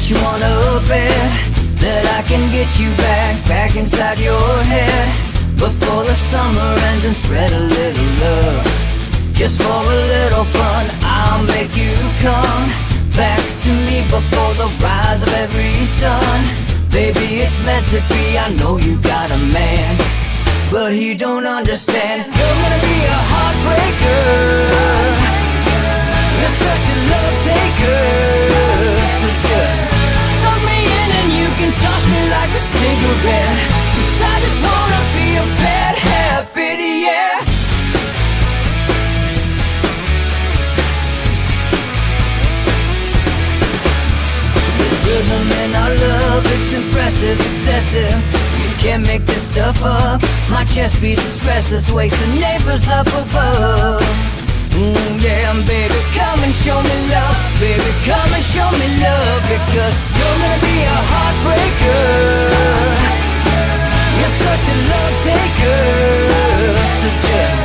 you wanna bet that I can get you back inside your head before the summer ends, and spread a little love. Just for a little fun, I'll make you come back to me before the rise of every sun. Baby, it's meant to be, I know you got a man, but he don't understand. You're gonna be a heartbreaker, you're such a love taker. So just suck me in and you can toss me like a cigarette, 'cause I just wanna be a bad habit, yeah. Rhythm in our love, it's impressive, excessive. You can't make this stuff up. My chest beats, it's restless, wakes the neighbors up above. Yeah, baby, come and show me love. Baby, come and show me love, because you're gonna be a heartbreaker. You're such a love taker. So just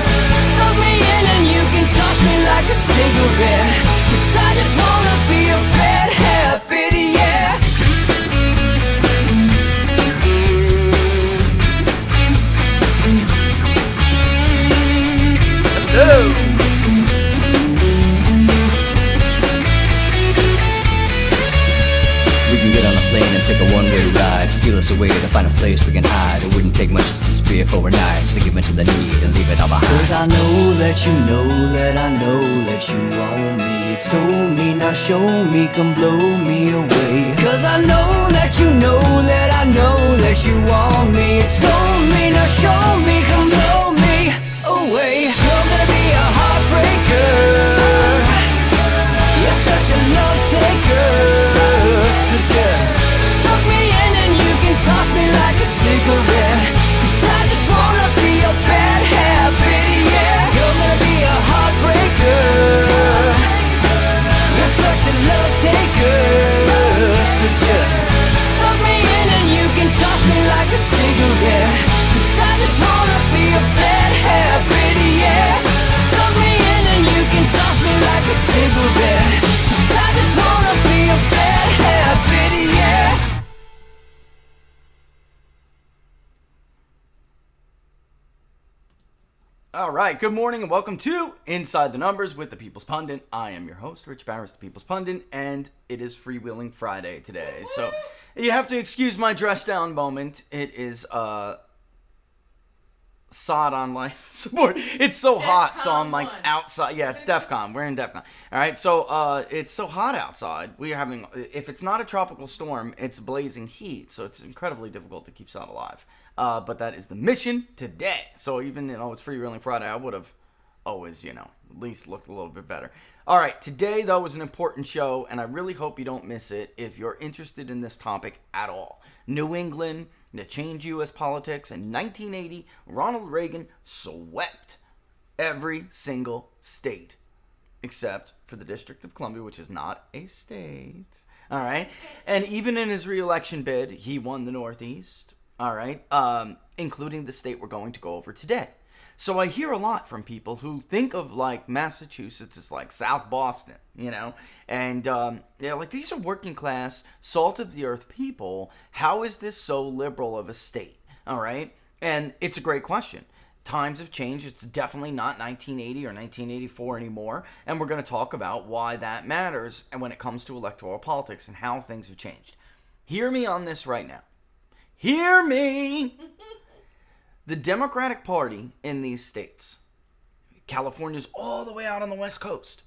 suck me in and you can toss me like a cigarette, 'cause I just wanna be a bad habit, yeah. Hello. We can get on a plane and take a one-way ride, steal us away to find a place we can hide. It wouldn't take much to spear for knives to give in to the need and leave it all behind. 'Cause I know that you know that I know that you want me. You told me, now show me, come blow me away. 'Cause I know that you know that I know that you want me. You told me, now show me, come blow me away. You're gonna be a heartbreaker, you're such a love taker. So just suck me in and you can toss me like a cigarette, 'cause I just wanna be a bad habit, yeah. You're gonna be a heartbreaker, you're such a love taker. So just suck me in and you can toss me like a cigarette, 'cause I just wanna be a bad habit, yeah. Suck me in and you can toss me like a cigarette, 'cause I just wanna be a bad habit, yeah. All right, good morning and welcome to Inside the Numbers with the People's Pundit. I am your host, Rich Barris, the People's Pundit, and it is Freewheeling Friday today. So you have to excuse my dress down moment. It is sod on life support. It's so hot, so I'm like outside. Yeah, it's DEFCON. We're in DEFCON. All right, so it's so hot outside. We are having, if it's not a tropical storm, it's blazing heat, so it's incredibly difficult to keep sod alive. But that is the mission today. So even, it's Freewheeling Friday, I would have always, at least looked a little bit better. All right, today, though, was an important show, and I really hope you don't miss it if you're interested in this topic at all. New England, the change U.S. politics. In 1980, Ronald Reagan swept every single state, except for the District of Columbia, which is not a state. All right, and even in his re-election bid, he won the Northeast. All right, including the state we're going to go over today. So I hear a lot from people who think of, like, Massachusetts as, like, South Boston, and they're like, these are working class, salt-of-the-earth people. How is this so liberal of a state? All right, and it's a great question. Times have changed. It's definitely not 1980 or 1984 anymore, and we're going to talk about why that matters and when it comes to electoral politics and how things have changed. Hear me on this right now. Hear me! The Democratic Party in these states, California's all the way out on the West Coast,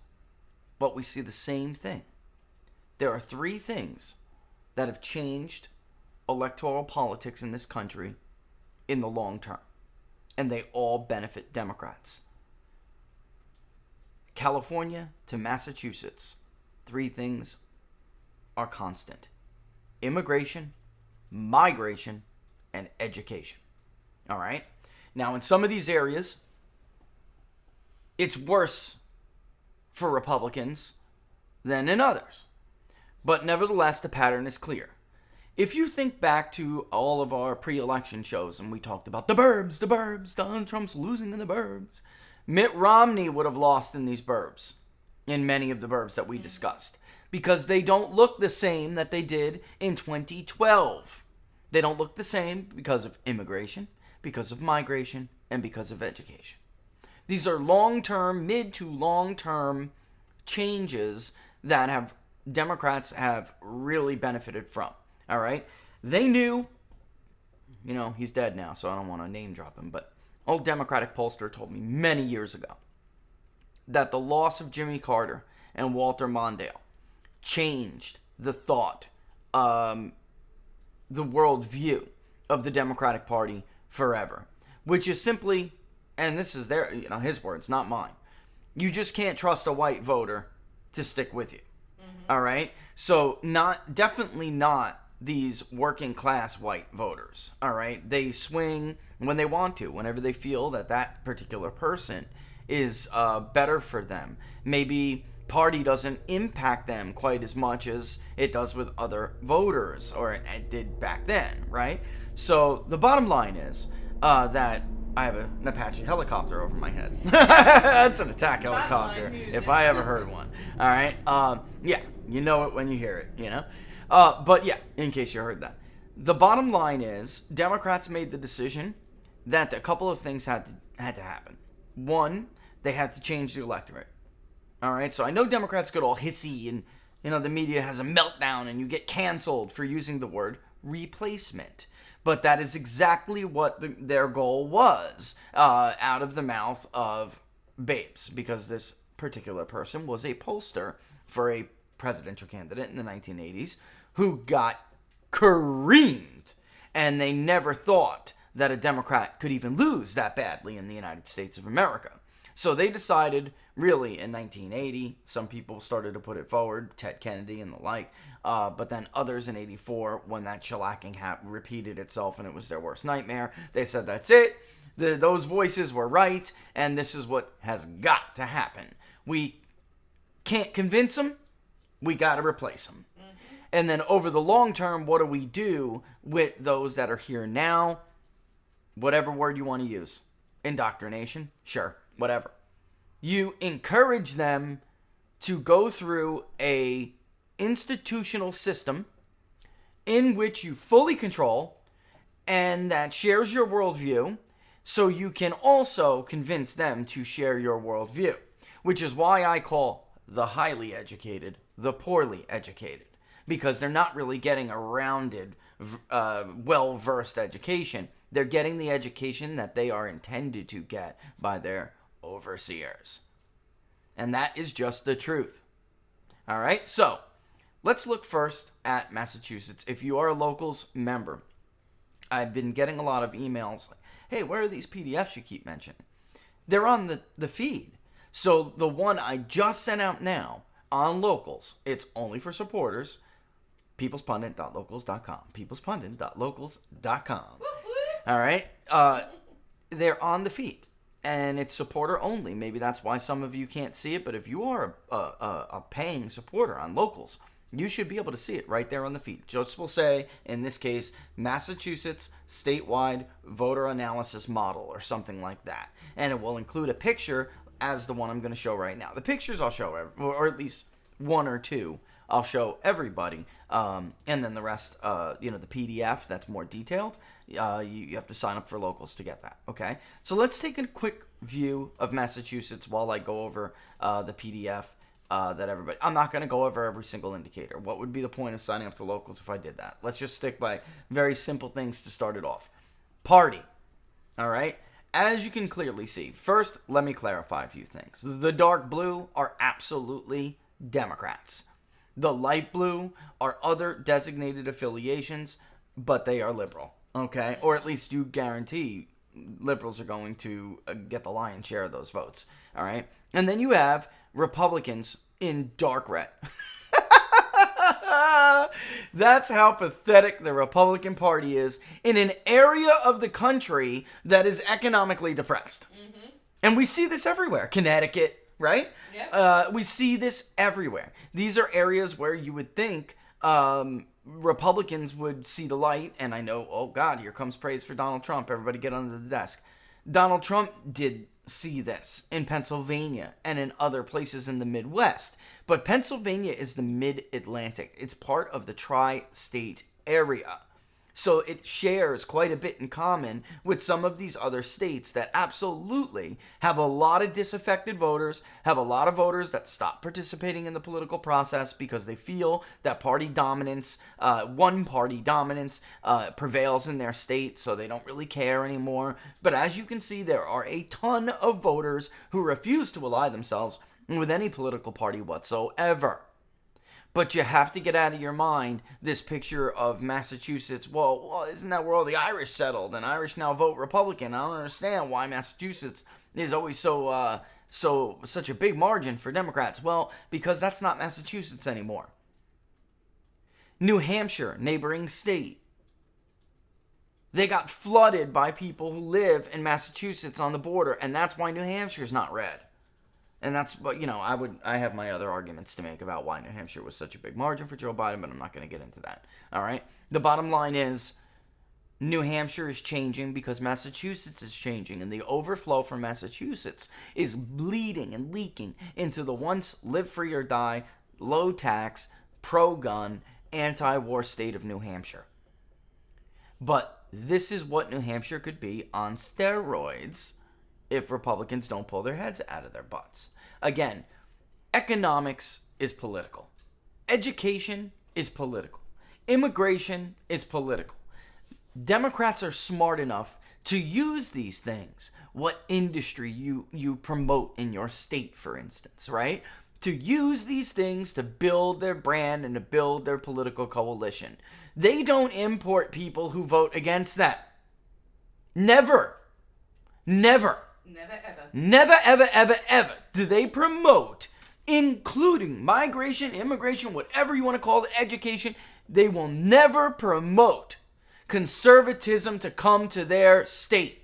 but we see the same thing. There are three things that have changed electoral politics in this country in the long term, and they all benefit Democrats. California to Massachusetts, three things are constant: immigration, migration, and education. All right? Now, in some of these areas, it's worse for Republicans than in others. But nevertheless, the pattern is clear. If you think back to all of our pre-election shows, and we talked about the burbs, Donald Trump's losing in the burbs, Mitt Romney would have lost in these burbs, in many of the burbs that we discussed. because they don't look the same that they did in 2012. They don't look the same because of immigration, because of migration, and because of education. These are long-term, mid to long-term changes that Democrats have really benefited from. All right? They knew, he's dead now, so I don't want to name drop him, but old Democratic pollster told me many years ago that the loss of Jimmy Carter and Walter Mondale changed the thought, the worldview of the Democratic Party forever, which is simply, and this is his words, not mine. You just can't trust a white voter to stick with you. Mm-hmm. All right? So definitely not these working class white voters. All right? They swing when they want to, whenever they feel that particular person is better for them. Maybe party doesn't impact them quite as much as it does with other voters, or it did back then, right? So the bottom line is that I have an Apache helicopter over my head. That's an attack helicopter, if I ever heard one. All right? Yeah, you know it when you hear it, But yeah, in case you heard that. The bottom line is Democrats made the decision that a couple of things had to happen. One, they had to change the electorate. All right, so I know Democrats get all hissy and, the media has a meltdown and you get canceled for using the word replacement. But that is exactly what their goal was out of the mouth of babes, because this particular person was a pollster for a presidential candidate in the 1980s who got creamed. And they never thought that a Democrat could even lose that badly in the United States of America. So they decided, really, in 1980, some people started to put it forward, Ted Kennedy and the like, but then others in 84, when that shellacking repeated itself and it was their worst nightmare, they said, that's it, those voices were right, and this is what has got to happen. We can't convince them, we got to replace them. Mm-hmm. And then over the long term, what do we do with those that are here now? Whatever word you want to use. Indoctrination? Sure. Whatever. You encourage them to go through a institutional system in which you fully control and that shares your worldview, so you can also convince them to share your worldview, which is why I call the highly educated the poorly educated, because they're not really getting a rounded, well-versed education. They're getting the education that they are intended to get by their overseers. And that is just the truth. All right, so let's look first at Massachusetts. If you are a Locals member, I've been getting a lot of emails like, hey, where are these PDFs you keep mentioning? They're on the feed. So the one I just sent out now on Locals, it's only for supporters, peoplespundit.locals.com, peoplespundit.locals.com. All right, they're on the feed. And it's supporter only. Maybe that's why some of you can't see it. But if you are a paying supporter on Locals, you should be able to see it right there on the feed. Just will say, in this case, Massachusetts statewide voter analysis model or something like that. And it will include a picture as the one I'm going to show right now. The pictures I'll show, or at least one or two, I'll show everybody. And then the rest, the PDF that's more detailed, you have to sign up for Locals to get that, okay? So let's take a quick view of Massachusetts while I go over the PDF that everybody... I'm not going to go over every single indicator. What would be the point of signing up to Locals if I did that? Let's just stick by very simple things to start it off. Party, all right? As you can clearly see, first, let me clarify a few things. The dark blue are absolutely Democrats. The light blue are other designated affiliations, but they are liberal. Okay, or at least you guarantee liberals are going to get the lion's share of those votes. All right, and then you have Republicans in dark red. That's how pathetic the Republican Party is in an area of the country that is economically depressed. Mm-hmm. And we see this everywhere. Connecticut, right? Yep. We see this everywhere. These are areas where you would think Republicans would see the light, and I know, oh God, here comes praise for Donald Trump. Everybody get under the desk. Donald Trump did see this in Pennsylvania and in other places in the Midwest. But Pennsylvania is the mid-Atlantic. It's part of the tri-state area. So it shares quite a bit in common with some of these other states that absolutely have a lot of disaffected voters, have a lot of voters that stop participating in the political process because they feel that party dominance, one-party dominance prevails in their state, so they don't really care anymore. But as you can see, there are a ton of voters who refuse to ally themselves with any political party whatsoever. But you have to get out of your mind this picture of Massachusetts. Well, isn't that where all the Irish settled? And Irish now vote Republican. I don't understand why Massachusetts is always such a big margin for Democrats. Well, because that's not Massachusetts anymore. New Hampshire, neighboring state. They got flooded by people who live in Massachusetts on the border, and that's why New Hampshire's not red. And that's what, I have my other arguments to make about why New Hampshire was such a big margin for Joe Biden, but I'm not going to get into that. All right? The bottom line is New Hampshire is changing because Massachusetts is changing, and the overflow from Massachusetts is bleeding and leaking into the once live free or die, low tax, pro-gun, anti-war state of New Hampshire. But this is what New Hampshire could be on steroids if Republicans don't pull their heads out of their butts. Again, economics is political. Education is political. Immigration is political. Democrats are smart enough to use these things. What industry you promote in your state, for instance, right? To use these things to build their brand and to build their political coalition. They don't import people who vote against that. Never. Never. Never ever. Never, ever, ever, ever do they promote, including migration, immigration, whatever you want to call it, education. They will never promote conservatism to come to their state.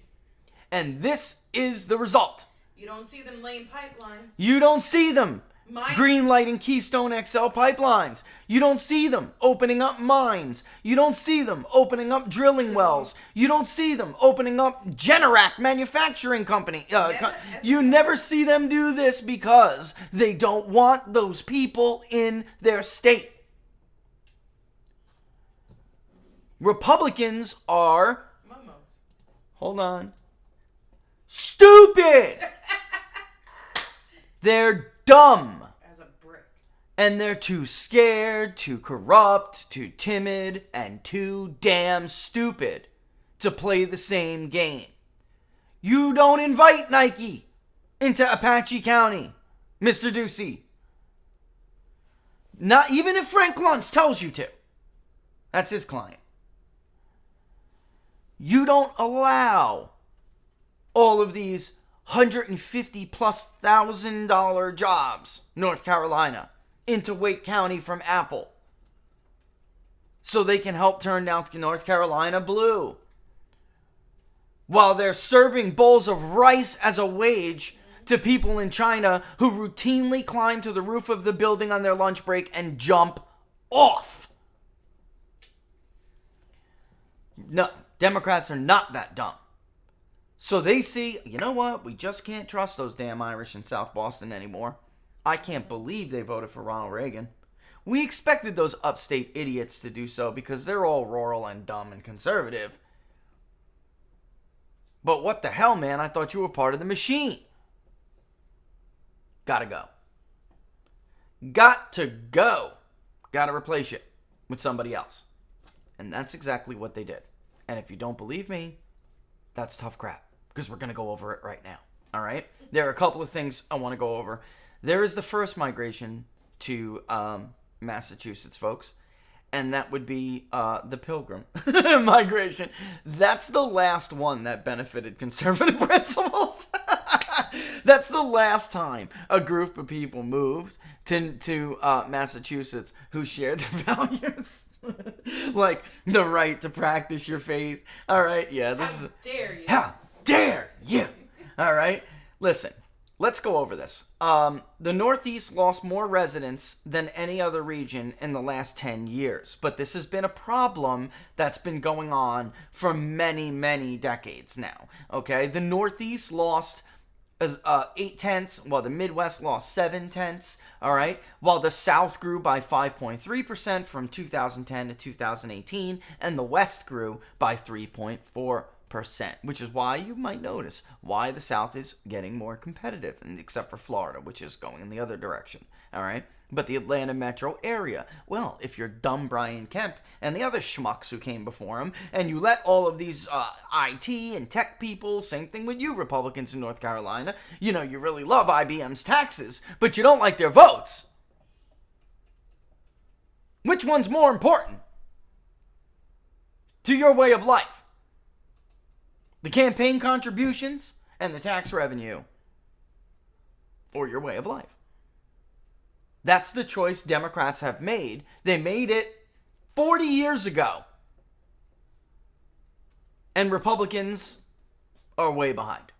And this is the result. You don't see them laying pipelines. You don't see them greenlighting Keystone XL pipelines. You don't see them opening up mines. You don't see them opening up drilling wells. You don't see them opening up Generac manufacturing company. You never see them do this because they don't want those people in their state. Republicans are, hold on, stupid. They're dumb. As a brick. And they're too scared, too corrupt, too timid, and too damn stupid to play the same game. You don't invite Nike into Apache County, Mr. Ducey. Not even if Frank Luntz tells you to. That's his client. You don't allow all of these $150,000+ jobs, North Carolina, into Wake County from Apple, so they can help turn North Carolina blue, while they're serving bowls of rice as a wage to people in China who routinely climb to the roof of the building on their lunch break and jump off. No, Democrats are not that dumb. So they see, you know what? We just can't trust those damn Irish in South Boston anymore. I can't believe they voted for Ronald Reagan. We expected those upstate idiots to do so because they're all rural and dumb and conservative. But what the hell, man? I thought you were part of the machine. Gotta go. Got to go. Gotta replace you with somebody else. And that's exactly what they did. And if you don't believe me, that's tough crap. Because we're going to go over it right now. All right? There are a couple of things I want to go over. There is the first migration to Massachusetts, folks. And that would be the Pilgrim migration. That's the last one that benefited conservative principles. That's the last time a group of people moved to Massachusetts who shared their values. Like the right to practice your faith. All right, yeah. How dare you? How dare you? All right, listen. Let's go over this. The Northeast lost more residents than any other region in the last 10 years. But this has been a problem that's been going on for many, many decades now. Okay? The Northeast lost as 8/10, while the Midwest lost 7/10. All right, while the South grew by 5.3% from 2010 to 2018, and the West grew by 3.4%, which is why you might notice why the South is getting more competitive, except for Florida, which is going in the other direction. All right. But the Atlanta metro area, well, if you're dumb Brian Kemp and the other schmucks who came before him, and you let all of these IT and tech people, same thing with you Republicans in North Carolina, you know, you really love IBM's taxes, but you don't like their votes. Which one's more important to your way of life? The campaign contributions and the tax revenue, or your way of life? That's the choice Democrats have made. They made it 40 years ago. And Republicans are way behind.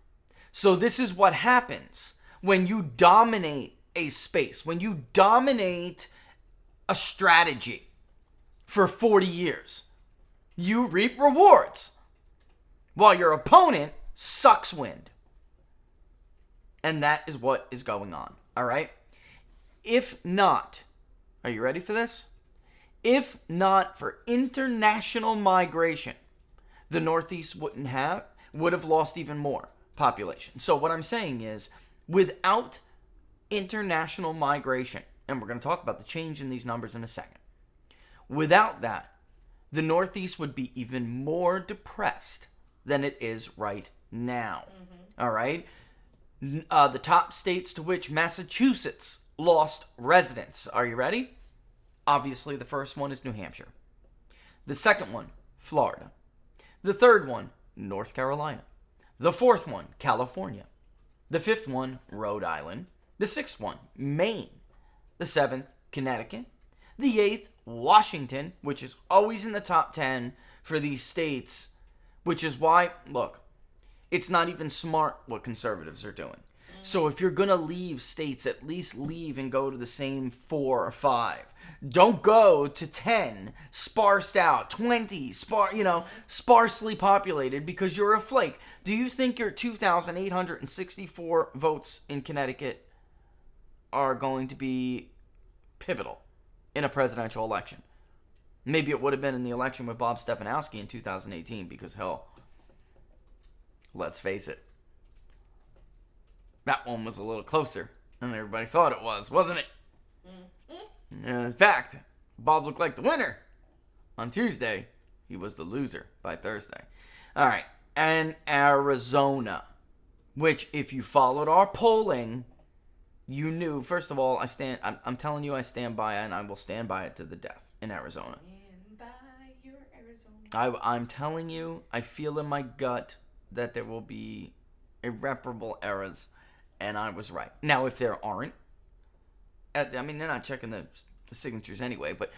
So this is what happens when you dominate a space, when you dominate a strategy for 40 years. You reap rewards while your opponent sucks wind. And that is what is going on. All right? If not, are you ready for this? If not for international migration, the Northeast would have lost even more population. So what I'm saying is, without international migration, and we're going to talk about the change in these numbers in a second, without that, the Northeast would be even more depressed than it is right now. All right? The top states to which Massachusetts lost residents. Are you ready? Obviously, the first one is New Hampshire. The second one, Florida. The third one, North Carolina. The fourth one, California. The fifth one, Rhode Island. The sixth one, Maine. The seventh, Connecticut. The eighth, Washington, which is always in the top 10 for these states, which is why, look, it's not even smart what conservatives are doing. So if you're going to leave states, at least leave and go to the same 4 or 5. Don't go to 10, sparsed out, 20, sparsely populated because you're a flake. Do you think your 2,864 votes in Connecticut are going to be pivotal in a presidential election? Maybe it would have been in the election with Bob Stefanowski in 2018 because, hell, let's face it, that one was a little closer than everybody thought it was, wasn't it? Mm-hmm. And in fact, Bob looked like the winner on Tuesday. He was the loser by Thursday. All right. And Arizona, which if you followed our polling, you knew, first of all, I'm telling you I stand by it, and I will stand by it to the death in Arizona. Stand by your Arizona. I'm telling you, I feel in my gut that there will be irreparable errors. And I was right. Now, if there aren't, they're not checking the signatures anyway, but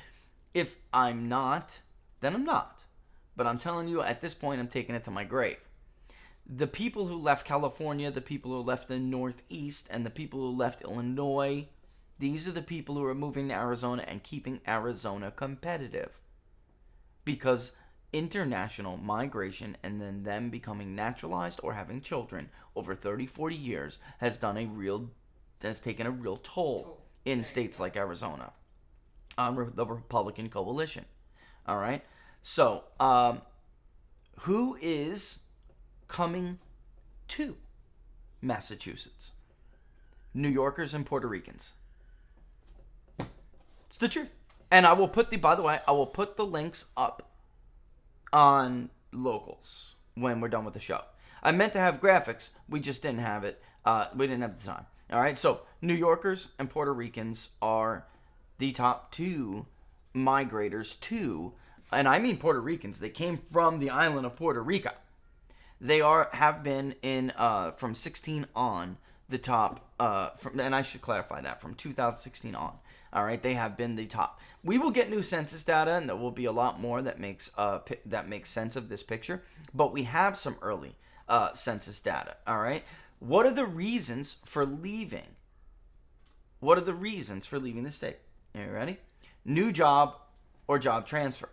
if I'm not, then I'm not. But I'm telling you, at this point, I'm taking it to my grave. The people who left California, the people who left the Northeast, and the people who left Illinois, these are the people who are moving to Arizona and keeping Arizona competitive. Because international migration and then them becoming naturalized or having children over 30, 40 years has taken a real toll in states like Arizona on the Republican coalition. All right. So, who is coming to Massachusetts? New Yorkers and Puerto Ricans. It's the truth. And I will put the links up on locals when we're done with the show. I meant to have graphics. We just didn't have it. We didn't have the time. All right. So New Yorkers and Puerto Ricans are the top 2 migrators to, and I mean Puerto Ricans. They came from the island of Puerto Rico. They have been in from 16 on the top. And I should clarify that from 2016 on. All right, they have been the top. We will get new census data, and there will be a lot more that makes sense of this picture. But we have some early census data. All right, what are the reasons for leaving? What are the reasons for leaving the state? Are you ready? New job or job transfer.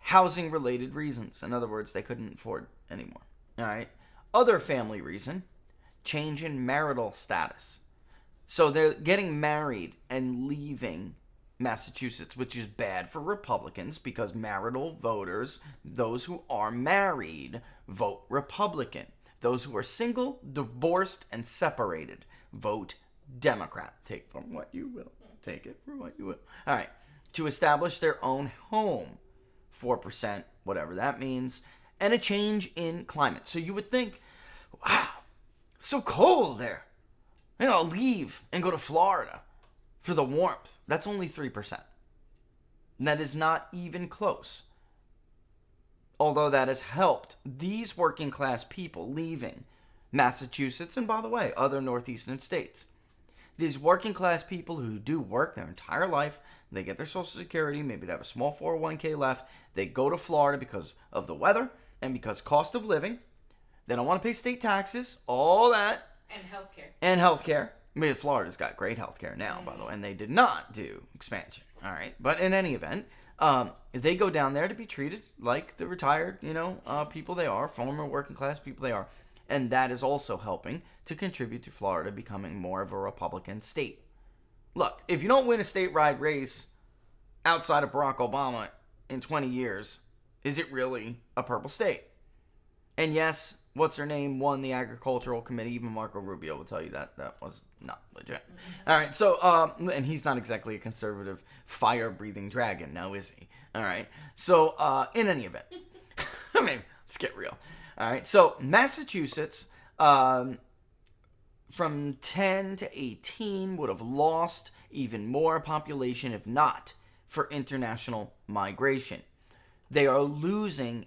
Housing-related reasons. In other words, they couldn't afford anymore. All right. Other family reason: change in marital status. So they're getting married and leaving Massachusetts, which is bad for Republicans because marital voters, those who are married, vote Republican. Those who are single, divorced, and separated vote Democrat. Take from what you will. Take it for what you will. All right. To establish their own home. 4%, whatever that means. And a change in climate. So you would think, wow, so cold there. I'll leave and go to Florida for the warmth. That's only 3%. And that is not even close. Although that has helped these working class people leaving Massachusetts, and by the way, other northeastern states. These working class people who do work their entire life, they get their Social Security, maybe they have a small 401k left, they go to Florida because of the weather and because cost of living. They don't want to pay state taxes, all that. And healthcare. I mean, Florida's got great healthcare now, by the way, and they did not do expansion. All right, but in any event, they go down there to be treated like the retired, people they are, former working class people they are. And that is also helping to contribute to Florida becoming more of a Republican state. Look, if you don't win a statewide race outside of Barack Obama in 20 years, is it really a purple state? And yes, what's her name won the agricultural committee. Even Marco Rubio will tell you that was not legit. All right, so, and he's not exactly a conservative fire-breathing dragon, now is he? All right, so in any event, I mean, let's get real. All right, so Massachusetts, from 10 to 18, would have lost even more population if not for international migration. They are losing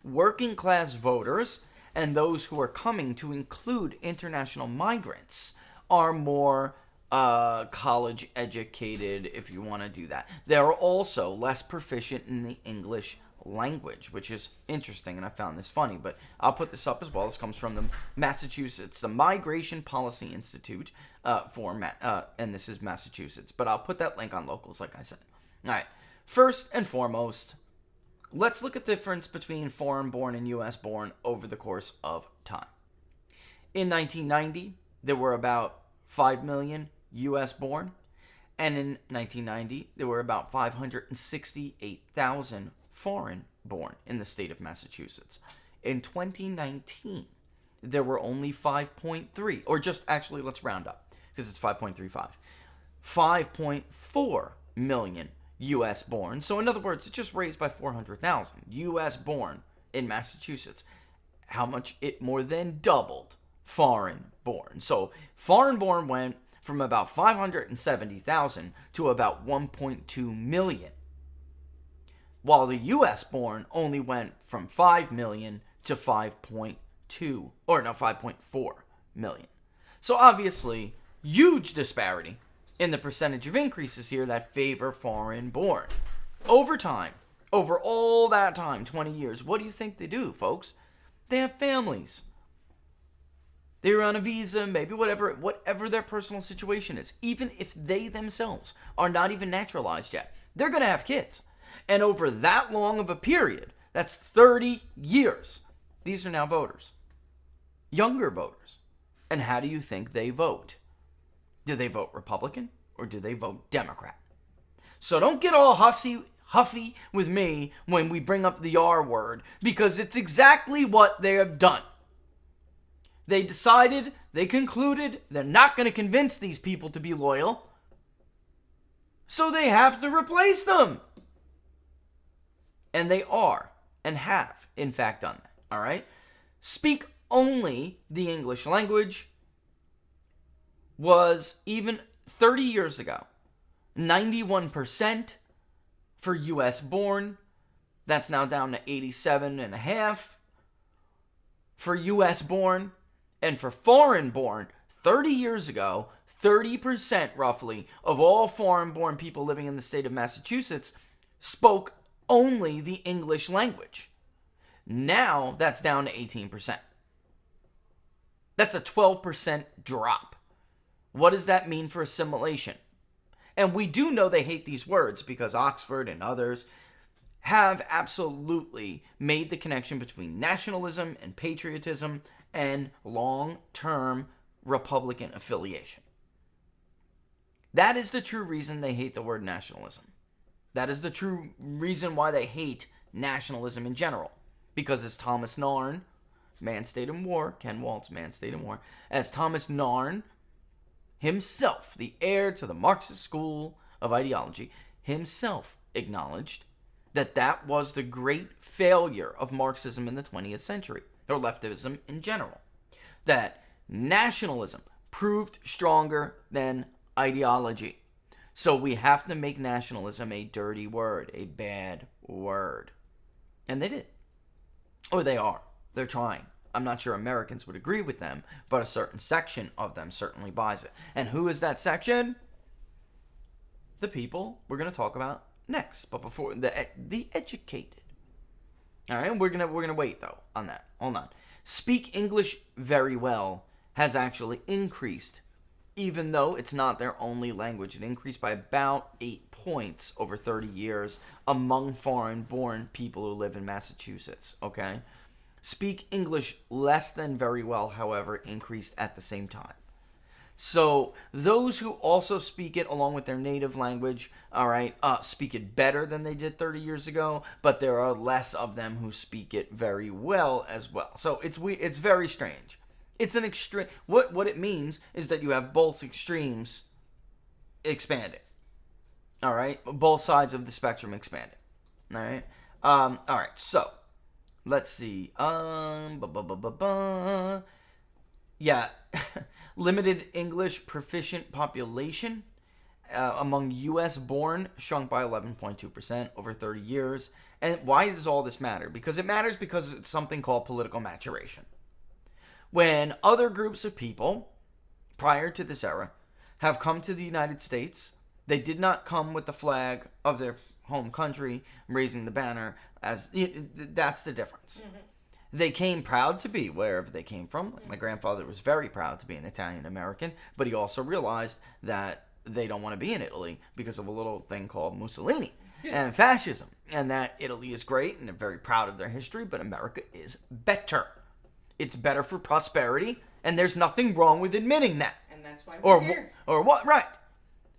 working class voters, and those who are coming to include international migrants are more college educated, if you want to do that. They are also less proficient in the English language, which is interesting, and I found this funny, but I'll put this up as well. This comes from the Massachusetts, the Migration Policy Institute, and this is Massachusetts, but I'll put that link on Locals, like I said. All right. First and foremost, let's look at the difference between foreign-born and U.S.-born over the course of time. In 1990, there were about 5 million U.S.-born, and in 1990, there were about 568,000 foreign-born in the state of Massachusetts. In 2019, there were only 5.3, or just actually, let's round up, because it's 5.35, 5.4 million U.S. born. So in other words, it just raised by 400,000 U.S. born in Massachusetts. How much? It more than doubled foreign born. So foreign born went from about 570,000 to about 1.2 million. While the U.S. born only went from 5 million to 5.4 million. So obviously, huge disparity in the percentage of increases here that favor foreign-born. Over time, over all that time, 20 years, what do you think they do, folks? They have families. They're on a visa, maybe whatever their personal situation is. Even if they themselves are not even naturalized yet, they're going to have kids. And over that long of a period, that's 30 years, these are now voters. Younger voters. And how do you think they vote? Do they vote Republican or do they vote Democrat? So don't get all huffy with me when we bring up the R word, because it's exactly what they have done. They decided, they concluded, they're not going to convince these people to be loyal, so they have to replace them. And they are, and have, in fact, done that. All right? Speak only the English language was, even 30 years ago, 91% for U.S. born. That's now down to 87.5% for U.S. born. And for foreign born, 30 years ago, 30% roughly of all foreign born people living in the state of Massachusetts spoke only the English language. Now that's down to 18%. That's a 12% drop. What does that mean for assimilation? And we do know they hate these words because Oxford and others have absolutely made the connection between nationalism and patriotism and long-term Republican affiliation. That is the true reason they hate the word nationalism. That is the true reason why they hate nationalism in general. Because as Thomas Narn, Man, State, and War, Ken Waltz, Man, State, and War, as Thomas Narn himself, the heir to the Marxist school of ideology, himself acknowledged that was the great failure of Marxism in the 20th century, or leftism in general. That nationalism proved stronger than ideology. So we have to make nationalism a dirty word, a bad word. And they did. Or they are. They're trying. I'm not sure Americans would agree with them, but a certain section of them certainly buys it. And who is that section? The people we're going to talk about next. But before, the educated. All right, we're gonna wait though on that. Hold on. Speak English very well has actually increased, even though it's not their only language. It increased by about 8 points over 30 years among foreign-born people who live in Massachusetts, okay? Speak English less than very well, however, increased at the same time. So those who also speak it along with their native language, all right, speak it better than they did 30 years ago, but there are less of them who speak it very well as well. So it's very strange. It's an extreme. What it means is that you have both extremes expanding. All right, both sides of the spectrum expanding. All right. All right. So let's see. Yeah, limited English proficient population among U.S. born shrunk by 11.2% over 30 years. And why does all this matter? Because it matters because it's something called political maturation. When other groups of people prior to this era have come to the United States, they did not come with the flag of their home country, raising the banner. That's the difference. Mm-hmm. They came proud to be wherever they came from. Like my grandfather was very proud to be an Italian American, but he also realized that they don't want to be in Italy because of a little thing called Mussolini and fascism, and that Italy is great and they're very proud of their history, but America is better. It's better for prosperity, and there's nothing wrong with admitting that. And that's why we're here. Or what? Right.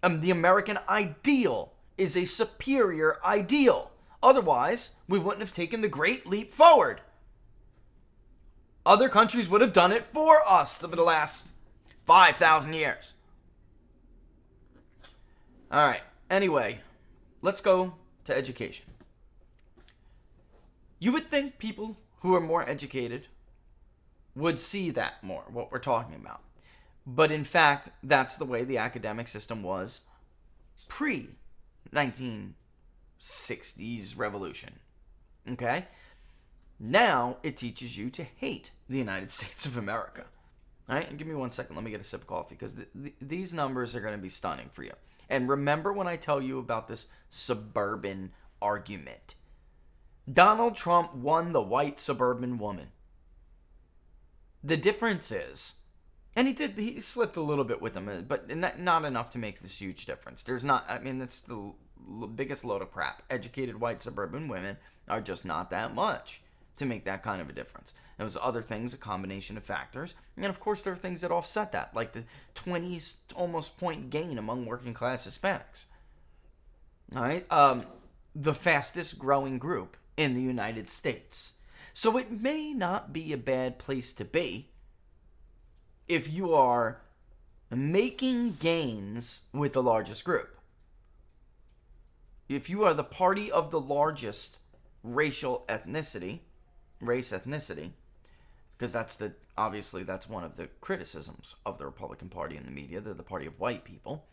The American ideal is a superior ideal. Otherwise, we wouldn't have taken the great leap forward. Other countries would have done it for us for the last 5,000 years. All right. Anyway, let's go to education. You would think people who are more educated would see that more, what we're talking about. But in fact, that's the way the academic system was pre-1960s revolution. Okay? Now, it teaches you to hate the United States of America. All right? And give me 1 second. Let me get a sip of coffee because these numbers are going to be stunning for you. And remember when I tell you about this suburban argument. Donald Trump won the white suburban woman. The difference is, and he slipped a little bit with them, but not enough to make this huge difference. That's the biggest load of crap. Educated white suburban women are just not that much to make that kind of a difference. There was other things, a combination of factors, and of course there are things that offset that, like the 20 almost point gain among working class Hispanics. All right, the fastest growing group in the United States. So it may not be a bad place to be if you are making gains with the largest group. If you are the party of the largest race ethnicity, because that's one of the criticisms of the Republican Party in the media. They're the party of white people.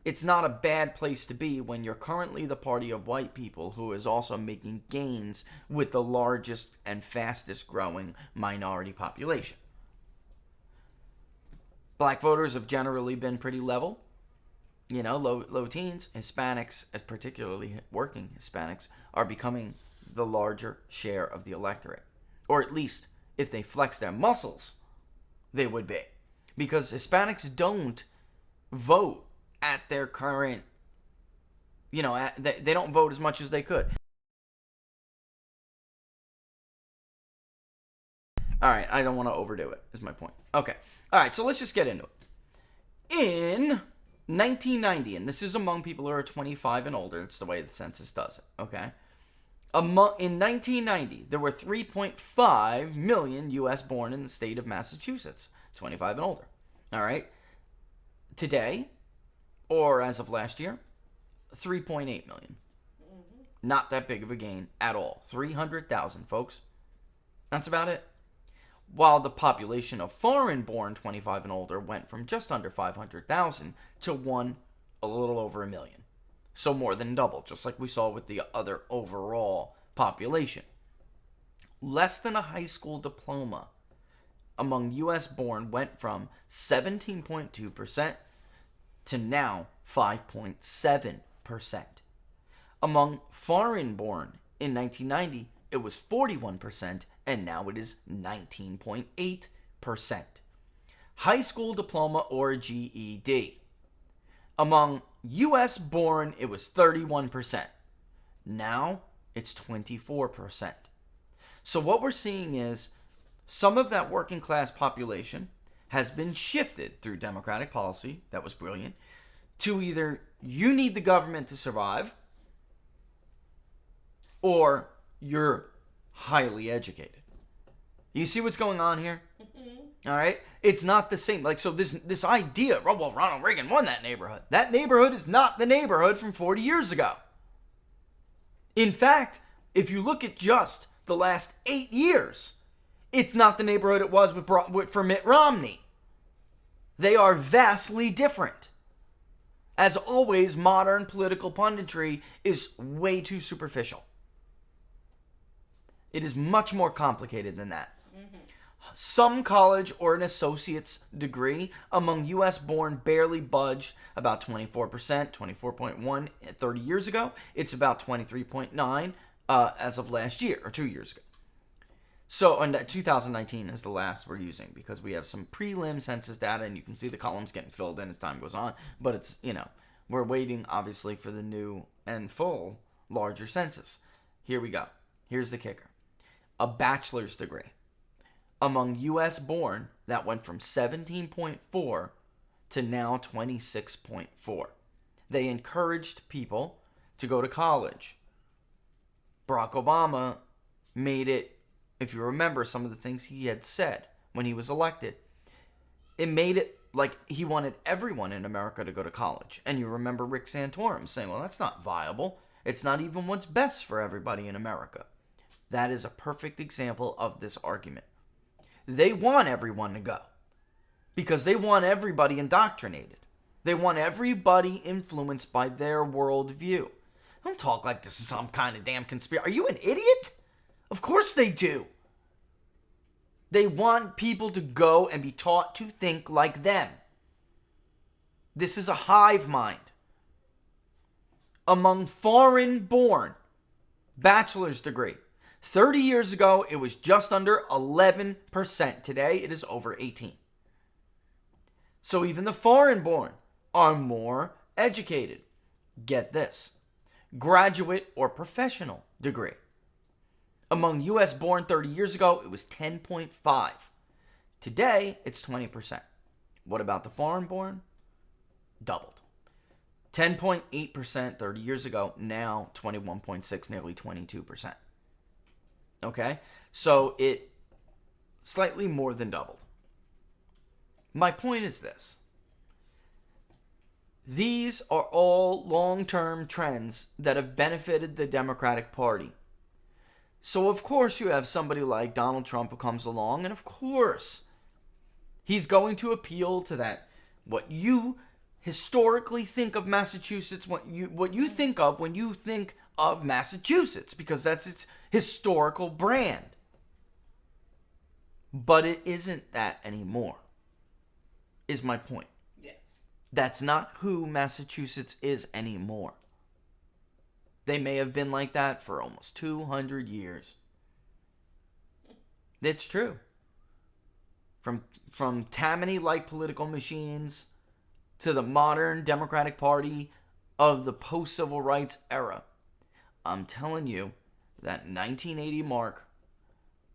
It's not a bad place to be when you're currently the party of white people who is also making gains with the largest and fastest growing minority population. Black voters have generally been pretty level. Low teens. Hispanics, as particularly working Hispanics, are becoming the larger share of the electorate. Or at least, if they flex their muscles, they would be. Because Hispanics don't vote at their current, they don't vote as much as they could. All right, I don't want to overdo it, is my point. Okay. All right, so let's just get into it. In 1990, and this is among people who are 25 and older, it's the way the census does it, okay? In 1990, there were 3.5 million U.S. born in the state of Massachusetts, 25 and older. All right? Today, or as of last year, 3.8 million. Not that big of a gain at all. 300,000, folks. That's about it. While the population of foreign-born 25 and older went from just under 500,000 to a little over 1 million. So more than double, just like we saw with the other overall population. Less than a high school diploma among U.S. born went from 17.2% to now 5.7%. Among foreign born in 1990, it was 41%, and now it is 19.8%. High school diploma or GED. Among U.S. born, it was 31%. Now, it's 24%. So what we're seeing is some of that working class population has been shifted through democratic policy, that was brilliant, to either you need the government to survive, or you're highly educated. You see what's going on here? All right? It's not the same. Like, so this idea, oh, well, Ronald Reagan won that neighborhood. That neighborhood is not the neighborhood from 40 years ago. In fact, if you look at just the last 8 years, it's not the neighborhood it was for Mitt Romney. They are vastly different. As always, modern political punditry is way too superficial. It is much more complicated than that. Some college or an associate's degree among U.S. born barely budged about 24%, 24.1 30 years ago. It's about 23.9 as of last year, or 2 years ago. So, and 2019 is the last we're using because we have some prelim census data, and you can see the columns getting filled in as time goes on. But it's, we're waiting, obviously, for the new and full, larger census. Here we go. Here's the kicker. A bachelor's degree among U.S. born, that went from 17.4 to now 26.4. They encouraged people to go to college. Barack Obama made it, if you remember some of the things he had said when he was elected, it made it like he wanted everyone in America to go to college. And you remember Rick Santorum saying, well, that's not viable. It's not even what's best for everybody in America. That is a perfect example of this argument. They want everyone to go because they want everybody indoctrinated. They want everybody influenced by their worldview. Don't talk like this is some kind of damn conspiracy. Are you an idiot? Of course they do. They want people to go and be taught to think like them. This is a hive mind. Among foreign-born, bachelor's degree. 30 years ago, it was just under 11%. Today, it is over 18%. So even the foreign-born are more educated. Get this. Graduate or professional degree. Among U.S. born 30 years ago, it was 10.5%. Today, it's 20%. What about the foreign born? Doubled. 10.8% 30 years ago, now 21.6%, nearly 22%. Okay? So it slightly more than doubled. My point is this. These are all long-term trends that have benefited the Democratic Party. So, of course, you have somebody like Donald Trump who comes along, and of course, he's going to appeal to that, what you historically think of Massachusetts, what you think of when you think of Massachusetts, because that's its historical brand. But it isn't that anymore, is my point. Yes. That's not who Massachusetts is anymore. They may have been like that for almost 200 years. It's true. From Tammany-like political machines to the modern Democratic Party of the post-civil rights era. I'm telling you, that 1980 mark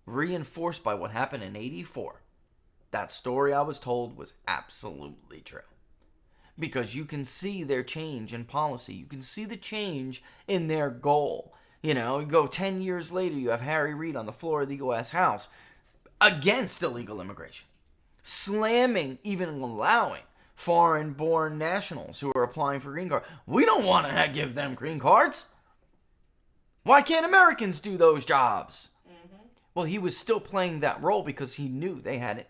reinforced by what happened in 84. That story I was told was absolutely true. Because you can see their change in policy. You can see the change in their goal. You go 10 years later, you have Harry Reid on the floor of the U.S. House against illegal immigration. Slamming, even allowing foreign-born nationals who are applying for green cards. We don't want to give them green cards. Why can't Americans do those jobs? Mm-hmm. Well, he was still playing that role because he knew they hadn't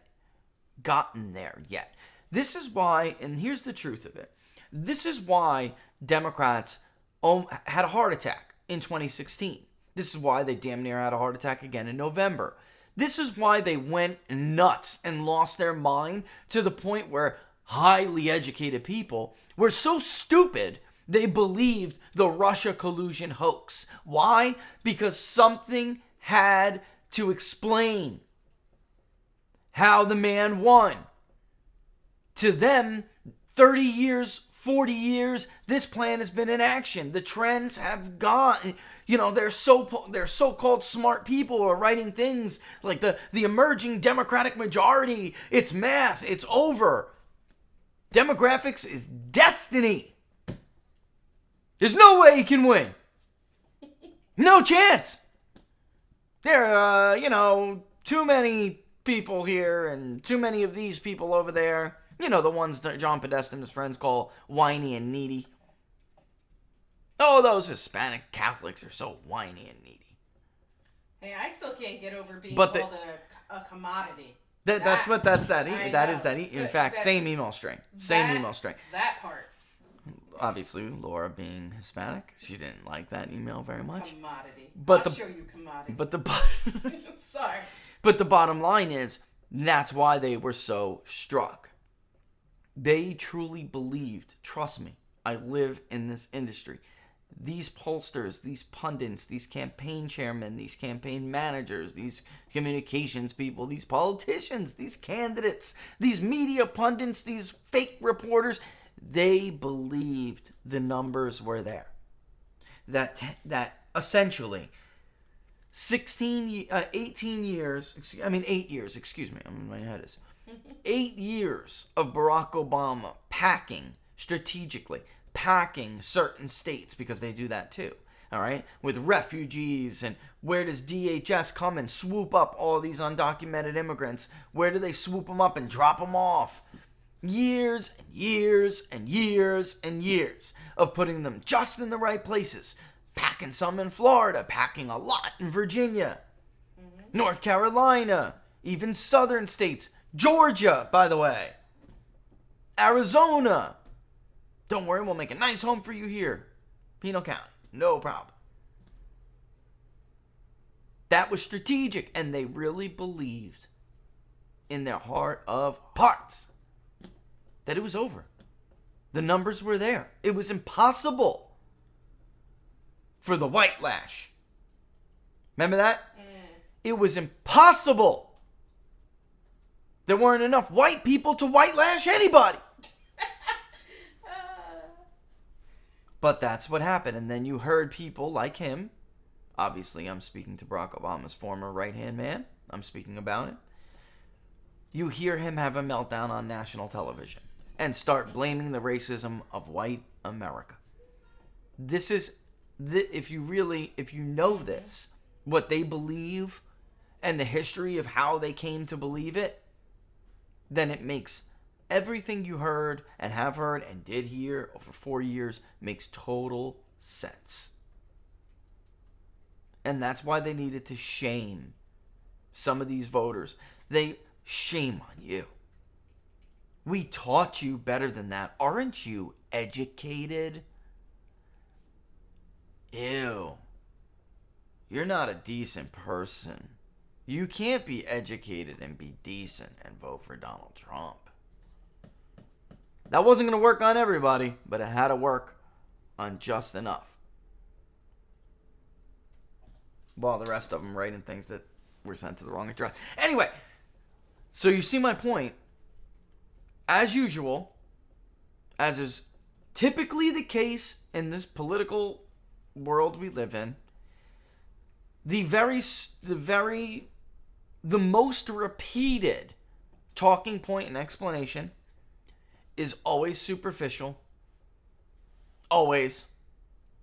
gotten there yet. This is why, and here's the truth of it, this is why Democrats had a heart attack in 2016. This is why they damn near had a heart attack again in November. This is why they went nuts and lost their mind to the point where highly educated people were so stupid they believed the Russia collusion hoax. Why? Because something had to explain how the man won. To them, 30 years, 40 years, this plan has been in action. The trends have gone. They're so-called smart people are writing things like the emerging Democratic majority. It's math. It's over. Demographics is destiny. There's no way he can win. No chance. There are, too many people here and too many of these people over there. The ones that John Podesta and his friends call whiny and needy. Oh, those Hispanic Catholics are so whiny and needy. Hey, I still can't get over being But called a commodity. In fact, same email string. That part. Obviously, Laura being Hispanic, she didn't like that email very much. Commodity. But I'll show you commodity. Sorry. But the bottom line is, that's why they were so struck. They truly believed, trust me, I live in this industry. These pollsters, these pundits, these campaign chairmen, these campaign managers, these communications people, these politicians, these candidates, these media pundits, these fake reporters, they believed the numbers were there. That essentially 8 years, excuse me, my head is 8 years of Barack Obama packing strategically, packing certain states, because they do that too, all right, with refugees. And where does DHS come and swoop up all these undocumented immigrants? Where do they swoop them up and drop them off? Years and years and years and years of putting them just in the right places, packing some in Florida, packing a lot in Virginia, North Carolina, even southern states, Georgia, by the way, Arizona. Don't worry, we'll make a nice home for you here. Pinal County, no problem. That was strategic, and they really believed in their heart of hearts that it was over. The numbers were there. It was impossible for the white lash. Remember that? It was impossible. There weren't enough white people to white lash anybody. But that's what happened. And then you heard people like him. Obviously, I'm speaking to Barack Obama's former right-hand man. I'm speaking about it. You hear him have a meltdown on national television and start blaming the racism of white America. This is, if you know this, what they believe and the history of how they came to believe it, then it makes everything you heard and have heard and did hear over 4 years makes total sense. And that's why they needed to shame some of these voters. Shame on you. We taught you better than that. Aren't you educated? Ew. You're not a decent person. You can't be educated and be decent and vote for Donald Trump. That wasn't going to work on everybody, but it had to work on just enough. While the rest of them writing things that were sent to the wrong address. Anyway, so you see my point. As usual, as is typically the case in this political world we live in, the very the most repeated talking point and explanation is always superficial. Always.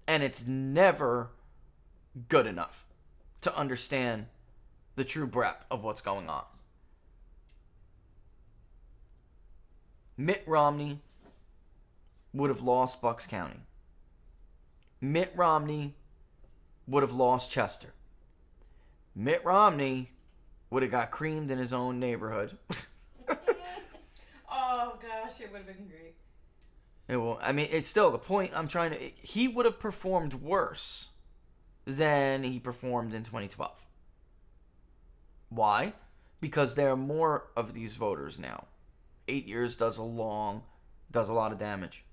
And it's never good enough to understand the true breadth of what's going on. Mitt Romney would have lost Bucks County. Mitt Romney would have lost Chester. Mitt Romney would have got creamed in his own neighborhood. Oh gosh, it would have been great. It's still the point I'm trying to... He would have performed worse than he performed in 2012. Why? Because there are more of these voters now. 8 years does a lot of damage.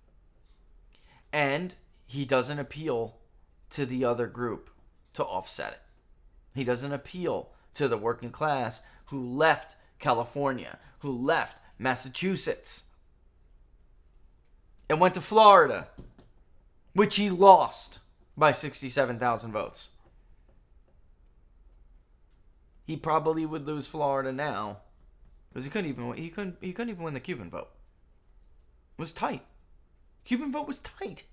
And he doesn't appeal to the other group to offset it. He doesn't appeal to the working class who left California, who left Massachusetts, and went to Florida, which he lost by 67,000 votes. He probably would lose Florida now, because he couldn't even win the Cuban vote. It was tight. Cuban vote was tight.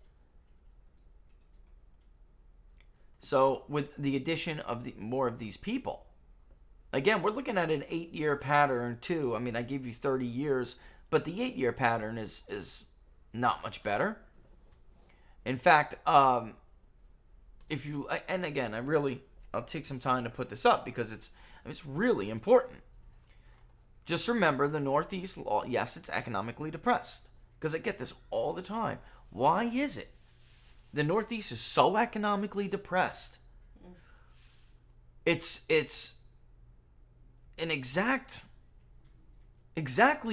So with the addition of more of these people, again, we're looking at an 8-year pattern too. I mean, I gave you 30 years, but the 8-year pattern is not much better. In fact, I'll take some time to put this up because it's really important. Just remember the Northeast law, yes, it's economically depressed. Because I get this all the time. Why is it the Northeast is so economically depressed? It's an exactly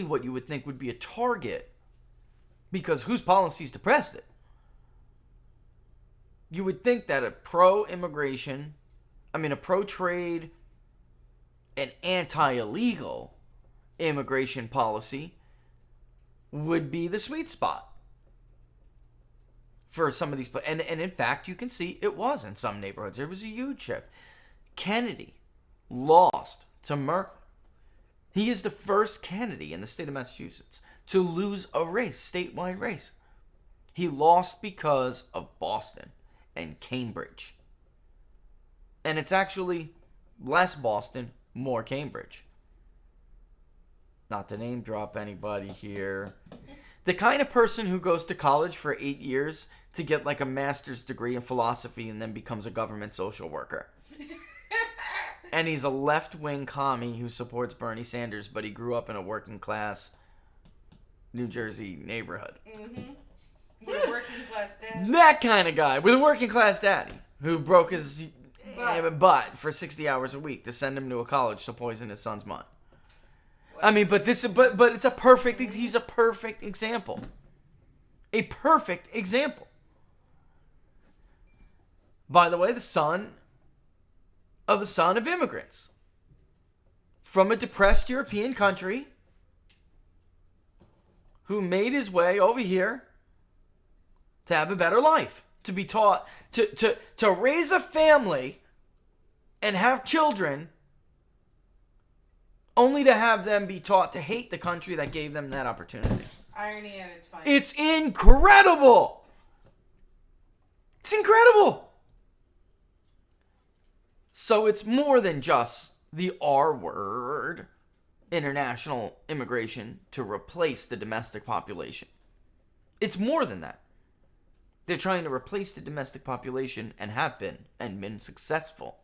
what you would think would be a target, because whose policies depressed it? You would think that a pro-immigration, a pro-trade and anti-illegal immigration policy would be the sweet spot for some of these. And in fact, you can see it was in some neighborhoods. There was a huge shift. Kennedy lost to Merkel. He is the first Kennedy in the state of Massachusetts to lose a statewide race. He lost because of Boston and Cambridge. And it's actually less Boston, more Cambridge. Not to name drop anybody here. The kind of person who goes to college for 8 years to get like a master's degree in philosophy and then becomes a government social worker. And he's a left-wing commie who supports Bernie Sanders, but he grew up in a working-class New Jersey neighborhood. Mm-hmm. With a working-class daddy. That kind of guy with a working-class daddy who broke his butt for 60 hours a week to send him to a college to poison his son's mind. But it's a perfect. He's a perfect example. A perfect example. By the way, the son of immigrants from a depressed European country who made his way over here to have a better life, to be taught to raise a family and have children, only to have them be taught to hate the country that gave them that opportunity. Irony at its finest. It's incredible. It's incredible. So it's more than just the R word, international immigration, to replace the domestic population. It's more than that. They're trying to replace the domestic population and have been successful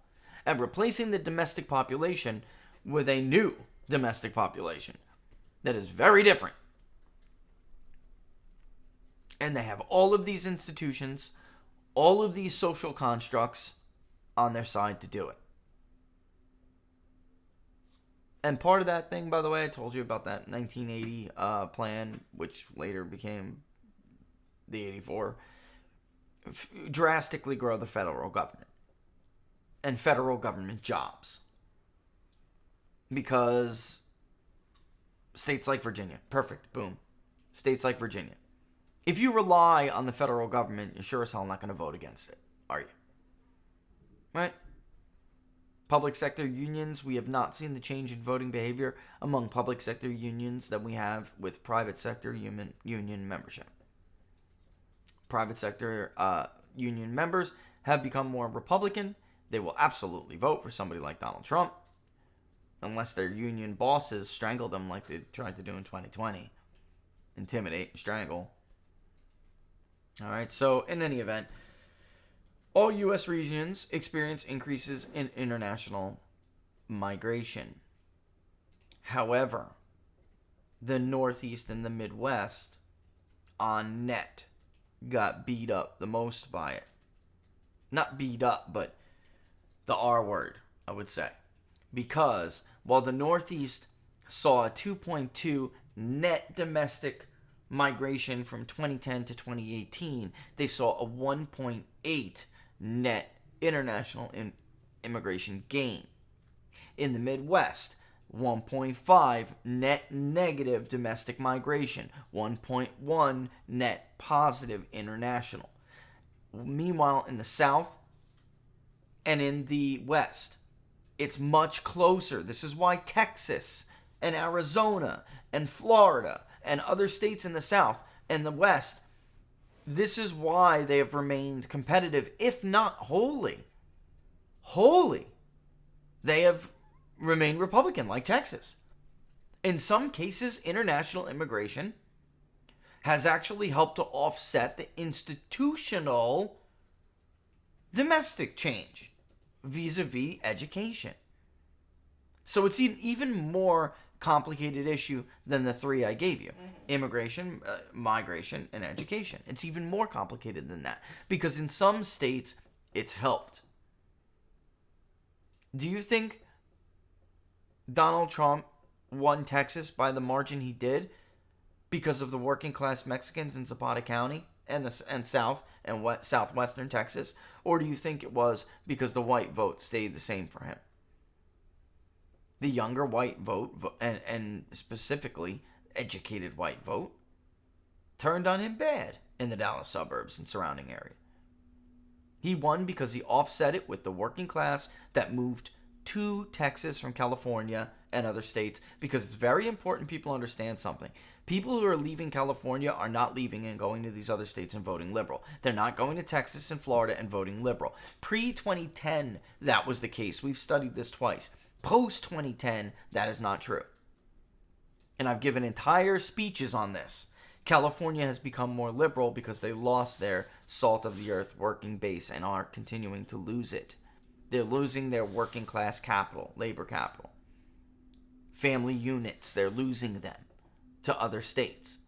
at replacing the domestic population with a new domestic population that is very different. And they have all of these institutions, all of these social constructs on their side to do it. And part of that thing, by the way, I told you about that 1980 plan, which later became the 84, drastically grow the federal government and federal government jobs. Because states like Virginia, perfect, boom. States like Virginia. If you rely on the federal government, you're sure as hell not going to vote against it, are you? Right? Public sector unions, we have not seen the change in voting behavior among public sector unions that we have with private sector union membership. Private sector union members have become more Republican. They will absolutely vote for somebody like Donald Trump, unless their union bosses strangle them like they tried to do in 2020. Intimidate and strangle. All right, so in any event, all U.S. regions experience increases in international migration. However, the Northeast and the Midwest, on net, got beat up the most by it. Not beat up, but the R word, I would say. Because while the Northeast saw a 2.2 net domestic migration from 2010 to 2018, they saw a 1.8 net international immigration gain. In the Midwest, 1.5 net negative domestic migration, 1.1 net positive international. Meanwhile, in the South and in the West, it's much closer. This is why Texas and Arizona and Florida and other states in the South and the West, this is why they have remained competitive, if not wholly. They have remained Republican, like Texas. In some cases, international immigration has actually helped to offset the institutional domestic change vis-a-vis education. So it's an even more complicated issue than the three I gave you. Immigration, migration, and education. It's even more complicated than that. Because in some states, it's helped. Do you think Donald Trump won Texas by the margin he did because of the working class Mexicans in Zapata County and South and southwestern Texas? Or do you think it was because the white vote stayed the same for him? The younger white vote, and specifically educated white vote, turned on him bad in the Dallas suburbs and surrounding area. He won because he offset it with the working class that moved to Texas from California and other states, because it's very important people understand something. People who are leaving California are not leaving and going to these other states and voting liberal. They're not going to Texas and Florida and voting liberal. Pre-2010, that was the case. We've studied this twice. Post-2010, that is not true. And I've given entire speeches on this. California has become more liberal because they lost their salt-of-the-earth working base and are continuing to lose it. They're losing their working class capital, labor capital. Family units, they're losing them to other states.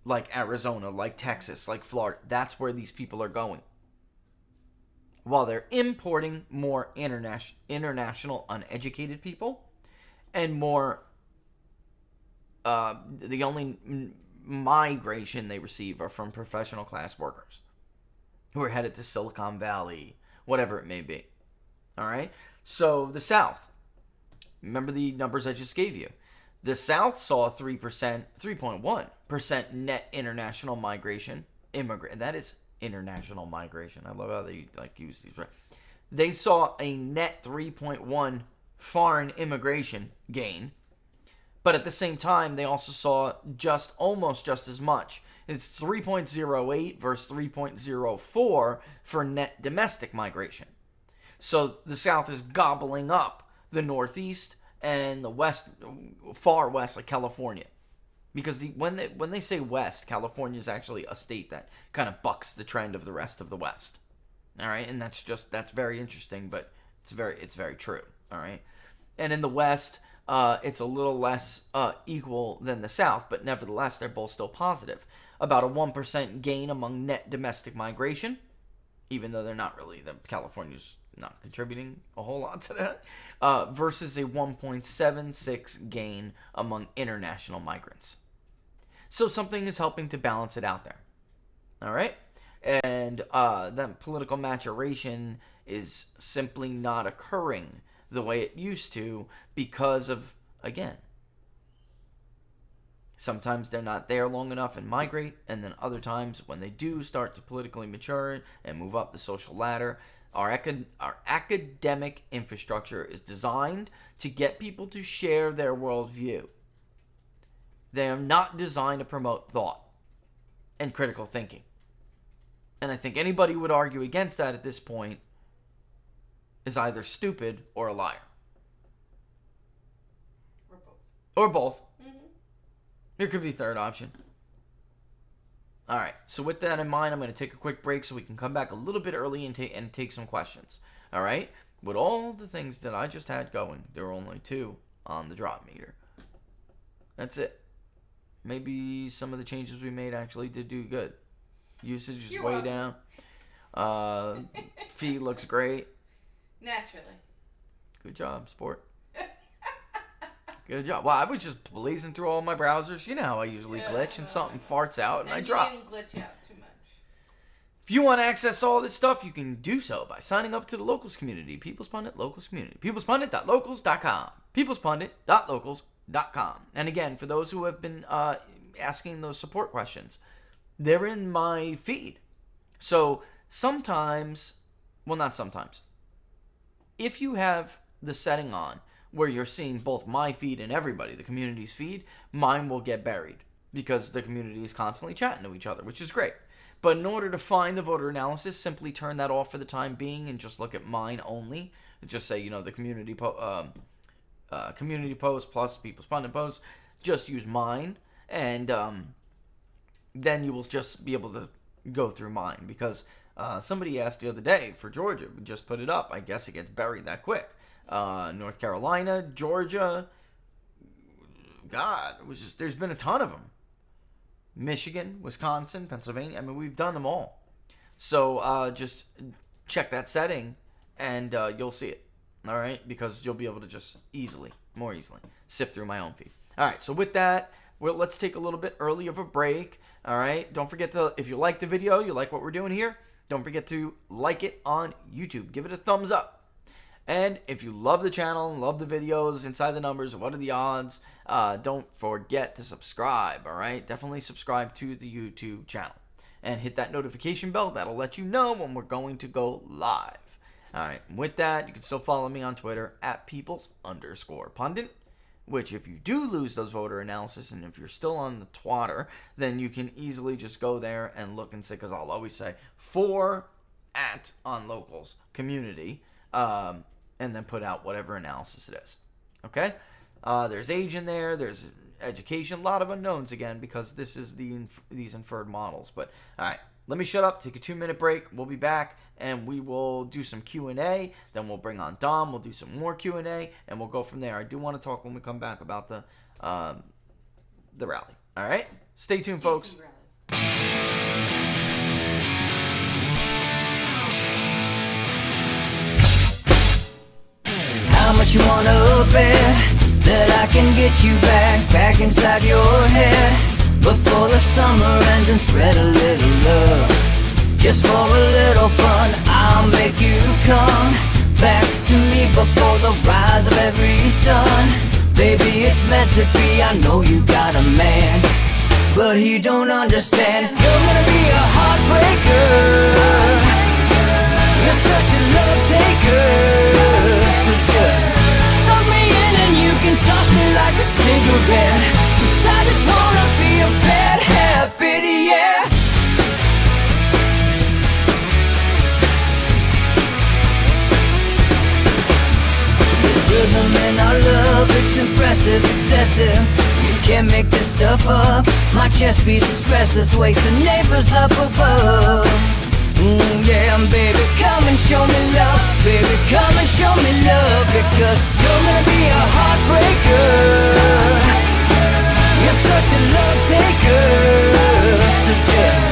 Like Arizona, like Texas, like Florida. That's where these people are going. While they're importing more international uneducated people and more, the only migration they receive are from professional class workers who are headed to Silicon Valley, whatever it may be. All right? So the South, remember the numbers I just gave you. The South saw 3.1% net international migration. That is international migration. I love how they use these. Right? They saw a net 3.1 foreign immigration gain, but at the same time, they also saw almost just as much. It's 3.08 versus 3.04 for net domestic migration. So the South is gobbling up the Northeast and the West, far West, like California. Because when they say West, California is actually a state that kind of bucks the trend of the rest of the West. All right, and that's very interesting, but it's very true. All right, and in the West, it's a little less equal than the South, but nevertheless, they're both still positive. About a 1% gain among net domestic migration, even though they're not really. California's not contributing a whole lot to that, versus a 1.76 gain among international migrants. So something is helping to balance it out there. All right? And that political maturation is simply not occurring the way it used to because of, again, sometimes they're not there long enough and migrate, and then other times when they do start to politically mature and move up the social ladder, Our academic infrastructure is designed to get people to share their worldview. They are not designed to promote thought and critical thinking. And I think anybody who would argue against that at this point is either stupid or a liar. Or both. Or both. Mm-hmm. There could be a third option. All right, so with that in mind, I'm going to take a quick break so we can come back a little bit early and take some questions. All right? With all the things that I just had going, there were only 2 on the drop meter. That's it. Maybe some of the changes we made actually did do good. Usage is You're way welcome. down. Feed looks great. Naturally. Good job, sport. Good job. Well, I was just blazing through all my browsers. You know how I usually glitch and something farts out and I drop. You didn't glitch out too much. If you want access to all this stuff, you can do so by signing up to the Locals community. People's Pundit, Locals community. peoplespundit.locals.com. peoplespundit.locals.com. And again, for those who have been asking those support questions, they're in my feed. So sometimes, well, not sometimes. If you have the setting on where you're seeing both my feed and everybody, the community's feed, mine will get buried because the community is constantly chatting to each other, which is great. But in order to find the voter analysis, simply turn that off for the time being and just look at mine only. Just say, the community community post plus People's Pundit post. Just use mine, and then you will just be able to go through mine. Because somebody asked the other day for Georgia, we just put it up. I guess it gets buried that quick. North Carolina, Georgia, God, it was just, there's been a ton of them. Michigan, Wisconsin, Pennsylvania. I mean, we've done them all. So just check that setting and you'll see it. All right? Because you'll be able to just more easily, sift through my own feed. All right. So with that, let's take a little bit early of a break. All right? Don't forget to, if you like the video, you like what we're doing here, don't forget to like it on YouTube. Give it a thumbs up. And if you love the channel, love the videos, Inside the Numbers, What Are the Odds, don't forget to subscribe, all right? Definitely subscribe to the YouTube channel. And hit that notification bell. That'll let you know when we're going to go live. All right, with that, you can still follow me on Twitter at peoples_pundit, which if you do lose those voter analysis and if you're still on the twatter, then you can easily just go there and look and say, because I'll always say, on locals community, and then put out whatever analysis it is. Okay? There's age in there. There's education. A lot of unknowns, again, because this is these inferred models. But, all right. Let me shut up. Take a 2-minute break. We'll be back, and we will do some Q&A. Then we'll bring on Dom. We'll do some more Q&A, and we'll go from there. I do want to talk when we come back about the rally. All right? Stay tuned, folks. How much you wanna bet that I can get you back inside your head before the summer ends and spread a little love. Just for a little fun, I'll make you come back to me before the rise of every sun. Baby, it's meant to be. I know you got a man, but he don't understand. You're gonna be a heartbreaker. You're such a love taker. So just suck me in and you can toss me like a cigarette. 'Cause I just wanna be a bad habit, yeah. There's rhythm in our love, it's impressive, excessive. You can't make this stuff up. My chest beats, it's restless, wakes the neighbors up above. Yeah, baby, come and show me love. Baby, come and show me love. Because you're gonna be a heartbreaker. You're such a love taker. So just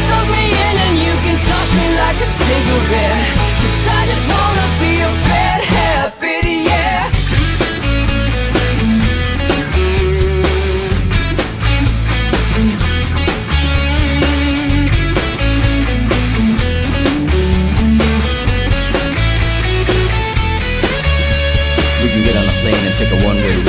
suck me in and you can toss me like a cigarette. 'Cause I just wanna be a bad habit, yeah. Take a one-way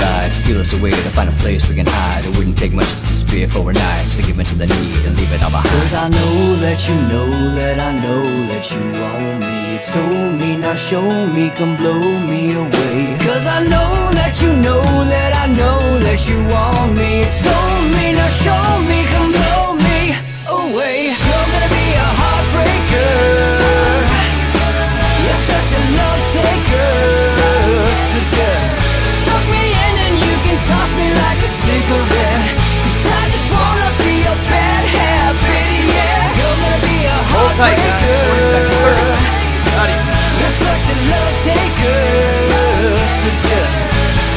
us a way to find a place we can hide. It wouldn't take much to disappear for a night, just to give in to the need and leave it all behind. Cause I know that you know that I know that you want me. You told me, now show me, come blow me away. Cause I know that you know that I know that you want me. You told me, now show me, come blow me away. You're gonna be a heartbreaker. You're such a love taker. So just suck me in and you can toss me like a cigarette. Cause I just wanna be a bad habit, yeah. You're gonna be a Hold tight, guys. 40 seconds, 30 seconds. Got it. You're such a love taker. So just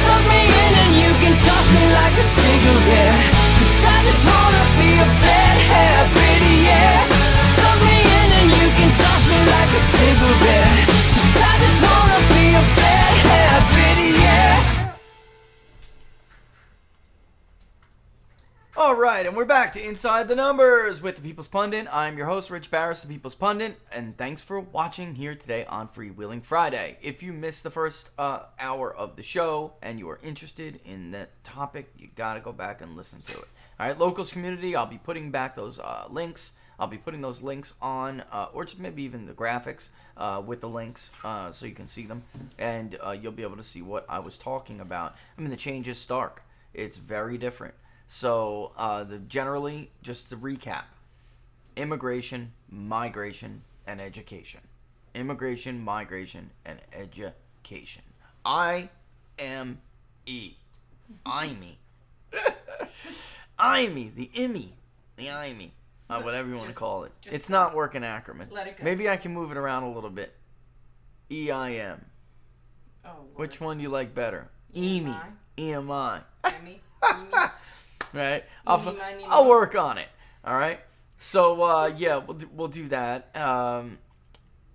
suck me in and you can toss me like a cigarette. Cause I just wanna be a bad habit, yeah. Suck me in and you can toss me like a cigarette. Cause I just wanna be a bad habit, yeah. All right, and we're back to Inside the Numbers with the People's Pundit. I'm your host, Rich Barris, the People's Pundit, and thanks for watching here today on Freewheeling Friday. If you missed the first hour of the show and you are interested in that topic, you gotta go back and listen to it. All right, locals community, I'll be putting back those links. I'll be putting those links on, or just maybe even the graphics with the links so you can see them, and you'll be able to see what I was talking about. I mean, the change is stark. It's very different. So, generally, just to recap, immigration, migration, and education. Immigration, migration, and education. IME. IME. IME. The IME. The IME. Whatever you want to call it. It's not working acronym. Let it go. Maybe I can move it around a little bit. EIM. Oh, Which one do you like better? EMI. EMI. Emmy. Right? Mini. I'll work on it. All right? So, yeah, we'll do that.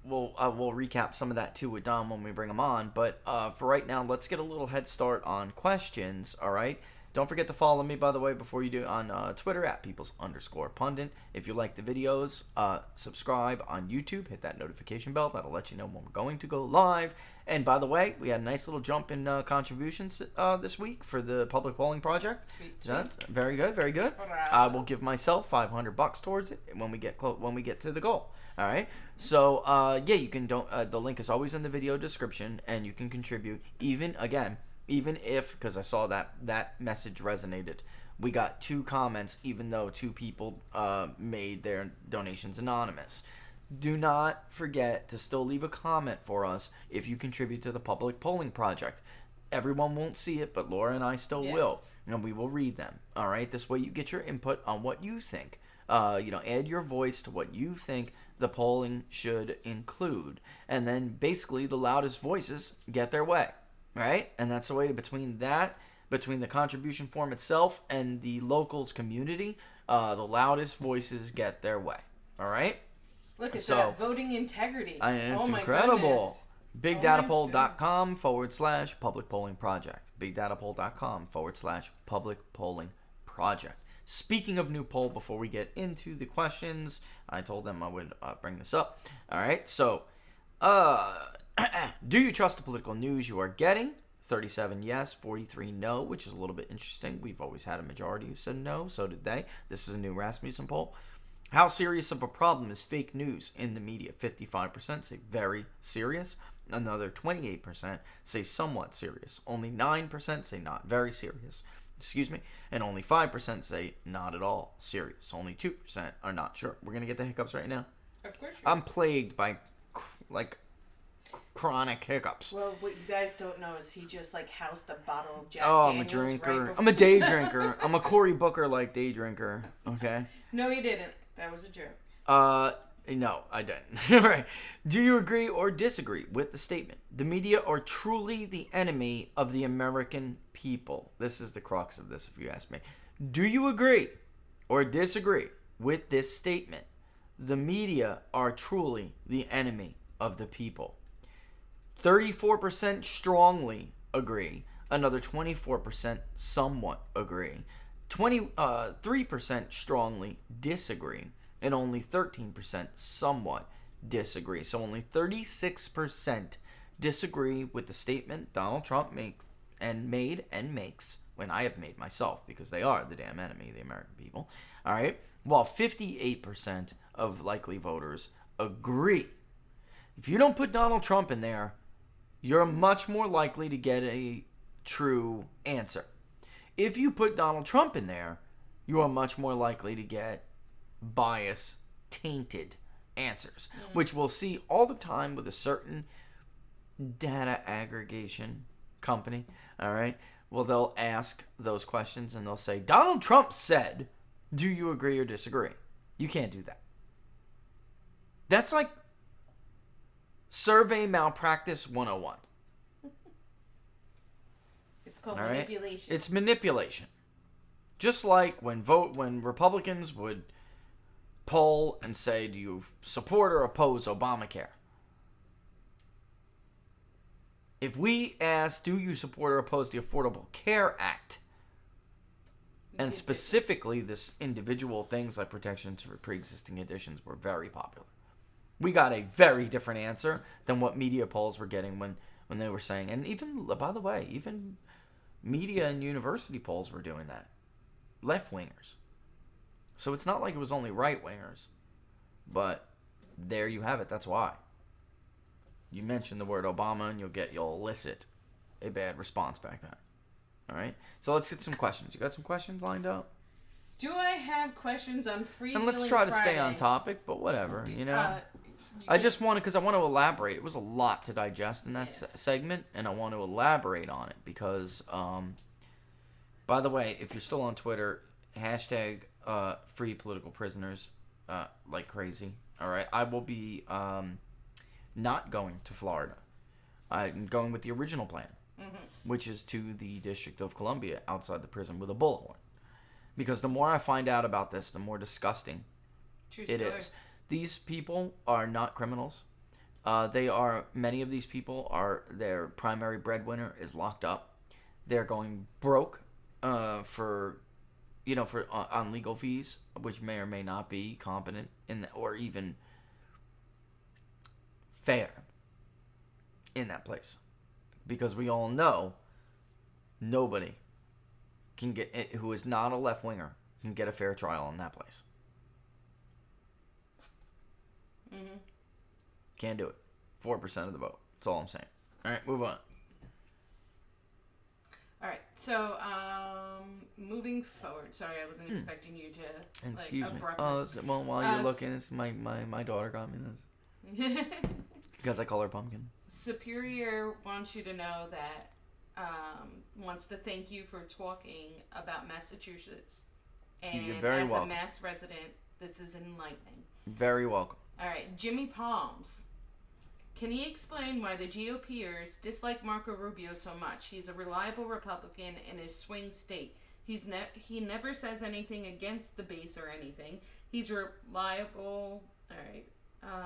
We'll recap some of that, too, with Dom when we bring him on. But for right now, let's get a little head start on questions, all right? Don't forget to follow me, by the way, before you do, on Twitter, at peoples_pundit. If you like the videos, subscribe on YouTube. Hit that notification bell. That'll let you know when we're going to go live. And by the way, we had a nice little jump in contributions this week for the public polling project. Sweet. That's very good, very good. Hurrah. I will give myself $500 towards it when we get to the goal. All right. So yeah, you can the link is always in the video description, and you can contribute even if, because I saw that message resonated. We got 2 comments, even though 2 people made their donations anonymous. Do not forget to still leave a comment for us if you contribute to the public polling project. Everyone won't see it, but Laura and I still will, and we will read them. All right, this way you get your input on what you think. Add your voice to what you think the polling should include, and then basically the loudest voices get their way. Right? And that's the way between the contribution form itself and the locals community, the loudest voices get their way. All right? Look at that. Voting integrity. It's my incredible. goodness. BigDataPoll.com/public polling project. BigDataPoll.com/public polling project. Speaking of new poll, before we get into the questions, I told them I would bring this up. All right? So, do you trust the political news you are getting? 37 yes, 43 no, which is a little bit interesting. We've always had a majority who said no, so did they. This is a new Rasmussen poll. How serious of a problem is fake news in the media? 55% say very serious. Another 28% say somewhat serious. Only 9% say not very serious. And only 5% say not at all serious. Only 2% are not sure. We're going to get the hiccups right now. Of course. I'm plagued by, chronic hiccups. Well, what you guys don't know is he just housed a bottle of Jack Oh, Daniels. I'm a drinker. Right I'm a day drinker. I'm a Cory Booker day drinker. Okay. No, you didn't. That was a joke. No, I didn't. All right. Do you agree or disagree with the statement? The media are truly the enemy of the American people. This is the crux of this, if you ask me. Do you agree or disagree with this statement? The media are truly the enemy of the people. 34% strongly agree. Another 24% somewhat agree. 3% strongly disagree. And only 13% somewhat disagree. So only 36% disagree with the statement Donald Trump made and makes and I have made myself, because they are the damn enemy, the American people, all right, while 58% of likely voters agree. If you don't put Donald Trump in there, you're much more likely to get a true answer. If you put Donald Trump in there, you are much more likely to get bias tainted answers, which we'll see all the time with a certain data aggregation company. All right, well, they'll ask those questions and they'll say, Donald Trump said, do you agree or disagree? You can't do that. That's like survey malpractice 101. It's called All right? manipulation. It's manipulation. Just like when Republicans would poll and say, do you support or oppose Obamacare? If we ask, do you support or oppose the Affordable Care Act, and specifically this individual things like protections for pre-existing conditions were very popular, we got a very different answer than what media polls were getting when they were saying, and even, by the way, even media and university polls were doing that. Left-wingers. So it's not like it was only right-wingers. But there you have it. That's why. You mention the word Obama and you'll elicit a bad response back then. All right? So let's get some questions. You got some questions lined up? Do I have questions on free? And let's try to stay on topic, but whatever, you know? I just wanted, because I want to elaborate. It was a lot to digest in that segment, and I want to elaborate on it because, by the way, if you're still on Twitter, hashtag free political prisoners like crazy. All right, I will be not going to Florida. I'm going with the original plan, which is to the District of Columbia outside the prison with a bullhorn. Because the more I find out about this, the more disgusting it is. These people are not criminals. Many of these people are, their primary breadwinner is locked up. They're going broke on legal fees, which may or may not be competent or even fair in that place. Because we all know nobody can get, who is not a left winger, can get a fair trial in that place. Can't do it. 4% of the vote. That's all I'm saying. All right, move on. All right, so moving forward. Sorry, I wasn't expecting you to. Excuse me. Oh, well, while you're looking, it's my daughter got me this because I call her Pumpkin. Superior wants you to know that wants to thank you for talking about Massachusetts, and You're very as welcome. a Mass resident, this is enlightening. Very welcome. All right, Jimmy Palms. Can he explain why the GOPers dislike Marco Rubio so much? He's a reliable Republican in his swing state. He never says anything against the base or anything. He's reliable. All right.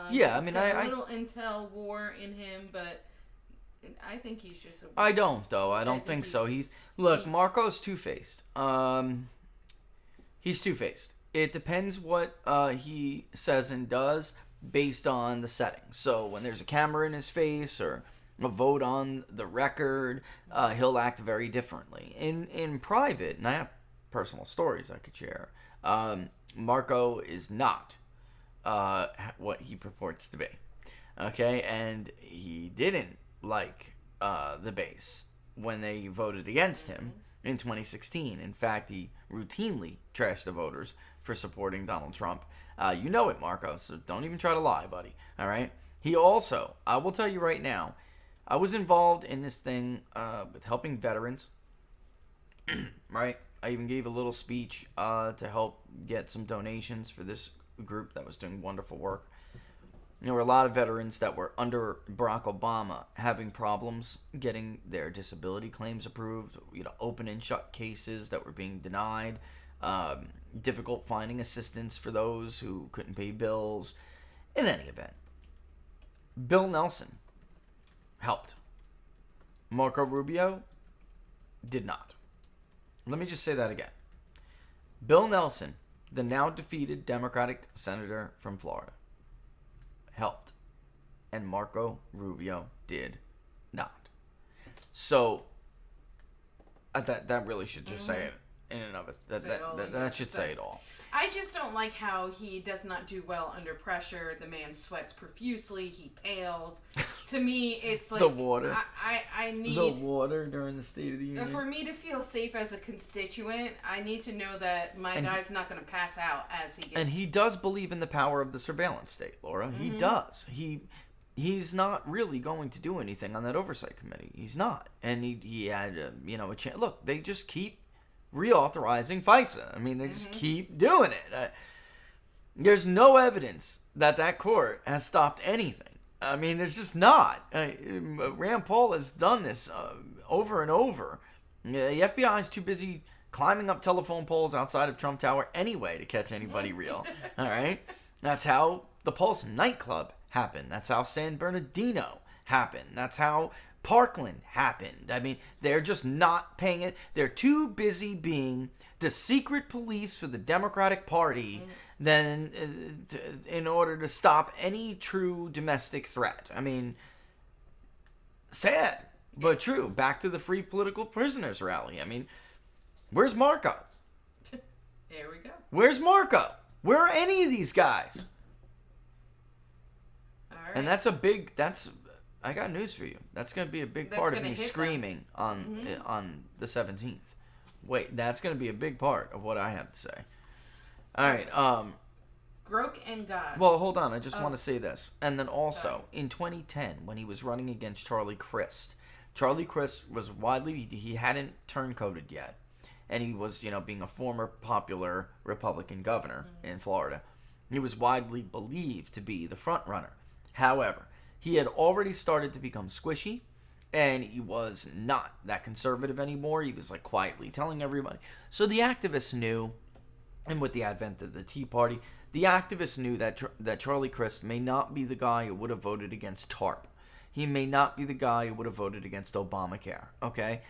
Yeah, I he's mean, got a little intel war in him, but I think he's just. I don't though. I don't think so. Marco's two-faced. He's two-faced. It depends what he says and does based on the setting. So when there's a camera in his face or a vote on the record, he'll act very differently. In private, and I have personal stories I could share, Marco is not what he purports to be. Okay? And he didn't like the base when they voted against him in 2016. In fact, he routinely trashed the voters for supporting Donald Trump. You know it, Marco, so don't even try to lie, buddy. All right? He also, I will tell you right now, I was involved in this thing with helping veterans, right? I even gave a little speech to help get some donations for this group that was doing wonderful work. There were a lot of veterans that were under Barack Obama having problems getting their disability claims approved, open and shut cases that were being denied, difficult finding assistance for those who couldn't pay bills. In any event, Bill Nelson helped. Marco Rubio did not. Let me just say that again. Bill Nelson, the now defeated Democratic senator from Florida, helped. And Marco Rubio did not. So, That really should just say it in and of it. That should say it all. I just don't like how he does not do well under pressure. The man sweats profusely. He pales. To me, it's like The water. I need The water during the State of the Union. for me to feel safe as a constituent. I need to know that my guy's not going to pass out as he gets. And he does believe in the power of the surveillance state, Laura. He does. He's not really going to do anything on that oversight committee. He's not. And he had a chance. Look, they just keep reauthorizing FISA. I mean, they just keep doing it. There's no evidence that court has stopped anything. I mean, there's just not. Rand Paul has done this over and over. The FBI is too busy climbing up telephone poles outside of Trump Tower anyway to catch anybody real. All right? That's how the Pulse nightclub happened. That's how San Bernardino happened. That's how Parkland happened. I mean, they're just not paying it. They're too busy being the secret police for the Democratic Party in order to stop any true domestic threat. I mean, sad, but true. Back to the Free Political Prisoners rally. I mean, where's Marco? There we go. Where's Marco? Where are any of these guys? All right. And I got news for you. That's going to be a big part of me screaming on the 17th. Wait, that's going to be a big part of what I have to say. All right. Groke and God. Well, hold on. I just want to say this. And then also, in 2010, when he was running against Charlie Crist was he hadn't turncoated yet. And he was, being a former popular Republican governor in Florida. He was widely believed to be the front runner. However, he had already started to become squishy, and he was not that conservative anymore. He was quietly telling everybody. So the activists knew, and with the advent of the Tea Party, the activists knew that Charlie Crist may not be the guy who would have voted against TARP. He may not be the guy who would have voted against Obamacare. Okay,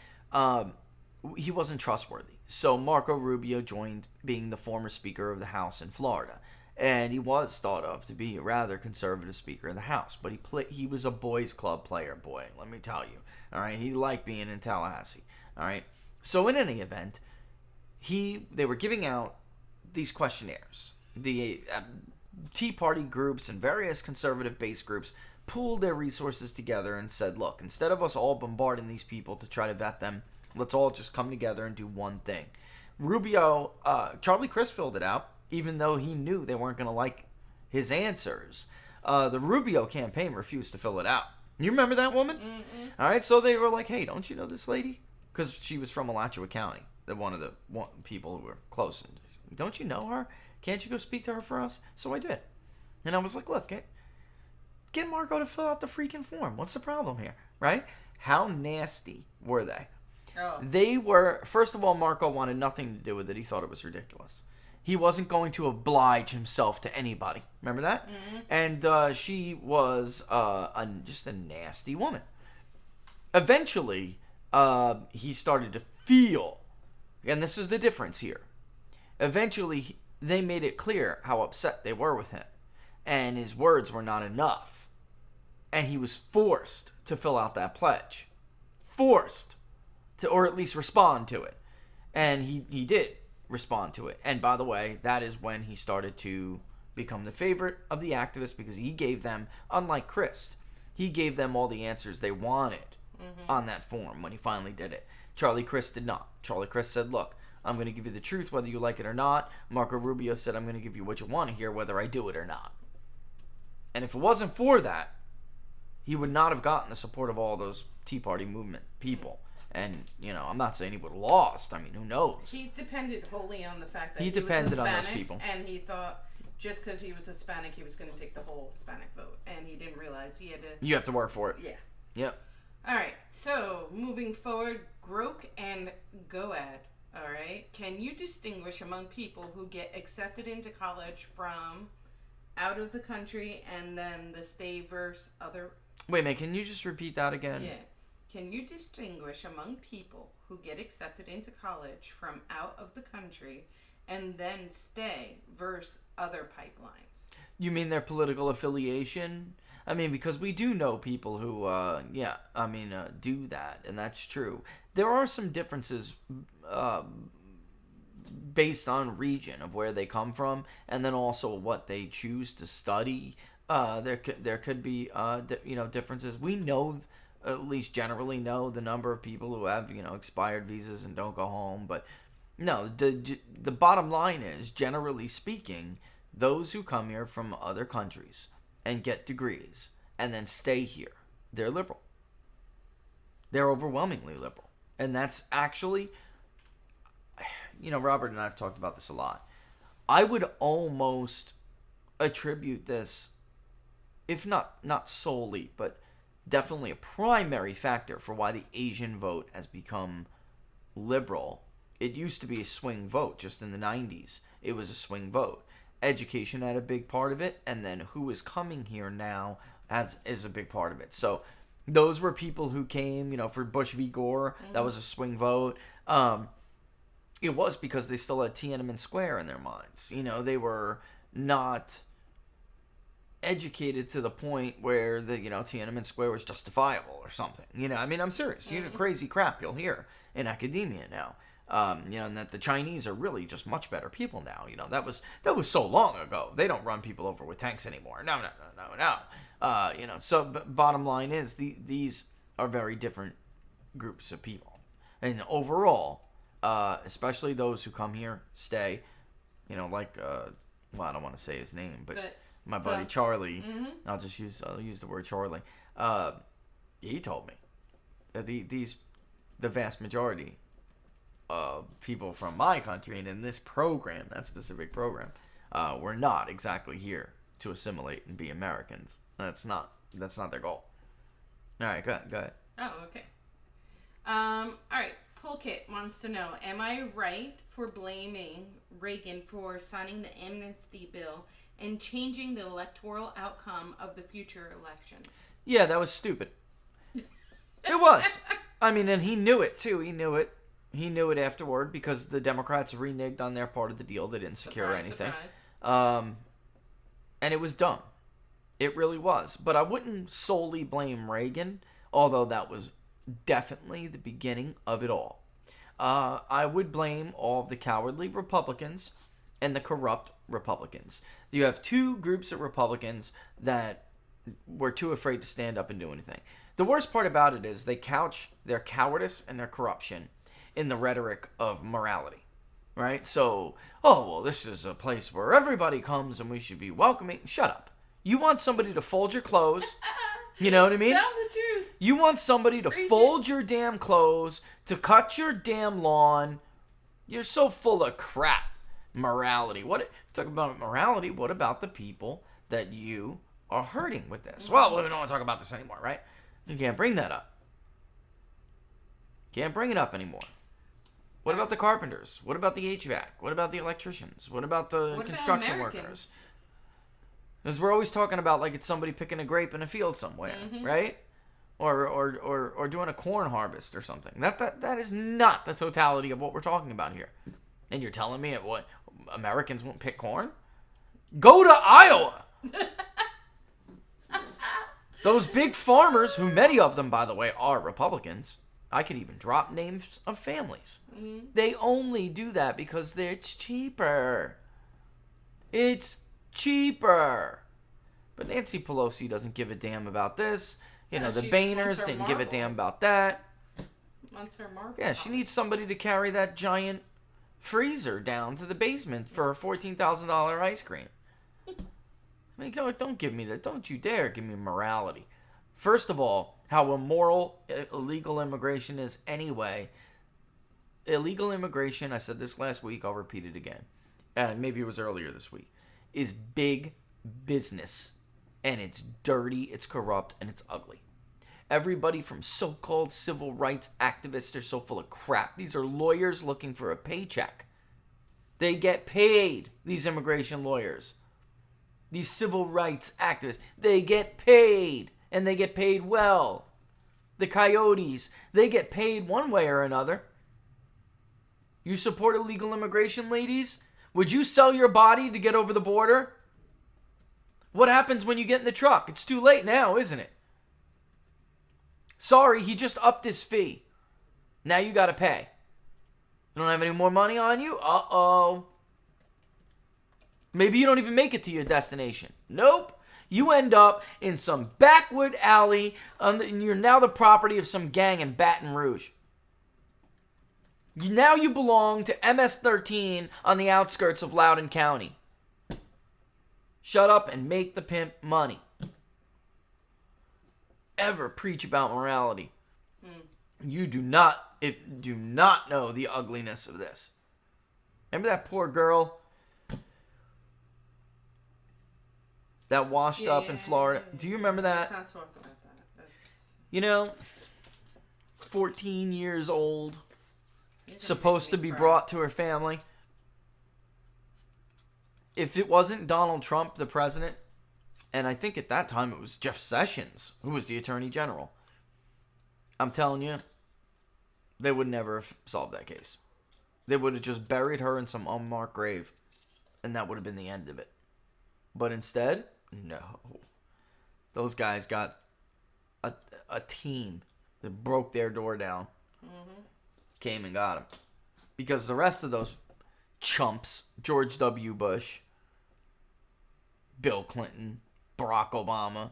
he wasn't trustworthy. So Marco Rubio joined being the former Speaker of the House in Florida. And he was thought of to be a rather conservative Speaker of the House. But he was a boys' club player, boy, let me tell you. All right, he liked being in Tallahassee. All right. So in any event, they were giving out these questionnaires. The Tea Party groups and various conservative base groups pooled their resources together and said, look, instead of us all bombarding these people to try to vet them, let's all just come together and do one thing. Charlie Crist filled it out, even though he knew they weren't going to like his answers. The Rubio campaign refused to fill it out. You remember that woman? Mm-mm. All right, so they were like, hey, don't you know this lady? Because she was from Alachua County, one of the people who were close. Don't you know her? Can't you go speak to her for us? So I did. And I was like, look, get Marco to fill out the freaking form. What's the problem here, right? How nasty were they? Oh. They were, first of all, Marco wanted nothing to do with it. He thought it was ridiculous. He wasn't going to oblige himself to anybody. Remember that? Mm-hmm. And she was just a nasty woman. Eventually, he started to feel, and this is the difference here. Eventually, they made it clear how upset they were with him. And his words were not enough. And he was forced to fill out that pledge. Forced to, or at least respond to it. And he did respond to it. And by the way, that is when he started to become the favorite of the activists, because he gave them, unlike Crist, he gave them all the answers they wanted on that form when he finally did it. Charlie Crist did not. Charlie Crist said, look, I'm going to give you the truth whether you like it or not. Marco Rubio said, I'm going to give you what you want to hear whether I do it or not. And if it wasn't for that, he would not have gotten the support of all those Tea Party movement people. And, I'm not saying he would have lost. I mean, who knows? He depended wholly on the fact that he depended was Hispanic, on those people. And he thought just because he was Hispanic, he was going to take the whole Hispanic vote. And he didn't realize he had to... You have to work for it. Yeah. Yep. All right. So, moving forward, Groke and Goad. All right. Can you distinguish among people who get accepted into college from out of the country and then the stay versus other... Wait a minute. Can you just repeat that again? Yeah. Can you distinguish among people who get accepted into college from out of the country and then stay versus other pipelines? You mean their political affiliation? I mean, because we do know people who, do that, and that's true. there are some differences based on region of where they come from, and then also what they choose to study. There could be differences. We know, at least generally know, the number of people who have expired visas and don't go home. But no, the bottom line is, generally speaking, those who come here from other countries and get degrees and then stay here, they're liberal. They're overwhelmingly liberal, and that's actually, Robert and I have talked about this a lot. I would almost attribute this, if not solely, but definitely a primary factor for why the Asian vote has become liberal. It used to be a swing vote just in the 90s. It was a swing vote. Education had a big part of it, and then who is coming here now is a big part of it. So those were people who came, for Bush v. Gore. That was a swing vote. It was because they still had Tiananmen Square in their minds. They were not educated to the point where Tiananmen Square was justifiable or something. I'm serious. Crazy crap you'll hear in academia now. And that the Chinese are really just much better people now. That was so long ago. They don't run people over with tanks anymore. No. So bottom line is these are very different groups of people, and overall, especially those who come here, stay. I don't want to say his name, but my buddy Charlie. Mm-hmm. I'll use the word Charlie. He told me that the vast majority of people from my country and in this program, that specific program, were not exactly here to assimilate and be Americans. That's not their goal. All right, go ahead. Oh, okay. All right. Pulkit wants to know, am I right for blaming Reagan for signing the amnesty bill and changing the electoral outcome of the future elections? Yeah, that was stupid. It was. And he knew it, too. He knew it. He knew it afterward because the Democrats reneged on their part of the deal. They didn't secure anything. Surprise. And it was dumb. It really was. But I wouldn't solely blame Reagan, although that was definitely the beginning of it all. I would blame all of the cowardly Republicans and the corrupt Republicans. You have two groups of Republicans that were too afraid to stand up and do anything. The worst part about it is they couch their cowardice and their corruption in the rhetoric of morality, right? So, this is a place where everybody comes and we should be welcoming. Shut up. You want somebody to fold your clothes. You know what I mean? Tell the truth. You want somebody to fold your damn clothes, to cut your damn lawn. You're so full of crap. Morality. Talk about morality. What about the people that you are hurting with this? Well, we don't want to talk about this anymore, right? You can't bring that up. Can't bring it up anymore. What about the carpenters? What about the HVAC? What about the electricians? What about the construction workers? Because we're always talking about like it's somebody picking a grape in a field somewhere, right? Or doing a corn harvest or something. That is not the totality of what we're talking about here. And you're telling me what Americans won't pick corn? Go to Iowa. Those big farmers, who many of them, by the way, are Republicans. I could even drop names of families. Mm-hmm. They only do that because it's cheaper. It's cheaper. But Nancy Pelosi doesn't give a damn about this. The Boehners didn't give a damn about that. Wants her marble. Yeah, she needs somebody to carry that giant freezer down to the basement for a $14,000 ice cream. Don't give me that. Don't you dare give me morality. First of all, how immoral illegal immigration is anyway. Illegal immigration, I said this last week, I'll repeat it again. And maybe it was earlier this week, is big business. And it's dirty, it's corrupt, and it's ugly. Everybody from so-called civil rights activists are so full of crap. These are lawyers looking for a paycheck. They get paid, these immigration lawyers. These civil rights activists, they get paid. And they get paid well. The coyotes, they get paid one way or another. You support illegal immigration, ladies? Would you sell your body to get over the border? What happens when you get in the truck? It's too late now, isn't it? Sorry, he just upped his fee. Now you got to pay. You don't have any more money on you? Uh-oh. Maybe you don't even make it to your destination. Nope. You end up in some backwood alley, and you're now the property of some gang in Baton Rouge. Now you belong to MS-13 on the outskirts of Loudoun County. Shut up and make the pimp money. Ever preach about morality. You do not know the ugliness of this. Remember that poor girl that washed up in Florida? Do you remember that? Let's not talk about that. That's... You know, 14 years old, supposed to be brought to her family. If it wasn't Donald Trump, the president, and I think at that time it was Jeff Sessions, who was the attorney general, I'm telling you, they would never have solved that case. They would have just buried her in some unmarked grave, and that would have been the end of it. But instead, no. Those guys got a team that broke their door down, came and got him. Because the rest of those chumps, George W. Bush, Bill Clinton, Barack Obama,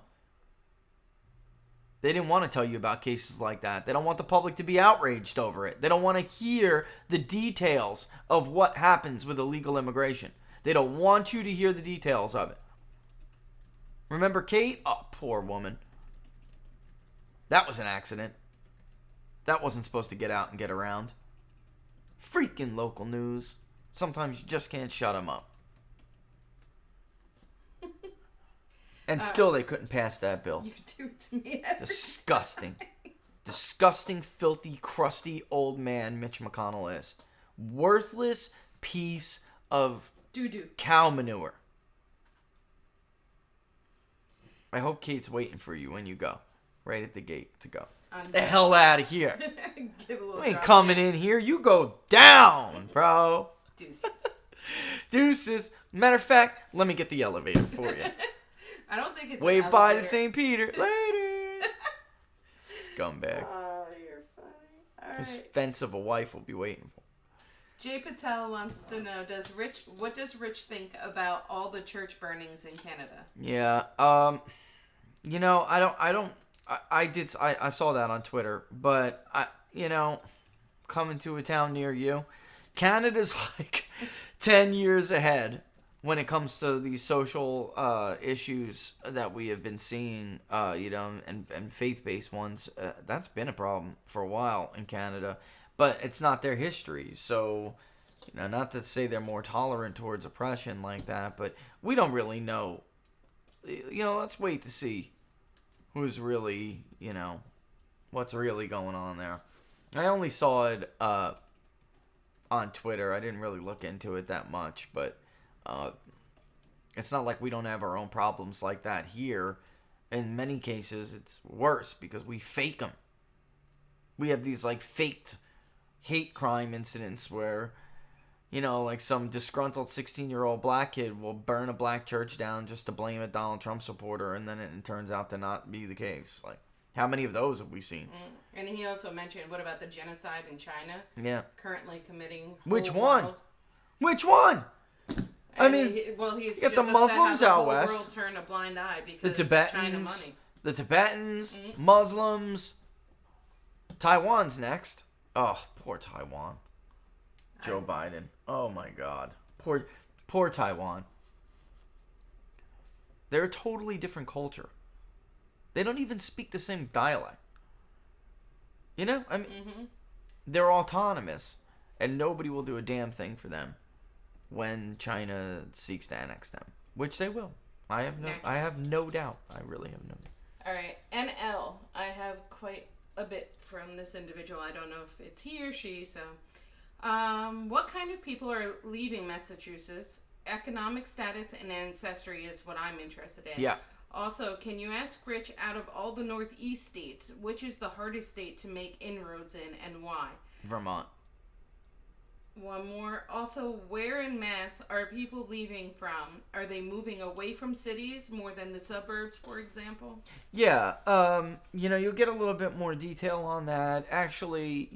they didn't want to tell you about cases like that. They don't want the public to be outraged over it. They don't want to hear the details of what happens with illegal immigration. They don't want you to hear the details of it. Remember Kate? Oh, poor woman. That was an accident. That wasn't supposed to get out and get around. Freaking local news. Sometimes you just can't shut them up. And still they couldn't pass that bill. You do it to me every Disgusting. time. Disgusting, filthy, crusty old man Mitch McConnell is. Worthless piece of Doo-doo. cow manure. I hope Kate's waiting for you when you go. Right at the gate to go. The hell out of here. Give a little You ain't drop coming in here. You go down, bro. Deuces. Deuces. Matter of fact, let me get the elevator for you. I don't think it's Wave an bye to elevator. St. Peter. Later. Scumbag. Oh, you're funny. All His right. fence of a wife will be waiting for him. Jay Patel wants to know, what does Rich think about all the church burnings in Canada? Yeah. You know, I saw that on Twitter, but coming to a town near you, Canada's like 10 years ahead when it comes to these social issues that we have been seeing, and faith-based ones. That's been a problem for a while in Canada, but it's not their history. So, not to say they're more tolerant towards oppression like that, but we don't really know. Let's wait to see who's really, what's really going on there. I only saw it on Twitter. I didn't really look into it that much, but it's not like we don't have our own problems like that here. In many cases, it's worse because we fake them. We have these faked hate crime incidents where, like some disgruntled 16-year-old black kid will burn a black church down just to blame a Donald Trump supporter, and then it turns out to not be the case. How many of those have we seen? And he also mentioned, what about the genocide in China? Yeah. Currently committing. Which whole one? world. Which one? He's got just the Muslims upset how out the whole west. world turn a blind eye The because Tibetans. China money. The Tibetans, Muslims. Taiwan's next. Oh, poor Taiwan. Joe Biden. Oh my God. Poor Taiwan. They're a totally different culture. They don't even speak the same dialect. They're autonomous, and nobody will do a damn thing for them when China seeks to annex them, which they will. I have no doubt. I really have no doubt. All right, NL. I have quite a bit from this individual. I don't know if it's he or she. So, what kind of people are leaving Massachusetts? Economic status and ancestry is what I'm interested in. Yeah. Also, can you ask Rich, out of all the Northeast states, which is the hardest state to make inroads in and why? Vermont. One more. Also, where in Mass are people leaving from? Are they moving away from cities more than the suburbs, for example? Yeah, you'll get a little bit more detail on that. Actually,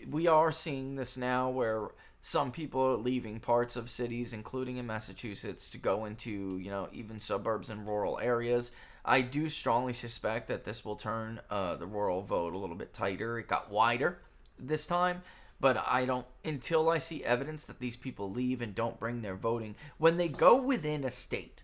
we are seeing this now where some people are leaving parts of cities, including in Massachusetts, to go into, even suburbs and rural areas. I do strongly suspect that this will turn the rural vote a little bit tighter. It got wider this time, but I don't, until I see evidence that these people leave and don't bring their voting, when they go within a state,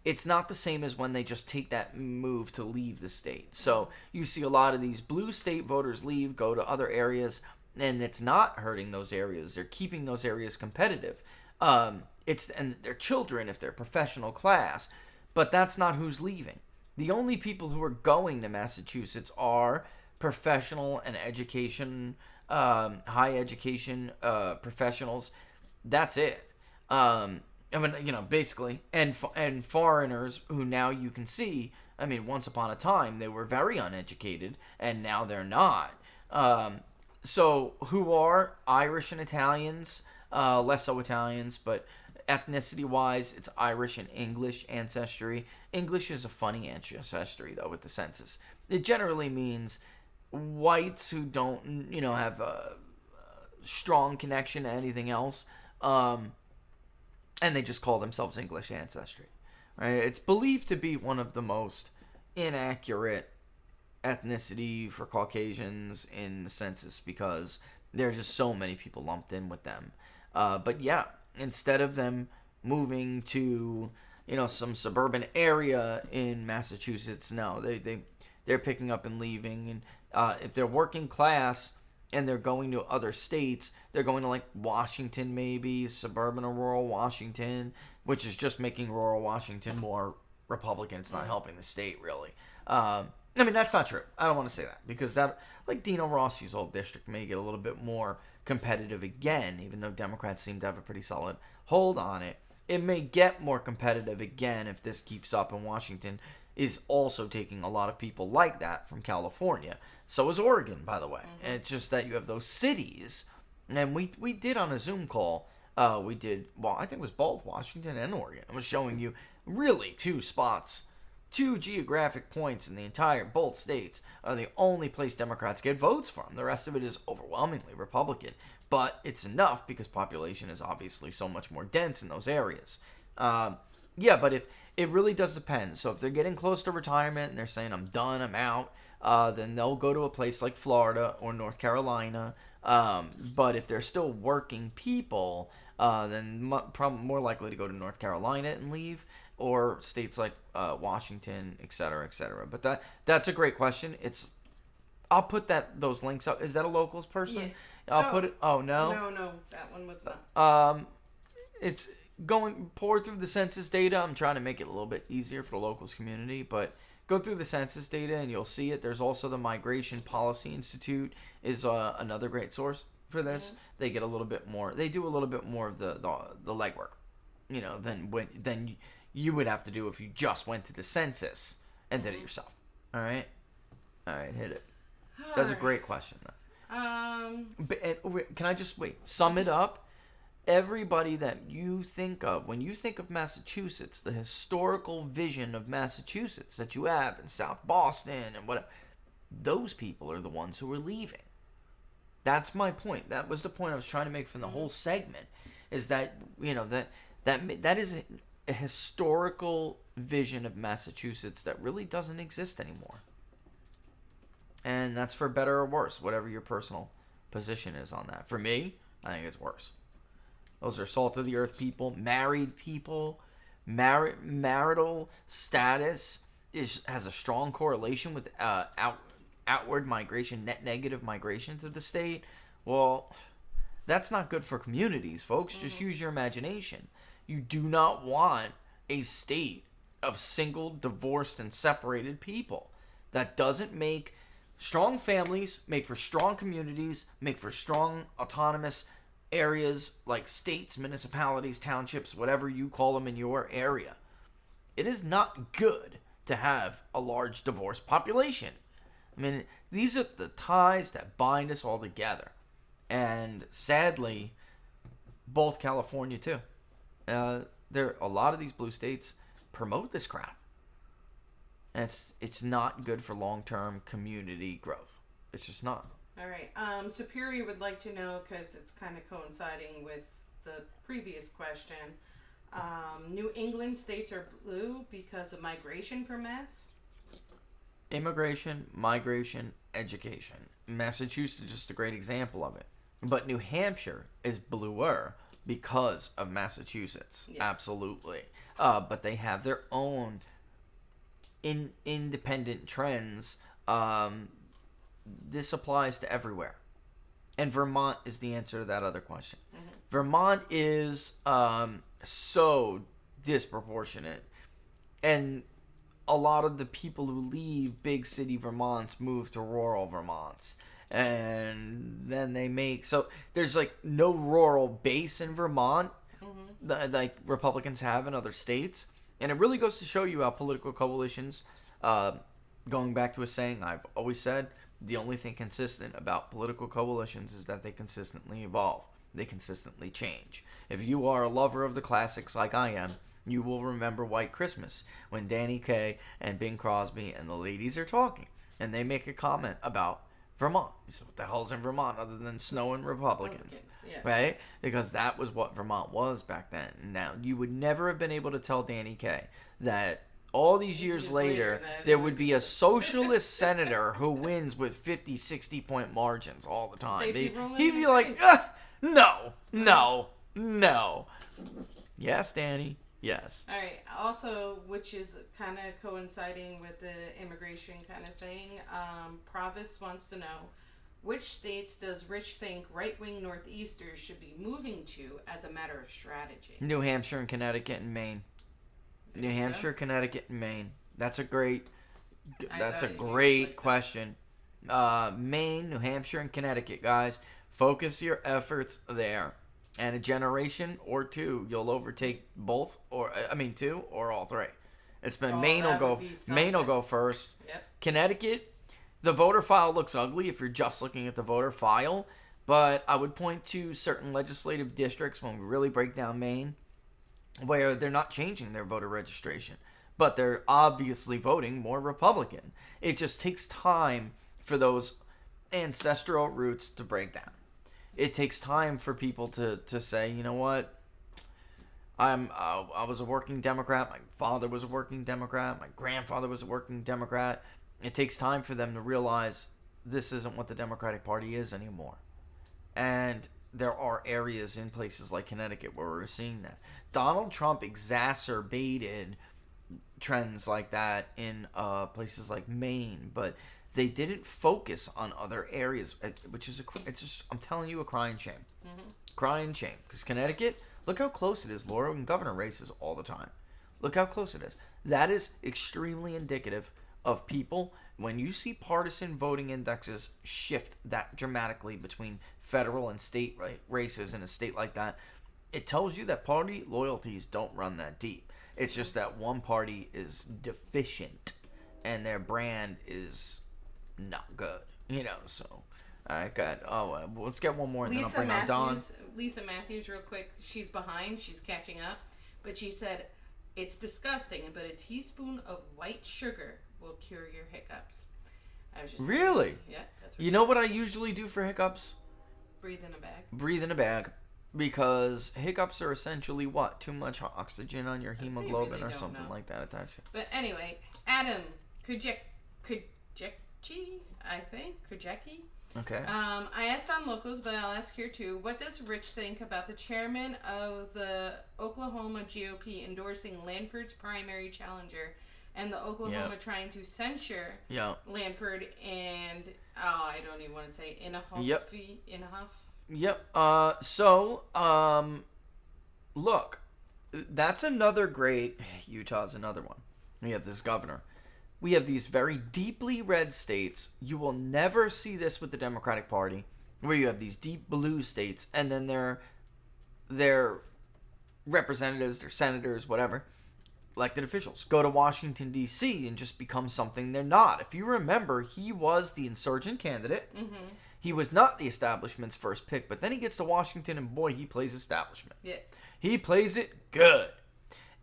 it's not the same as when they just take that move to leave the state. So you see a lot of these blue state voters leave, go to other areas, and it's not hurting those areas. They're keeping those areas competitive. And their children if they're professional class, but that's not who's leaving. The only people who are going to Massachusetts are professional and education, high education professionals. That's it. Basically, and foreigners who now you can see. Once upon a time they were very uneducated, and now they're not. So who are Irish and Italians? Less so Italians, but ethnicity-wise, it's Irish and English ancestry. English is a funny ancestry, though, with the census. It generally means whites who don't, have a strong connection to anything else, and they just call themselves English ancestry. Right? It's believed to be one of the most inaccurate ethnicity for Caucasians in the census because there are just so many people lumped in with them. But yeah, instead of them moving to, some suburban area in Massachusetts, no, they're picking up and leaving. And if they're working class and they're going to other states, they're going to like Washington, maybe suburban or rural Washington, which is just making rural Washington more Republican. It's not helping the state really. That's not true. I don't want to say that because that, like Dino Rossi's old district, may get a little bit more competitive again, even though Democrats seem to have a pretty solid hold on it. It may get more competitive again if this keeps up, and Washington is also taking a lot of people like that from California. So is Oregon, by the way. Mm-hmm. And it's just that you have those cities, and we did on a Zoom call, I think it was both Washington and Oregon. I was showing you really two geographic points in the entire, both states are the only place Democrats get votes from. The rest of it is overwhelmingly Republican. But it's enough because population is obviously so much more dense in those areas. But if it really does depend. So if they're getting close to retirement and they're saying, I'm done, I'm out, then they'll go to a place like Florida or North Carolina. But if they're still working people, then probably more likely to go to North Carolina and leave, or states like Washington, et cetera, et cetera. But that's a great question. I'll put those links up. Is that a locals person? Yeah. I'll put it. Oh no. No, that one was not. It's pour through the census data. I'm trying to make it a little bit easier for the locals community, but go through the census data and you'll see it. There's also the Migration Policy Institute is another great source for this. Mm-hmm. They get a little bit more. They do a little bit more of the legwork, than you would have to do if you just went to the census and did it yourself. All right, hit it. That's a great question, though. Can I just sum it up? Everybody that you think of when you think of Massachusetts, the historical vision of Massachusetts that you have in South Boston and whatever, those people are the ones who are leaving. That's my point. That was the point I was trying to make from the whole segment. Is that that is a historical vision of Massachusetts that really doesn't exist anymore. And that's for better or worse, whatever your personal position is on that. For me, I think it's worse. Those are salt of the earth people, married people. Marital status has a strong correlation with outward migration, net negative migration to the state. Well, that's not good for communities, folks. Just use your imagination. You do not want a state of single, divorced, and separated people. That doesn't make strong families, make for strong communities, make for strong autonomous areas like states, municipalities, townships, whatever you call them in your area. It is not good to have a large divorced population. These are the ties that bind us all together. And sadly, both California too. There a lot of these blue states promote this crap. And it's not good for long-term community growth. It's just not. All right. Superior would like to know, because it's kind of coinciding with the previous question. New England states are blue because of migration for mass? Immigration, migration, education. Massachusetts is just a great example of it. But New Hampshire is bluer because of Massachusetts. Yes. Absolutely. But they have their own independent trends. This applies to everywhere. And Vermont is the answer to that other question. Mm-hmm. Vermont is so disproportionate. And a lot of the people who leave big city Vermonts move to rural Vermonts. And then they make... So there's like no rural base in Vermont like Republicans have in other states. And it really goes to show you how political coalitions... going back to a saying I've always said, the only thing consistent about political coalitions is that they consistently evolve. They consistently change. If you are a lover of the classics like I am, you will remember White Christmas, when Danny Kaye and Bing Crosby and the ladies are talking, and they make a comment about Vermont. You say, what the hell's in Vermont other than snow and Republicans? Yeah. Right? Because that was what Vermont was back then. Now, you would never have been able to tell Danny Kaye that all these years later, there would be a socialist senator who wins with 50, 60-point margins all the time. He'd be like, no. Yes, Danny. Yes. All right. Also, which is kind of coinciding with the immigration kind of thing, Provis wants to know, which states does Rich think right-wing Northeasters should be moving to as a matter of strategy? New Hampshire and Connecticut and Maine. New Hampshire, Connecticut, and Maine. That's a great question. Maine, New Hampshire, and Connecticut, guys. Focus your efforts there. And a generation or two, you'll overtake both, two or all three. It's been Maine will go first. Yep. Connecticut, the voter file looks ugly if you're just looking at the voter file, but I would point to certain legislative districts when we really break down Maine, where they're not changing their voter registration, but they're obviously voting more Republican. It just takes time for those ancestral roots to break down. It takes time for people to say, you know what, I was a working Democrat, my father was a working Democrat, my grandfather was a working Democrat. It takes time for them to realize this isn't what the Democratic Party is anymore. And there are areas in places like Connecticut where we're seeing that. Donald Trump exacerbated trends like that in places like Maine, but they didn't focus on other areas, which is I'm telling you, a crying shame. Mm-hmm. Crying shame. Because Connecticut, look how close it is, Laura, in governor races all the time. Look how close it is. That is extremely indicative of people. When you see partisan voting indexes shift that dramatically between federal and state races in a state like that, it tells you that party loyalties don't run that deep. It's just that one party is deficient and their brand is not good, so. All right, good. Let's get one more and then I'll bring on Dawn. Lisa Matthews, real quick. She's behind. She's catching up. But she said, it's disgusting, but a teaspoon of white sugar will cure your hiccups. I was just really? Saying, yeah. That's what you know what I usually do for hiccups? Breathe in a bag. Breathe in a bag. Because hiccups are essentially what? Too much oxygen on your hemoglobin or something like that attached. But anyway, Adam Krajecki, I think. Krajecki. Okay. I asked on Locals, but I'll ask here too. What does Rich think about the chairman of the Oklahoma GOP endorsing Lanford's primary challenger and the Oklahoma trying to censure Lanford and, I don't even want to say, in a huff? Yep. Look, that's another great... Utah's another one. We have this governor. We have these very deeply red states. You will never see this with the Democratic Party, where you have these deep blue states, and then their representatives, their senators, whatever, elected officials go to Washington, D.C. and just become something they're not. If you remember, he was the insurgent candidate. Mm-hmm. He was not the establishment's first pick, but then he gets to Washington and boy, he plays establishment. Yeah. He plays it good.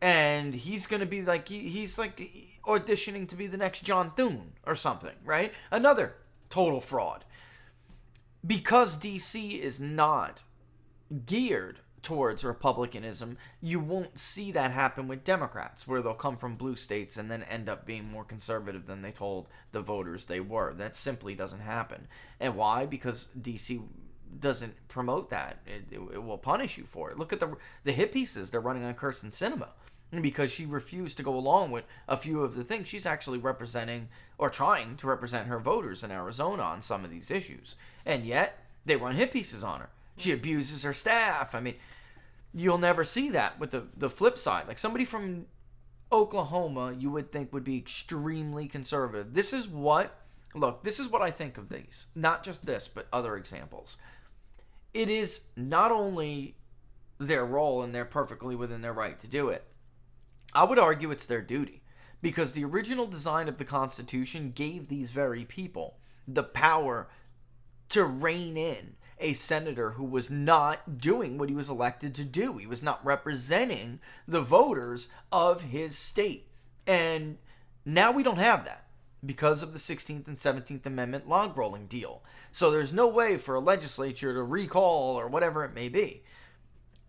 And he's going to be like, he's like auditioning to be the next John Thune or something, right? Another total fraud. Because D.C. is not geared towards republicanism, you won't see that happen with Democrats, where they'll come from blue states and then end up being more conservative than they told the voters they were. That simply doesn't happen. And why? Because D.C. doesn't promote that. It will punish you for it. Look at the hit pieces they're running on Kirsten Sinema. Because she refused to go along with a few of the things. She's actually representing or trying to represent her voters in Arizona on some of these issues. And yet, they run hit pieces on her. She abuses her staff. I mean, you'll never see that with the flip side. Like somebody from Oklahoma, you would think would be extremely conservative. This is what I think of these. Not just this, but other examples. It is not only their role, and they're perfectly within their right to do it. I would argue it's their duty, because the original design of the Constitution gave these very people the power to rein in a senator who was not doing what he was elected to do. He was not representing the voters of his state. And now we don't have that because of the 16th and 17th Amendment log rolling deal. So there's no way for a legislature to recall or whatever it may be.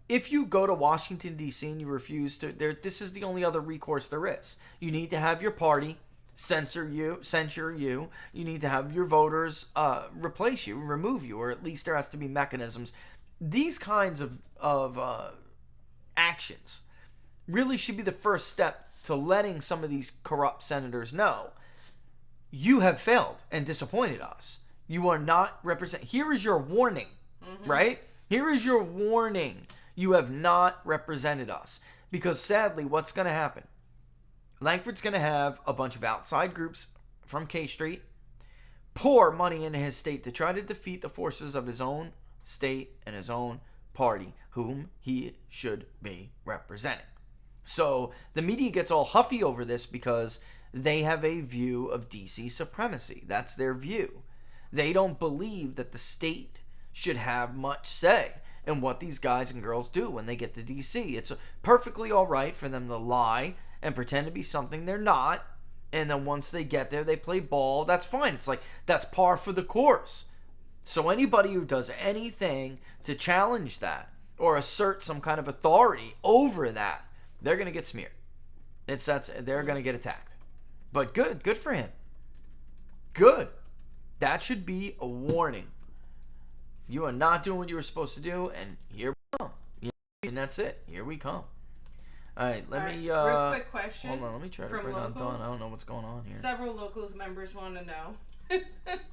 If you go to Washington, D.C. and you refuse to, this is the only other recourse there is. You need to have your party censure you. You need to have your voters replace you, remove you, or at least there has to be mechanisms. These kinds of actions really should be the first step to letting some of these corrupt senators know you have failed and disappointed us. You are not represent. Here is your warning, right? Here is your warning. You have not represented us. Because sadly, what's going to happen? Langford's going to have a bunch of outside groups from K Street pour money into his state to try to defeat the forces of his own state and his own party, whom he should be representing. So the media gets all huffy over this because they have a view of DC supremacy. That's their view. They don't believe that the state should have much say in what these guys and girls do when they get to DC. It's perfectly all right for them to lie and pretend to be something they're not, and then once they get there, they play ball. That's fine. It's like, that's par for the course. So anybody who does anything to challenge that or assert some kind of authority over that, they're going to get smeared. They're going to get attacked. But good for him. Good. That should be a warning. You are not doing what you were supposed to do, and here we come. And that's it. Here we come. All right, let me... real quick question. Hold on, let me try to bring on Dawn. I don't know what's going on here. Several locals members want to know.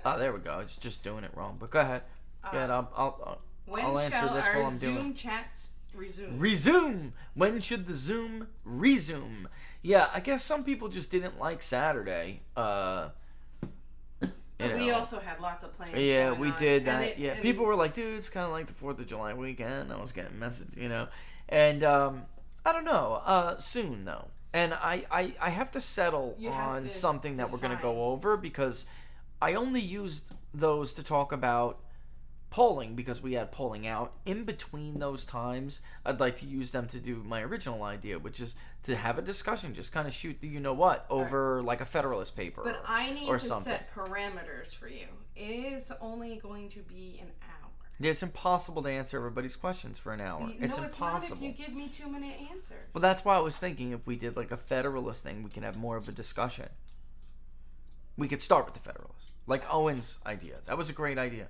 Oh, there we go. It's just doing it wrong. But go ahead. I'll answer this while I'm doing it. Zoom chats resume? Resume! When should the Zoom resume? Yeah, I guess some people just didn't like Saturday. We also had lots of plans. Yeah, we did that. And people were like, dude, it's kind of like the 4th of July weekend. I was getting messaged, And I don't know. Soon, though. And I have to settle on something that we're going to go over, because I only used those to talk about polling because we had polling out. In between those times, I'd like to use them to do my original idea, which is to have a discussion, just kind of shoot the you-know-what over like a Federalist paper But I need or to something. set parameters for you. It is only going to be an hour. It's impossible to answer everybody's questions for an hour. It's impossible. Not if you give me 2-minute answers. Well, that's why I was thinking if we did like a Federalist thing, we can have more of a discussion. We could start with the Federalist. Like Owen's idea. That was a great idea.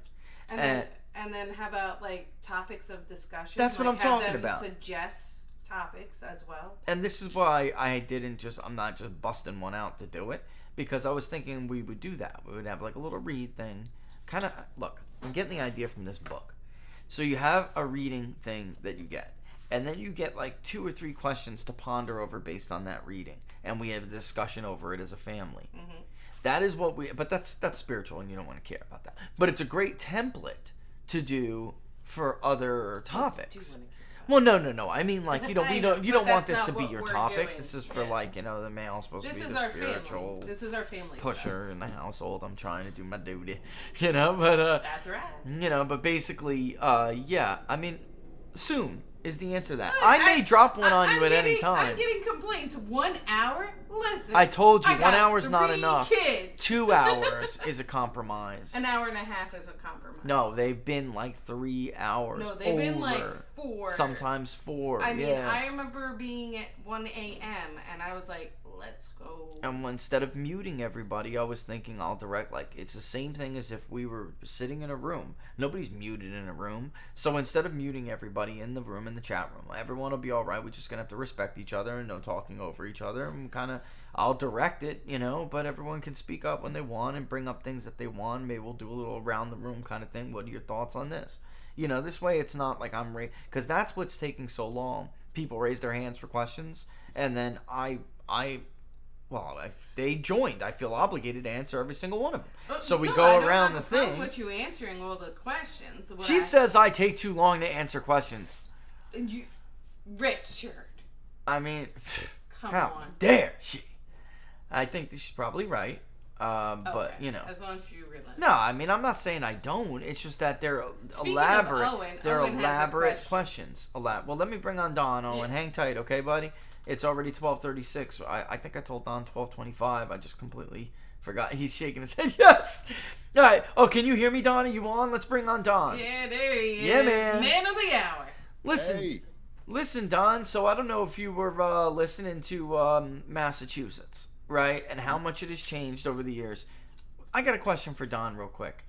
And then how about like topics of discussion? That's what I'm talking have them about. Suggest topics as well. And this is why I'm not just busting one out to do it, because I was thinking we would do that. We would have like a little read thing. Kind of, look, I'm getting the idea from this book. So you have a reading thing that you get. And then you get like 2 or 3 questions to ponder over based on that reading. And we have a discussion over it as a family. Mm-hmm. That is what but that's spiritual, and you don't want to care about that. But it's a great template to do for other topics. Well, no. I mean, like, you I know, you but don't want that's this to not be what your we're topic. doing. This is for, like, the male's supposed This to be is the our spiritual family. This is our family pusher stuff. in the household. I'm trying to do my duty, but That's right. but basically, yeah. I mean, soon is the answer to that. I may drop one on you at any time. I'm getting complaints. 1 hour? Listen. I told you, I 1 got hour is not 3 enough. Kids. 2 hours is a compromise. An hour and a half is a compromise. No, they've been like 3 hours. No, they've been like 4. Sometimes 4. I mean, yeah. I remember being at 1 a.m. and I was like, let's go. And instead of muting everybody, I was thinking I'll direct, like, it's the same thing as if we were sitting in a room. Nobody's muted in a room. So instead of muting everybody in the room, in the chat room, everyone will be all right. We're just going to have to respect each other and no talking over each other. And kind of, I'll direct it, but everyone can speak up when they want and bring up things that they want. Maybe we'll do a little around the room kind of thing. What are your thoughts on this? This way it's not like I'm because that's what's taking so long. People raise their hands for questions, and then they joined. I feel obligated to answer every single one of them. So we go around the thing. I don't want you answering all the questions. She says I take too long to answer questions. Richard. I mean, Come how on. dare she? I think she's probably right. But, Okay. As long as you realize. No, I mean, I'm not saying I don't. It's just that they're Speaking elaborate. of Owen, they're Owen has a elaborate question. questions. Well, let me bring on Don. Owen, Yeah. hang tight, okay, buddy? It's already 12:36. I think I told Don 12:25. I just completely forgot. He's shaking his head. Yes. All right. Oh, can you hear me, Don? Are you on? Let's bring on Don. Yeah, there he is. Yeah, man. Man of the hour. Listen. Hey. Listen, Don. So I don't know if you were listening to Massachusetts, right? And how much it has changed over the years. I got a question for Don real quick.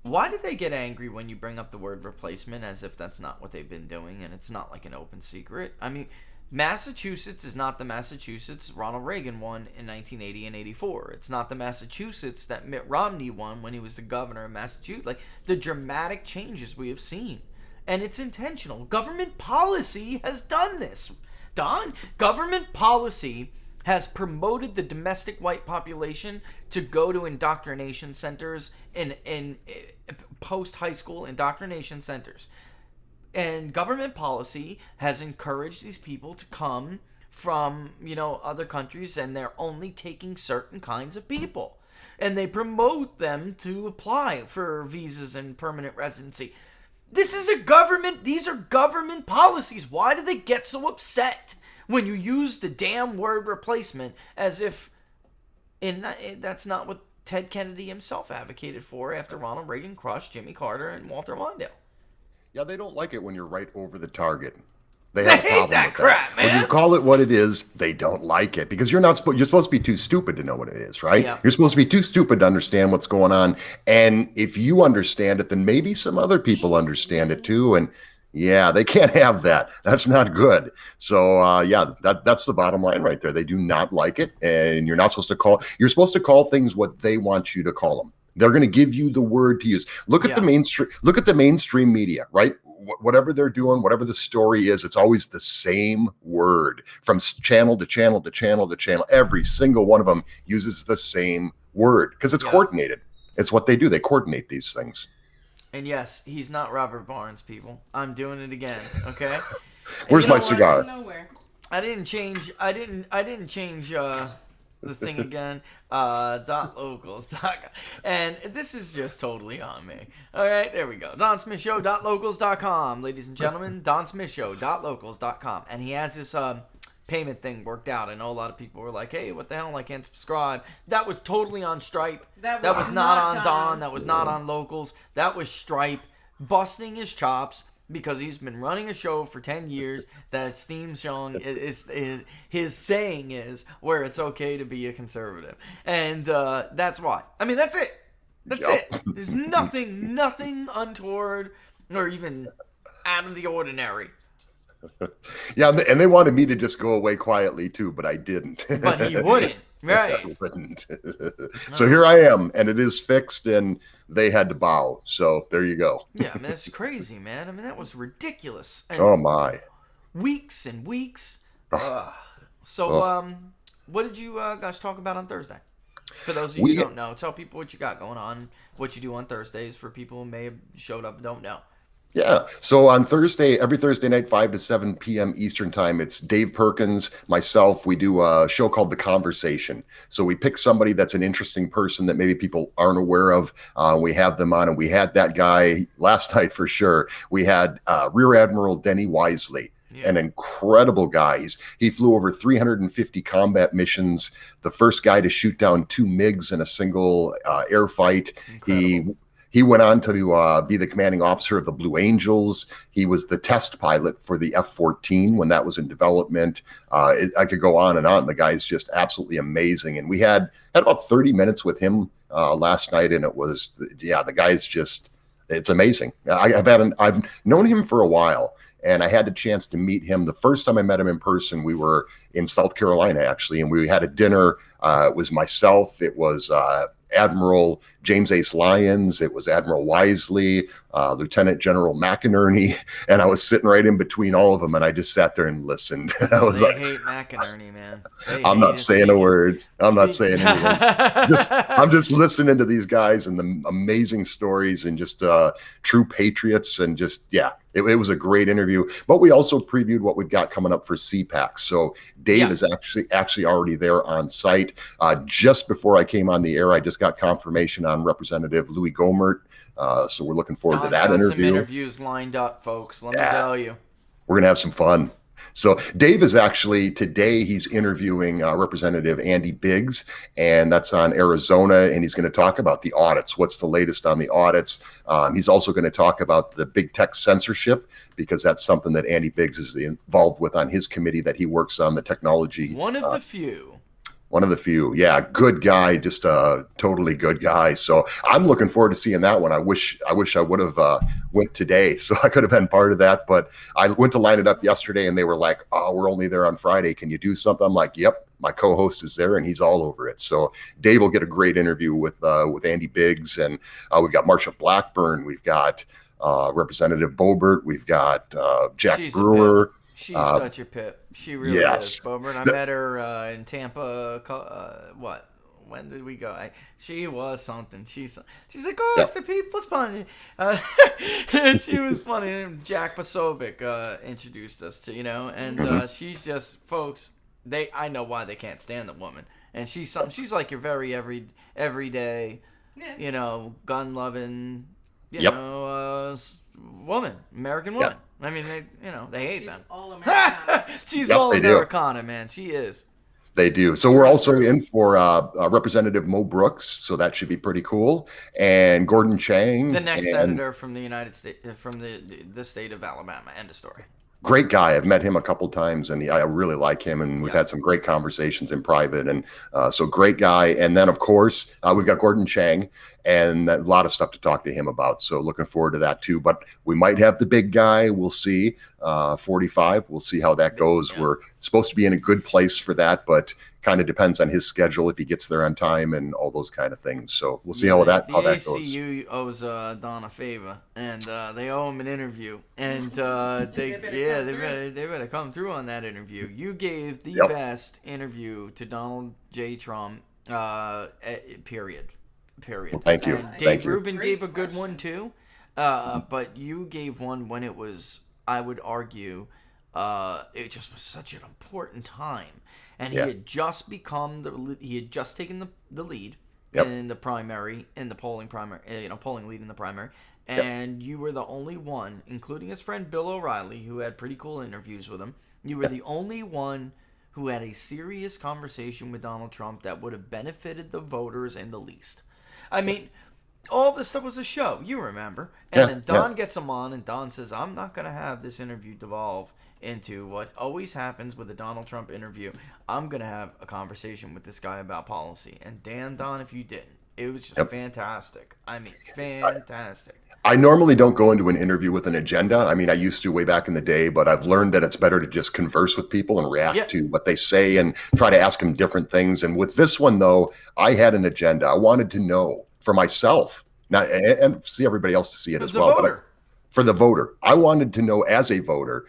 Why did they get angry when you bring up the word replacement as if that's not what they've been doing and it's not like an open secret? I mean, Massachusetts is not the Massachusetts Ronald Reagan won in 1980 and 84. It's not the Massachusetts that Mitt Romney won when he was the governor of Massachusetts. Like, the dramatic changes we have seen. And it's intentional. Government policy has done this. Don, government policy has promoted the domestic white population to go to indoctrination centers in post-high school indoctrination centers. And government policy has encouraged these people to come from, other countries, and they're only taking certain kinds of people. And they promote them to apply for visas and permanent residency. These are government policies. Why do they get so upset when you use the damn word replacement as if that's not what Ted Kennedy himself advocated for after Ronald Reagan crushed Jimmy Carter and Walter Mondale? Yeah, they don't like it when you're right over the target. They have a hate problem that with crap, that. man. When you call it what it is, they don't like it because you're supposed to be too stupid to know what it is, right? Yeah. You're supposed to be too stupid to understand what's going on. And if you understand it, then maybe some other people understand it too. And yeah, they can't have that. That's not good. So that's the bottom line right there. They do not like it, and you're supposed to call things what they want you to call them. They're going to give you the word to use. Look at the mainstream media, right? Whatever they're doing, whatever the story is, it's always the same word from channel to channel to channel to channel. Every single one of them uses the same word because it's coordinated. It's what they do. They coordinate these things. And yes, he's not Robert Barnes, people. I'm doing it again, okay? Where's my cigar? Nowhere. I didn't change the thing again. .locals.com. And this is just totally on me. All right, there we go. DonSmithShow.locals.com, ladies and gentlemen. DonSmithShow.locals.com. And he has this payment thing worked out. I know a lot of people were like, hey, what the hell, I can't subscribe. That was totally on Stripe. That was not on Don. That was not on Locals. That was Stripe busting his chops because he's been running a show for 10 years that theme song is his saying is where it's okay to be a conservative. And that's why. I mean, that's it. That's it. There's nothing untoward or even out of the ordinary. Yeah, and they wanted me to just go away quietly too, but I didn't. But he wouldn't. Right. I wouldn't. So here I am, and it is fixed, and they had to bow. So there you go. Yeah, I mean, that's crazy, man. I mean, that was ridiculous. And oh, my. Weeks and weeks. What did you guys talk about on Thursday? For those of you who don't know, tell people what you got going on, what you do on Thursdays for people who may have showed up and don't know. Yeah. So on Thursday, every Thursday night, 5 to 7 p.m. Eastern time, it's Dave Perkins, myself. We do a show called The Conversation. So we pick somebody that's an interesting person that maybe people aren't aware of. We have them on, and we had that guy last night for sure. We had Rear Admiral Denny Wisely. Yeah. An incredible guy. He flew over 350 combat missions, the first guy to shoot down 2 MiGs in a single air fight. He went on to be the commanding officer of the Blue Angels. He was the test pilot for the F-14 when that was in development. I could go on and on. The guy's just absolutely amazing. And we had about 30 minutes with him last night, and it was, the guy's just, it's amazing. I've known him for a while, and I had the chance to meet him. The first time I met him in person, we were in South Carolina, actually, and we had a dinner. It was myself. It was Admiral James Ace Lyons. It was Admiral Wisely, Lieutenant General McInerney, and I was sitting right in between all of them, and I just sat there and listened. I was they hate McInerney, man. I'm not saying a word. I'm not saying anything. I'm just listening to these guys and the amazing stories and just true patriots, and just, it was a great interview. But we also previewed what we've got coming up for CPAC. So Dave is actually already there on site. Just before I came on the air, I just got confirmation on Representative Louis Gohmert. So we're looking forward to that interview. Some interviews lined up, folks. Let me tell you. We're going to have some fun. So Dave is actually, today he's interviewing Representative Andy Biggs, and that's on Arizona, and he's going to talk about the audits. What's the latest on the audits? He's also going to talk about the big tech censorship, because that's something that Andy Biggs is involved with on his committee that he works on, the technology. One of the few. One of the few. Yeah, good guy, just a totally good guy. So I'm looking forward to seeing that one. I wish I would have went today, so I could have been part of that. But I went to line it up yesterday, and they were like, "Oh, we're only there on Friday. Can you do something?" I'm like, "Yep." My co-host is there, and he's all over it. So Dave will get a great interview with Andy Biggs, and we've got Marsha Blackburn, we've got Representative Bobert, we've got Jack Brewer. She's such a pip. She really is, Bobert. I met her in Tampa. When did we go? She was something. She's like, oh, it's the People's Pundit. She was funny. And Jack Posobiec introduced us to, and she's just, folks, I know why they can't stand the woman. And she's like your very everyday, gun loving, woman, American woman. I mean, they hate them. All Americana. She's all Americana, man. She is. They do. So we're also in for Representative Mo Brooks, so that should be pretty cool. And Gordon Chang, the next senator from the United States, from the state of Alabama. End of story. Great guy. I've met him a couple times, and I really like him, and we've had some great conversations in private, and so great guy. And then, of course, we've got Gordon Chang, and a lot of stuff to talk to him about, so looking forward to that too. But we might have the big guy. We'll see. 45. We'll see how that goes. Yeah. We're supposed to be in a good place for that, but kind of depends on his schedule, if he gets there on time and all those kind of things. So we'll see how that goes. The ACU owes Don a favor, and they owe him an interview, and they better come through on that interview. You gave the best interview to Donald J. Trump. Period. Well, thank you. And Dave Rubin gave a good one too, but you gave one when it was, I would argue, it just was such an important time. And he had just he had just taken the lead in the primary, in the polling lead in the primary. And you were the only one, including his friend Bill O'Reilly, who had pretty cool interviews with him. You were the only one who had a serious conversation with Donald Trump that would have benefited the voters in the least. I mean, all this stuff was a show, you remember. And then Don gets him on, and Don says, I'm not going to have this interview devolve into what always happens with a Donald Trump interview. I'm going to have a conversation with this guy about policy. And damn, Don, if you didn't. It was just fantastic. I mean, fantastic. I normally don't go into an interview with an agenda. I mean, I used to way back in the day, but I've learned that it's better to just converse with people and react to what they say and try to ask them different things. And with this one, though, I had an agenda. I wanted to know for myself, and see everybody else to see it as well. But for the voter, I wanted to know as a voter,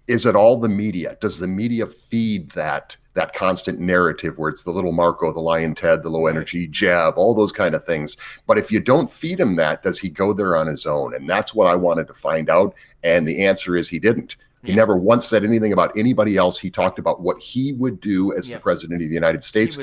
is it all the media? Does the media feed that constant narrative where it's the little Marco, the lion Ted, the low energy Jeb, all those kind of things? But if you don't feed him that, does he go there on his own? And that's what I wanted to find out. And the answer is he didn't. He never once said anything about anybody else. He talked about what he would do as the president of the United States. He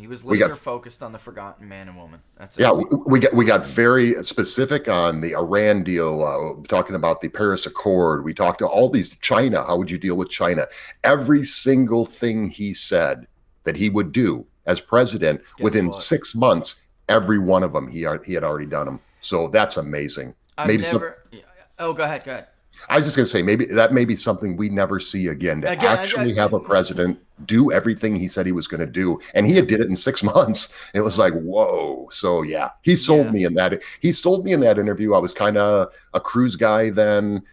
was laser focused on the forgotten man and woman. That's it. Yeah, we got very specific on the Iran deal, talking about the Paris Accord. We talked to all these, China. How would you deal with China? Every single thing he said that he would do as president within 6 months, every one of them he had already done them. So that's amazing. Go ahead. I was just going to say, maybe that may be something we never see again, to have a president do everything he said he was going to do. And he did it in 6 months. It was like, whoa. So yeah, he sold me in that. He sold me in that interview. I was kind of a cruise guy then,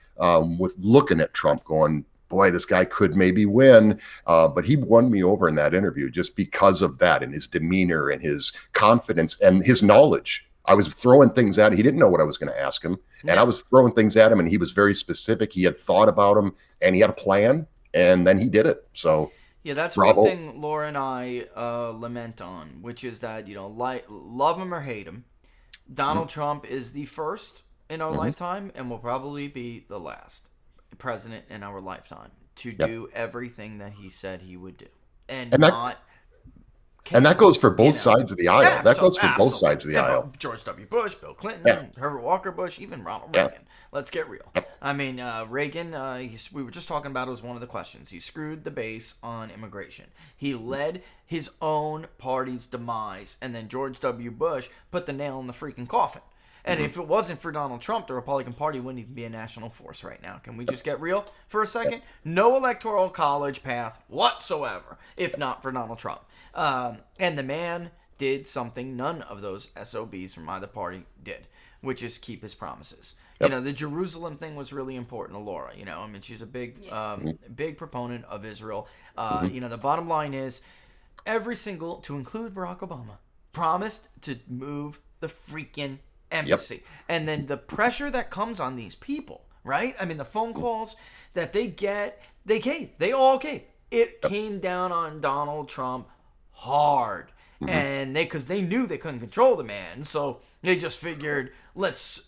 with looking at Trump going, boy, this guy could maybe win. But he won me over in that interview just because of that and his demeanor and his confidence and his knowledge. I was throwing things at him. He didn't know what I was going to ask him. And I was throwing things at him, and he was very specific. He had thought about them, and he had a plan, and then he did it. So, yeah, that's bravo. One thing Laura and I lament on, which is that, love him or hate him, Donald Trump is the first in our lifetime and will probably be the last president in our lifetime to do everything that he said he would do. And that goes for both sides of the aisle. That goes for both sides of the aisle. George W. Bush, Bill Clinton, Herbert Walker Bush, even Ronald Reagan. Let's get real. I mean, Reagan, we were just talking about it as one of the questions. He screwed the base on immigration. He led his own party's demise. And then George W. Bush put the nail in the freaking coffin. And if it wasn't for Donald Trump, the Republican Party wouldn't even be a national force right now. Can we just get real for a second? No electoral college path whatsoever, if not for Donald Trump. And the man did something none of those SOBs from either party did, which is keep his promises. The Jerusalem thing was really important to Laura. She's a big proponent of Israel. The bottom line is every single, to include Barack Obama, promised to move the freaking embassy. And then the pressure that comes on these people, right? I mean, the phone calls that they get, they cave. They all cave. It came down on Donald Trump hard. And because they knew they couldn't control the man. So they just figured, let's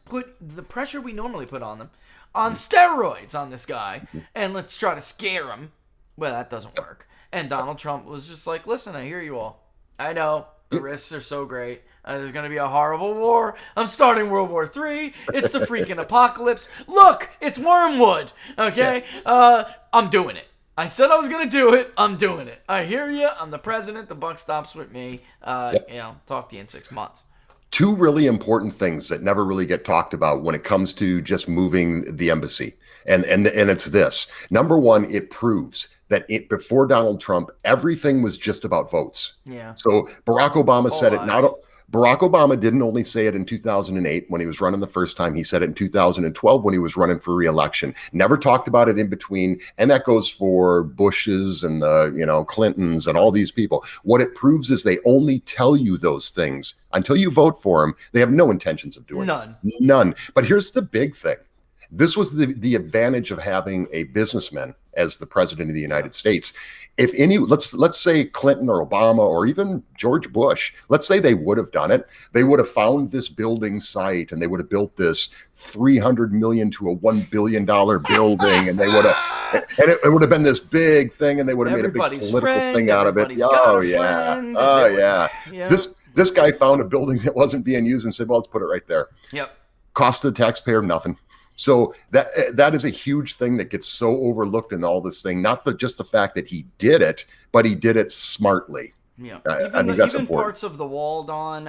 put the pressure we normally put on them on steroids on this guy. And let's try to scare him. Well, that doesn't work. And Donald Trump was just like, listen, I hear you all. I know the risks are so great. There's going to be a horrible war. I'm starting World War III. It's the freaking apocalypse. Look, it's Wormwood. Okay? I'm doing it. I said I was going to do it. I'm doing it. I hear you. I'm the president. The buck stops with me. Talk to you in 6 months. Two really important things that never really get talked about when it comes to just moving the embassy. And it's this. Number one, it proves that before Donald Trump, everything was just about votes. Yeah. So Barack Obama said it. Barack Obama didn't only say it in 2008 when he was running the first time. He said it in 2012 when he was running for re-election. Never talked about it in between. And that goes for Bushes and the Clintons and all these people. What it proves is they only tell you those things until you vote for them. They have no intentions of doing it. None. But here's the big thing. This was the advantage of having a businessman as the president of the United States. If let's say Clinton or Obama or even George Bush, let's say they would have done it, they would have found this building site and they would have built this $300 million to a $1 billion building, and they would have, and it would have been this big thing, and they would have made a big political thing out of it. Oh yeah. This guy found a building that wasn't being used and said, well, let's put it right there. Yep. Cost the taxpayer nothing. So that is a huge thing that gets so overlooked in all this thing. Not just the fact that he did it, but he did it smartly. Yeah, I think that's even important. Parts of the wall, Don,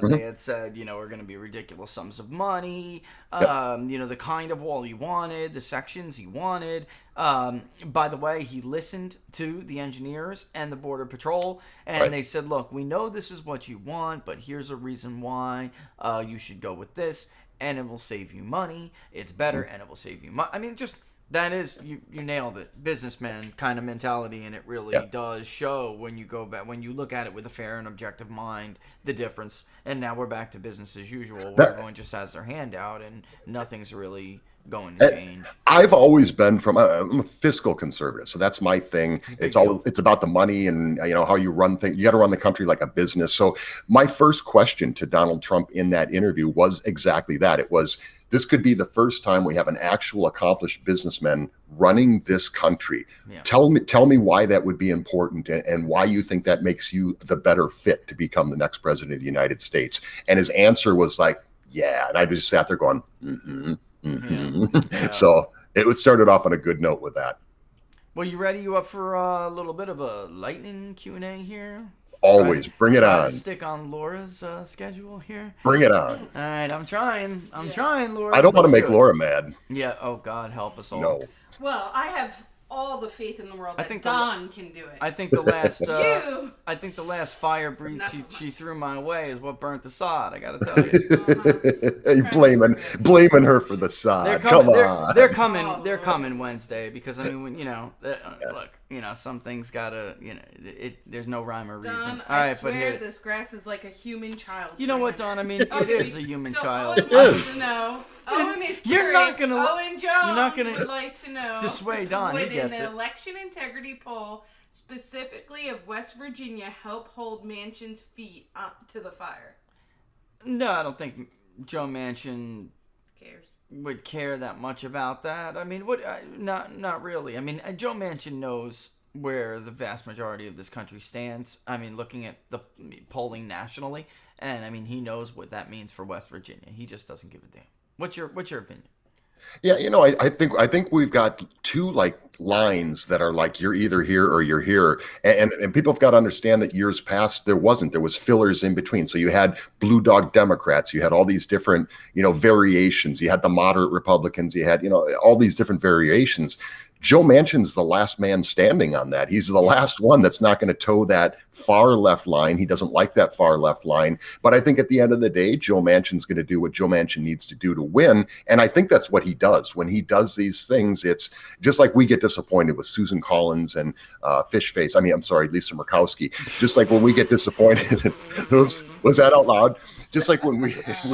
they had said, are going to be ridiculous sums of money. The kind of wall he wanted, the sections he wanted. By the way, he listened to the engineers and the Border Patrol, and they said, look, we know this is what you want, but here's a reason why you should go with this. And it will save you money. It's better, and it will save you money. I mean, just that is you nailed it. Businessman kind of mentality, and it really does show when you go back, when you look at it with a fair and objective mind, the difference. And now we're back to business as usual, where everyone just has their hand out, and nothing's really going to change. I've always been I'm a fiscal conservative, so that's my thing. It's about the money and how you run things. You got to run the country like a business. So my first question to Donald Trump in that interview was exactly that. It was, this could be the first time we have an actual accomplished businessman running this country. Yeah. Tell me why that would be important and why you think that makes you the better fit to become the next president of the United States. And his answer was like, yeah. And I just sat there going, mm-hmm. Yeah. So it was started off on a good note with that. Well, you ready? You up for a little bit of a lightning Q&A here? Always. Bring it on. Stick on Laura's schedule here. Bring it on. All right, I'm trying, Laura. I don't want to Let's make do it. Laura mad. Yeah, oh God, help us all. No. Well, I have all the faith in the world that think Don can do it. I think the last You! I think the last fire breeze she threw my way is what burnt the sod. I gotta tell you. You're blaming her for the sod. Come on. They're coming. Oh, They're Lord. coming Wednesday because I mean, look, some things gotta, there's no rhyme or reason. Don, All right, I but swear here, this grass is like a human child. you know what, Don? I mean, it is a human so child. Owen wants to know. Owen is You're curious. not gonna- Owen Jones you're not gonna would like to know. dissuade Don. He Would gets an it. election integrity poll, specifically of West Virginia, help hold Manchin's feet up to the fire? No, I don't think Joe Manchin Cares. would care that much about that. I mean, not really. I mean, Joe Manchin knows where the vast majority of this country stands. I mean, looking at the polling nationally, and I mean, he knows what that means for West Virginia. He just doesn't give a damn. What's your opinion? Yeah, I think we've got two lines that are like, you're either here or you're here, and people have got to understand that years past there was fillers in between. So you had blue dog Democrats, you had all these different variations, you had the moderate Republicans, you had all these different variations. Joe Manchin's the last man standing on that. He's the last one that's not going to toe that far left line. He doesn't like that far left line. But I think at the end of the day, Joe Manchin's going to do what Joe Manchin needs to do to win. And I think that's what he does. When he does these things, it's just like we get disappointed with Susan Collins and Lisa Murkowski. Just like when we get disappointed. Was that out loud? Just like when we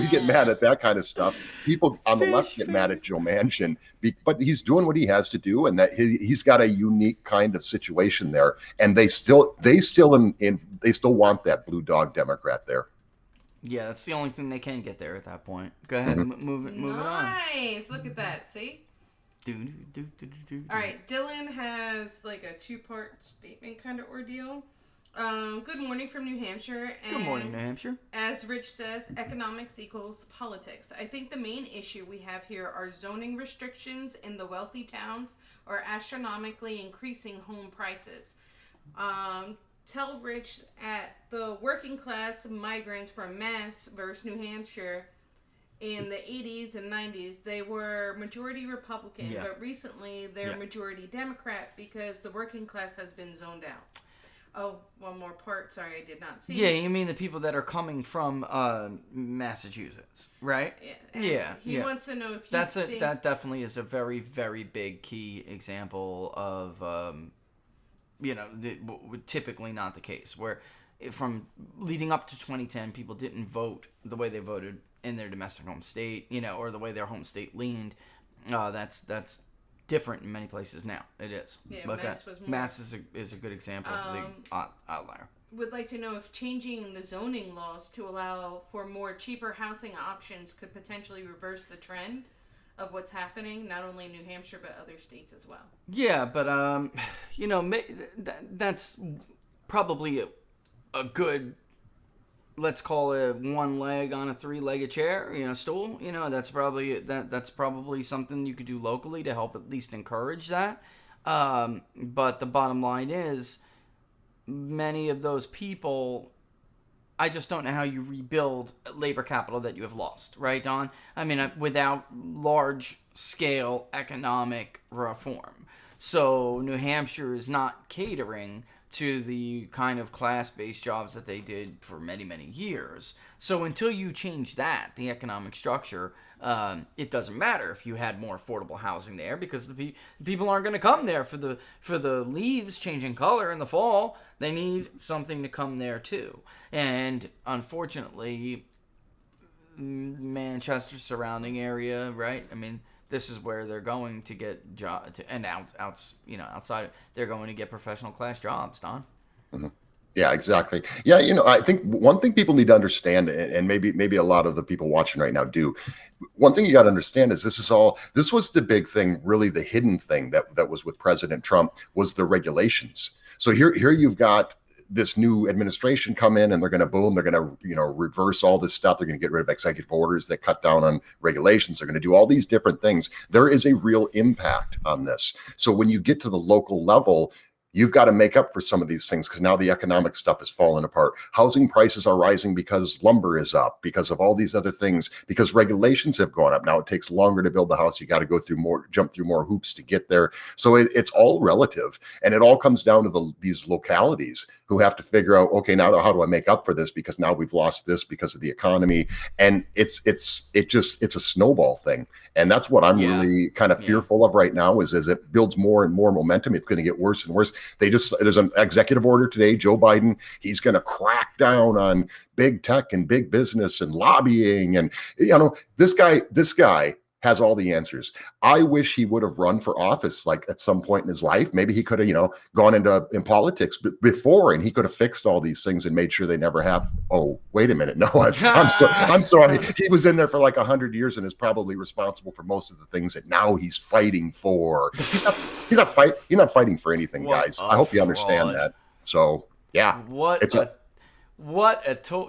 get mad at that kind of stuff, people on the left get mad at Joe Manchin, but he's doing what he has to do, and that he's got a unique kind of situation there, and they still want that blue dog Democrat there. Yeah, that's the only thing they can get there at that point. Go ahead, move it on. Nice. Look at that. See? Do. All right. Dylan has like a two-part statement kind of ordeal. Good morning from New Hampshire. And Good morning, New Hampshire. as Rich says, economics equals politics. I think the main issue we have here are zoning restrictions in the wealthy towns or astronomically increasing home prices. Tell Rich at the working class migrants from Mass versus New Hampshire in the 80s and 90s, they were majority Republican, but recently they're majority Democrat because the working class has been zoned out. Oh, one more part. Sorry, I did not see. Yeah, you mean the people that are coming from Massachusetts, right? Yeah. He wants to know if you think... That definitely is a very, very big key example of, typically not the case. Where from leading up to 2010, people didn't vote the way they voted in their domestic home state, or the way their home state leaned. That's different in many places now. It is. Yeah, but Mass is a good example of the outlier. Would like to know if changing the zoning laws to allow for more cheaper housing options could potentially reverse the trend of what's happening, not only in New Hampshire but other states as well. Yeah, but that's probably a good, let's call it one leg on a three-legged chair, stool. That's probably something you could do locally to help at least encourage that. But the bottom line is, many of those people, I just don't know how you rebuild labor capital that you have lost, right, Don? I mean, without large-scale economic reform. So New Hampshire is not catering to the kind of class-based jobs that they did for many, many years. So until you change that, the economic structure, it doesn't matter if you had more affordable housing there, because the people aren't going to come there for the leaves changing color in the fall. They need something to come there too. And unfortunately, Manchester surrounding area, right? I mean, this is where they're going to get outside, they're going to get professional class jobs, Don. Mm-hmm. Yeah, exactly. Yeah, I think one thing people need to understand, and maybe a lot of the people watching right now do, one thing you got to understand is this was the big thing, really the hidden thing that was with President Trump was the regulations. So here you've got this new administration come in, and they're going to reverse all this stuff. They're going to get rid of executive orders that cut down on regulations. They're going to do all these different things. There is a real impact on this. So when you get to the local level, you've got to make up for some of these things because now the economic stuff is falling apart. Housing prices are rising because lumber is up, because of all these other things, because regulations have gone up. Now it takes longer to build the house. You got to jump through more hoops to get there. So it's all relative. And it all comes down to these localities who have to figure out, okay, now how do I make up for this? Because now we've lost this because of the economy. And it's a snowball thing. And that's what I'm really kind of fearful of right now is as it builds more and more momentum, it's going to get worse and worse. There's an executive order today, Joe Biden, he's going to crack down on big tech and big business and lobbying. And, this guy has all the answers. I wish he would have run for office like at some point in his life. Maybe he could have, gone in politics before, and he could have fixed all these things and made sure they never happen. Oh, wait a minute. No, I'm sorry. He was in there for like 100 years and is probably responsible for most of the things that now he's fighting for. He's not fighting for anything, guys. I hope you understand that. So yeah,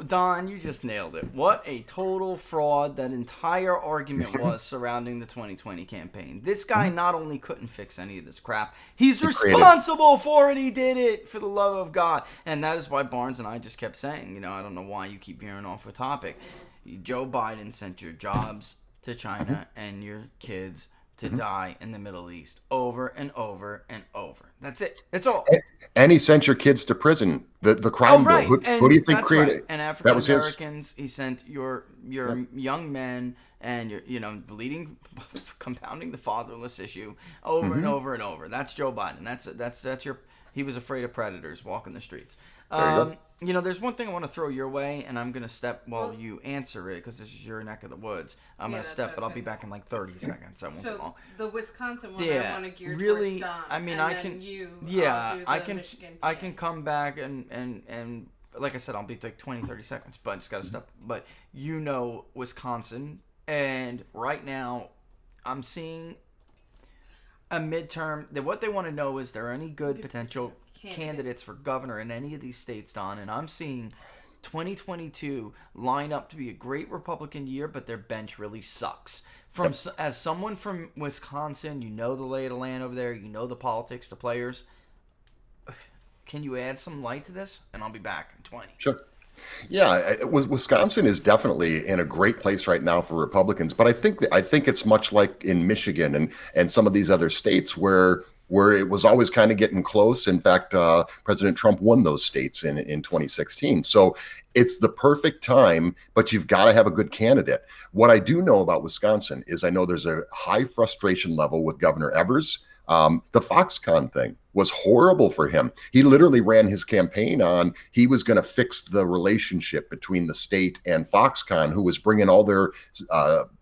Don, you just nailed it. What a total fraud that entire argument was surrounding the 2020 campaign. This guy not only couldn't fix any of this crap, he's responsible for it. He did it, for the love of God. And that is why Barnes and I just kept saying, I don't know why you keep veering off a topic. Joe Biden sent your jobs to China and your kids to die in the Middle East over and over and over. That's it. That's all. And he sent your kids to prison. The crime bill. Who do you think created it? And African Americans, he sent your young men and your compounding the fatherless issue over and over and over. That's Joe Biden. That's your. He was afraid of predators walking the streets. There's one thing I want to throw your way, and I'm going to step while you answer it because this is your neck of the woods. I'm going to step, but I'll be back in like 30 seconds. I won't be long. The Wisconsin one, I want to gear really, towards Don. I mean, and I then can. You, Michigan I can come back and like I said, I'll be like 20, 30 seconds, but I just got to step. But Wisconsin, and right now, I'm seeing a midterm. What they want to know is there any good potential candidates for governor in any of these states, Don, and I'm seeing 2022 line up to be a great Republican year, but their bench really sucks. As someone from Wisconsin, the lay of the land over there, the politics, the players. Can you add some light to this? And I'll be back in 20. Sure. Yeah, Wisconsin is definitely in a great place right now for Republicans, but I think it's much like in Michigan and some of these other states where it was always kind of getting close. In fact, President Trump won those states in 2016. So it's the perfect time, but you've got to have a good candidate. What I do know about Wisconsin is I know there's a high frustration level with Governor Evers. The Foxconn thing was horrible for him. He literally ran his campaign on he was going to fix the relationship between the state and Foxconn, who was bringing all their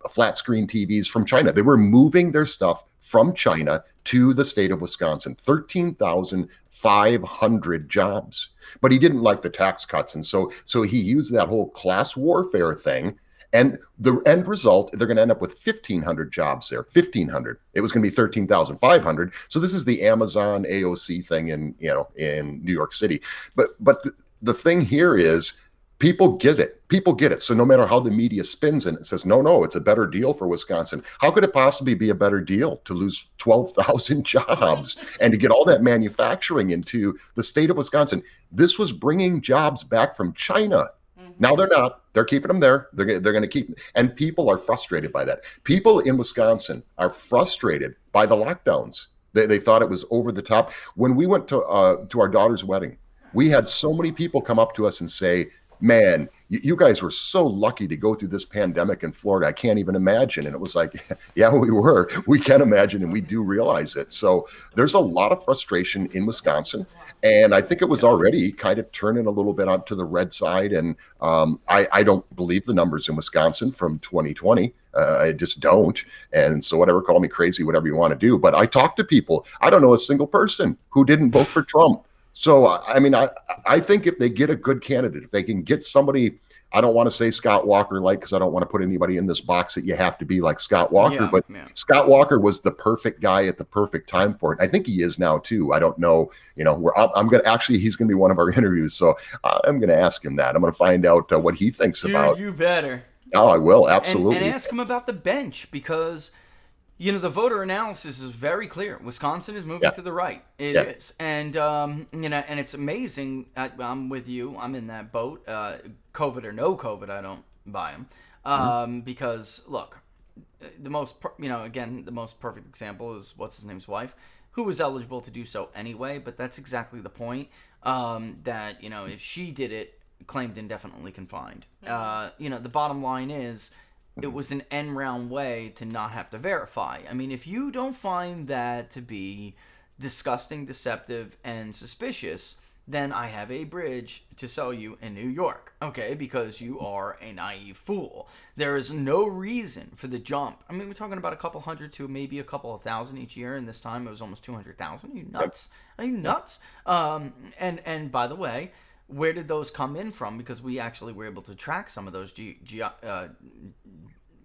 flat screen TVs from China. They were moving their stuff from China to the state of Wisconsin, 13,500 jobs. But he didn't like the tax cuts. And so he used that whole class warfare thing. And the end result, they're going to end up with 1,500 jobs there. 1,500. It was going to be 13,500. So this is the Amazon AOC thing in New York City. But the thing here is people get it. People get it. So no matter how the media spins it says, no, it's a better deal for Wisconsin. How could it possibly be a better deal to lose 12,000 jobs and to get all that manufacturing into the state of Wisconsin? This was bringing jobs back from China. Now they're not. They're keeping them there. They're going to keep. And people are frustrated by that. People in Wisconsin are frustrated by the lockdowns. They thought it was over the top. When we went to our daughter's wedding, we had so many people come up to us and say, man, you guys were so lucky to go through this pandemic in Florida. I can't even imagine. And it was like, yeah, we were. We can imagine, and we do realize it. So there's a lot of frustration in Wisconsin. And I think it was already kind of turning a little bit onto the red side. And I don't believe the numbers in Wisconsin from 2020. I just don't. And so whatever, call me crazy, whatever you want to do. But I talk to people. I don't know a single person who didn't vote for Trump. So, I mean, I think if they get a good candidate, if they can get somebody, I don't want to say Scott Walker because I don't want to put anybody in this box that you have to be like Scott Walker, but Scott Walker was the perfect guy at the perfect time for it. I think he is now too. I don't know, he's going to be one of our interviews. So I'm going to ask him that. I'm going to find out what he thinks about. You better. Oh, I will. Absolutely. And ask him about the bench because, the voter analysis is very clear. Wisconsin is moving to the right. It is. And, and it's amazing. I'm with you. I'm in that boat. COVID or no COVID, I don't buy them. Because, look, the most perfect example is what's his name's wife, who was eligible to do so anyway. But that's exactly the point. That, if she did it, claimed indefinitely confined. The bottom line is, it was an end-round way to not have to verify. I mean, if you don't find that to be disgusting, deceptive, and suspicious, then I have a bridge to sell you in New York, okay? Because you are a naive fool. There is no reason for the jump. I mean, we're talking about a couple hundred to maybe a couple of thousand each year, and this time it was almost 200,000. Are you nuts? Are you nuts? And by the way, where did those come in from? Because we actually were able to track some of those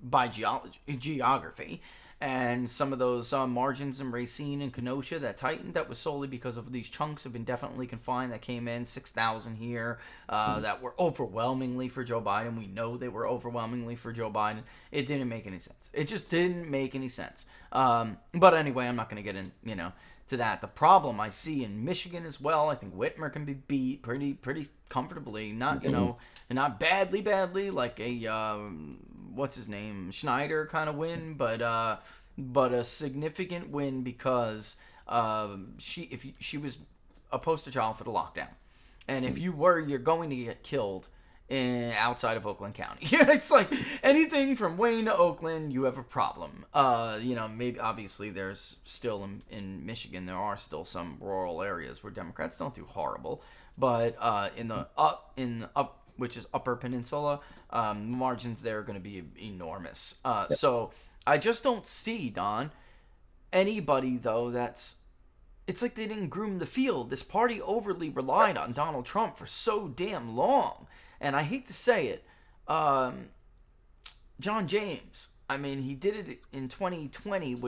by geography, and some of those margins in Racine and Kenosha that tightened. That was solely because of these chunks of indefinitely confined that came in, 6,000 here, that were overwhelmingly for Joe Biden. We know they were overwhelmingly for Joe Biden. It didn't make any sense. It just didn't make any sense. But anyway, I'm not going to get in, to that. The problem I see in Michigan as well, I think Whitmer can be beat pretty comfortably. Not not badly like a what's his name, Schneider kind of win, but a significant win because she was a poster child for the lockdown, and if you're going to get killed outside of Oakland County. It's like anything from Wayne to Oakland, you have a problem. Maybe obviously there's still in Michigan, there are still some rural areas where Democrats don't do horrible, but in the up, which is Upper Peninsula, margins there are going to be enormous. So I just don't see, Don, anybody though it's like they didn't groom the field. This party overly relied on Donald Trump for so damn long. And I hate to say it, John James, I mean, he did it in 2020,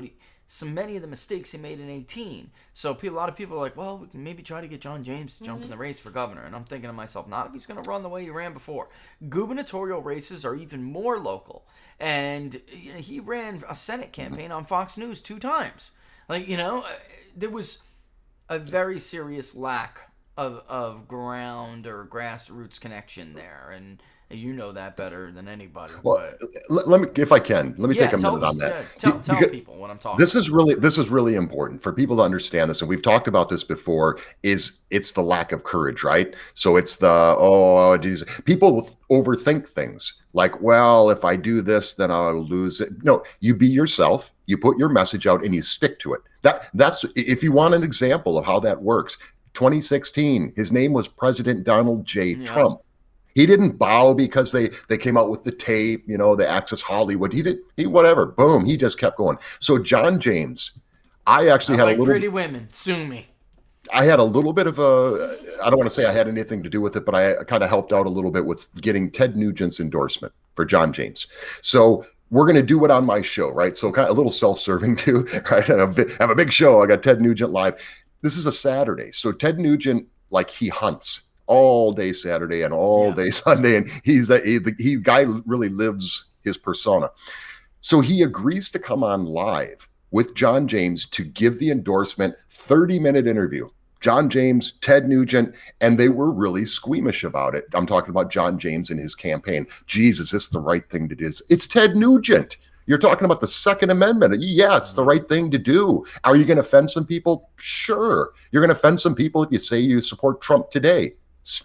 many of the mistakes he made in 18. So a lot of people are like, well, we can maybe try to get John James to jump in the race for governor. And I'm thinking to myself, not if he's going to run the way he ran before. Gubernatorial races are even more local. And he ran a Senate campaign on Fox News 2 times. There was a very serious lack of ground or grassroots connection there, and you know that better than anybody. Well, let me take a minute on that. Tell people what I'm talking. This is really important for people to understand this, and we've talked about this before. It's the lack of courage, right? So it's people overthink things like, well, if I do this, then I'll lose it. No, you be yourself. You put your message out and you stick to it. That's if you want an example of how that works. 2016, his name was President Donald J. Trump. He didn't bow because they came out with the tape, the Access Hollywood. He whatever. Boom. He just kept going. So John James, I actually had a little pretty women. Sue me. I had a little bit of I don't want to say I had anything to do with it, but I kind of helped out a little bit with getting Ted Nugent's endorsement for John James. So we're going to do it on my show, right? So kind of a little self-serving too, right? I have a big show. I got Ted Nugent live. This is a Saturday. So Ted Nugent, he hunts all day Saturday and all day Sunday. And he guy really lives his persona. So he agrees to come on live with John James to give the endorsement 30-minute interview. John James, Ted Nugent, and they were really squeamish about it. I'm talking about John James and his campaign. Geez, is this the right thing to do? It's Ted Nugent. You're talking about the Second Amendment. Yeah, it's the right thing to do. Are you going to offend some people? Sure. You're going to offend some people if you say you support Trump today.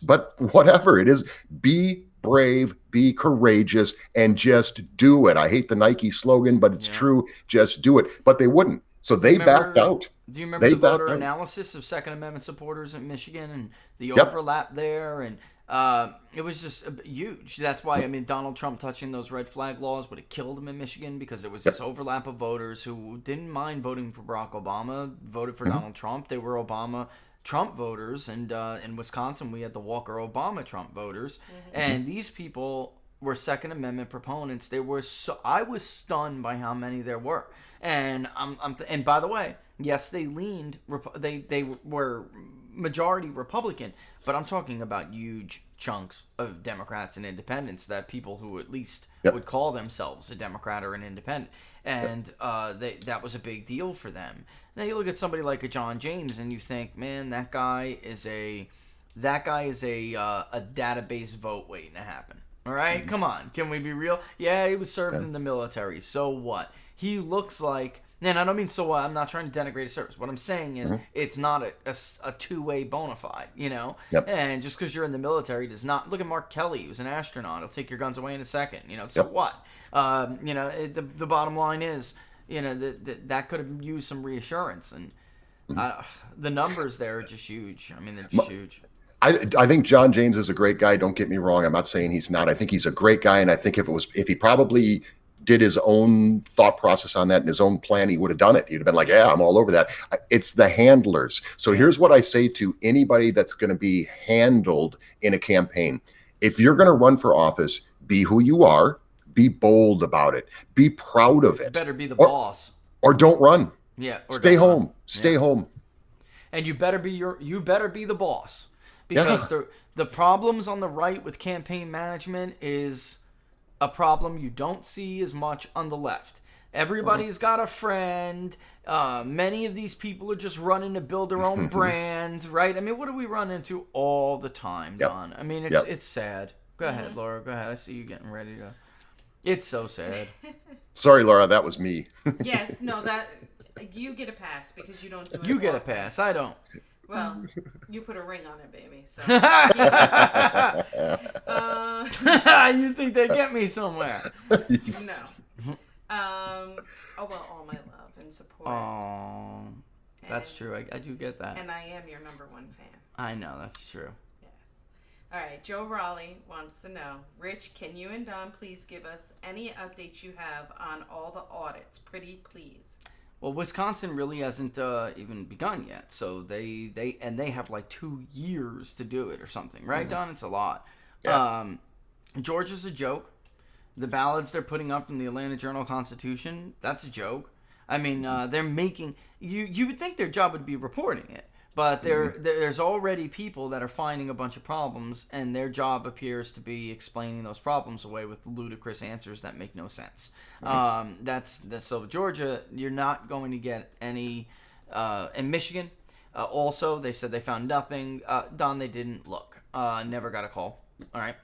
But whatever it is, be brave, be courageous, and just do it. I hate the Nike slogan, but it's true. Just do it. But they wouldn't. So they backed out. Do you remember the voter analysis of Second Amendment supporters in Michigan and the overlap there? And it was just huge. That's why, I mean, Donald Trump touching those red flag laws would have killed him in Michigan, because there was this overlap of voters who didn't mind voting for Barack Obama, voted for Donald Trump. They were Obama-Trump voters. And in Wisconsin, we had the Walker-Obama-Trump voters. And these people were Second Amendment proponents. I was stunned by how many there were. And and by the way, yes, they leaned. They were majority Republican, but I'm talking about huge chunks of Democrats and independents, that people who at least would call themselves a Democrat or an independent, and that was a big deal for them. Now you look at somebody like a John James, and you think, man, that guy is a database vote waiting to happen. All right, come on, can we be real? Yeah, he was served in the military. So what? He looks like, and I don't mean so what, I'm not trying to denigrate his service. What I'm saying is it's not a two-way bona fide, you know? And just because you're in the military does not, look at Mark Kelly, who's an astronaut. He'll take your guns away in a second, you know? So what? You know, the bottom line is, you know, that could have used some reassurance. And the numbers there are just huge. I mean, they're just huge. I think John James is a great guy. Don't get me wrong. I'm not saying he's not. I think he's a great guy. And I think if he probably did his own thought process on that and his own plan, he would have done it. He'd have been like, yeah, I'm all over that. It's the handlers. So here's what I say to anybody that's going to be handled in a campaign. If you're going to run for office, be who you are, be bold about it, be proud of it. You better be the boss. Or don't run. Yeah. Or stay home. Stay home. And you better be the boss. Because the problems on the right with campaign management is a problem you don't see as much on the left. Everybody's got a friend. Many of these people are just running to build their own brand, right? I mean, what do we run into all the time, Don? I mean, it's sad. Go ahead, Laura. Go ahead. I see you getting ready to. It's so sad. Sorry, Laura. That was me. Yes. No. That you get a pass because you don't do it. You get a pass. I don't. Well, you put a ring on it, baby. So. You think they'd get me somewhere? No. Oh well, all my love and support. Oh, that's true. I do get that. And I am your number one fan. I know, that's true. Yes. All right. Joe Raleigh wants to know, Rich, can you and Don please give us any updates you have on all the audits? Pretty please. Well, Wisconsin really hasn't even begun yet, so they have like 2 years to do it or something, right, Don? It's a lot. Yeah. Georgia's a joke. The ballads they're putting up in the Atlanta Journal-Constitution, that's a joke. I mean, they're making you would think their job would be reporting it, but there's already people that are finding a bunch of problems, and their job appears to be explaining those problems away with ludicrous answers that make no sense. So Georgia, you're not going to get any. In Michigan, also they said they found nothing. Don, they didn't look. Never got a call. All right.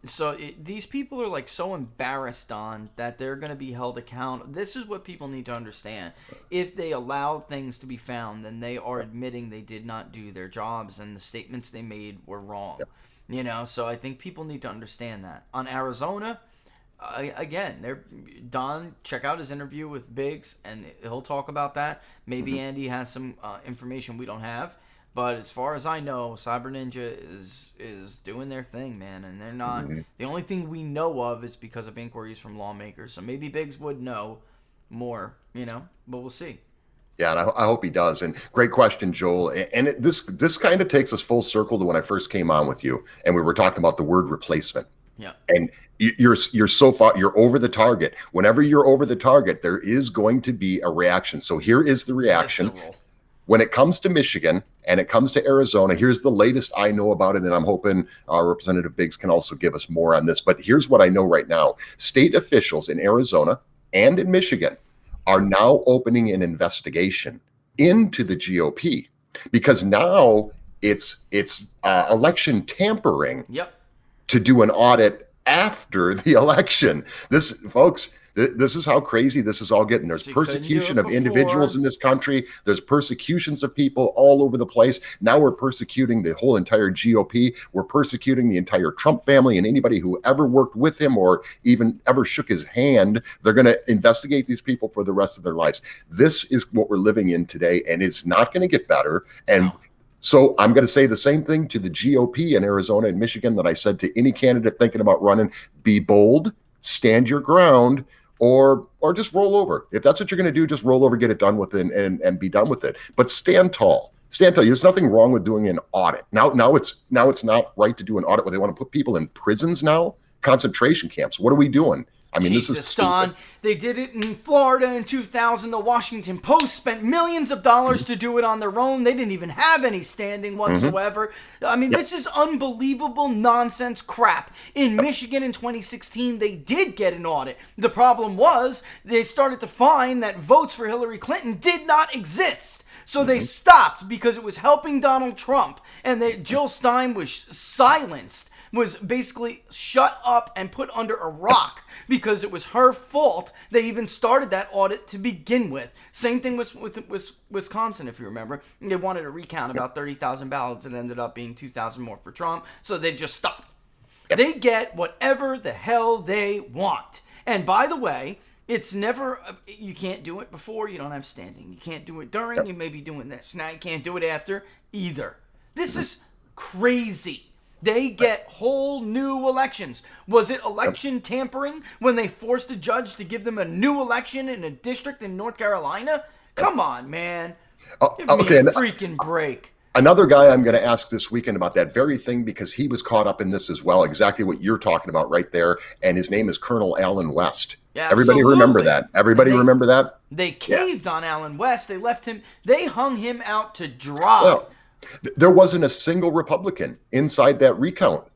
So these people are like so embarrassed, Don, that they're going to be held accountable. This is what people need to understand. If they allow things to be found, then they are admitting they did not do their jobs and the statements they made were wrong. Yep. You know, so I think people need to understand that. On Arizona, again, Don, check out his interview with Biggs, and he'll talk about that. Maybe Andy has some information we don't have. But as far as I know, Cyber Ninja is doing their thing, man, and they're not. The only thing we know of is because of inquiries from lawmakers. So maybe Biggs would know more, you know, but we'll see. Yeah, and I hope he does. And great question, Joel. And this kind of takes us full circle to when I first came on with you, and we were talking about the word replacement. Yeah. And you're so far, you're over the target. Whenever you're over the target, there is going to be a reaction. So here is the reaction. When it comes to Michigan and it comes to Arizona, here's the latest I know about it, and I'm hoping Representative Biggs can also give us more on this. But here's what I know right now. State officials in Arizona and in Michigan are now opening an investigation into the GOP because now it's election tampering to do an audit after the election. This, folks, This is how crazy this is all getting. There's So you couldn't do persecution it of individuals before. in this country. There's persecutions of people all over the place. Now we're persecuting the whole entire GOP. We're persecuting the entire Trump family and anybody who ever worked with him or even ever shook his hand. They're going to investigate these people for the rest of their lives. This is what we're living in today, and it's not going to get better. And so I'm going to say the same thing to the GOP in Arizona and Michigan that I said to any candidate thinking about running. Be bold, stand your ground, or just roll over. If that's what you're going to do, just roll over, get it done with it, and be done with it. But stand tall. Stand tall. There's nothing wrong with doing an audit. Now it's not right to do an audit where they want to put people in prisons now, concentration camps. What are we doing? I mean, Jesus, this is Don. They did it in Florida in 2000. The Washington Post spent millions of dollars to do it on their own. They didn't even have any standing whatsoever. I mean, this is unbelievable nonsense crap. In Michigan in 2016, they did get an audit. The problem was they started to find that votes for Hillary Clinton did not exist. So they stopped because it was helping Donald Trump, and Jill Stein was silenced, was basically shut up and put under a rock because it was her fault they even started that audit to begin with. Same thing with Wisconsin, if you remember. They wanted to recount about 30,000 ballots. It ended up being 2,000 more for Trump, so they just stopped. They get whatever the hell they want. And by the way, it's never, you can't do it before, you don't have standing. You can't do it during, you may be doing this. Now you can't do it after either. This is crazy. They get whole new elections. Was it election tampering when they forced a judge to give them a new election in a district in North Carolina? Come on, man. Give me a freaking break. Another guy I'm going to ask this weekend about that very thing because he was caught up in this as well, exactly what you're talking about right there, and his name is Colonel Allen West. Yeah, everybody remember that. Everybody remember that? They caved on Allen West. They left him, they hung him out to dry. Well, there wasn't a single Republican inside that recount.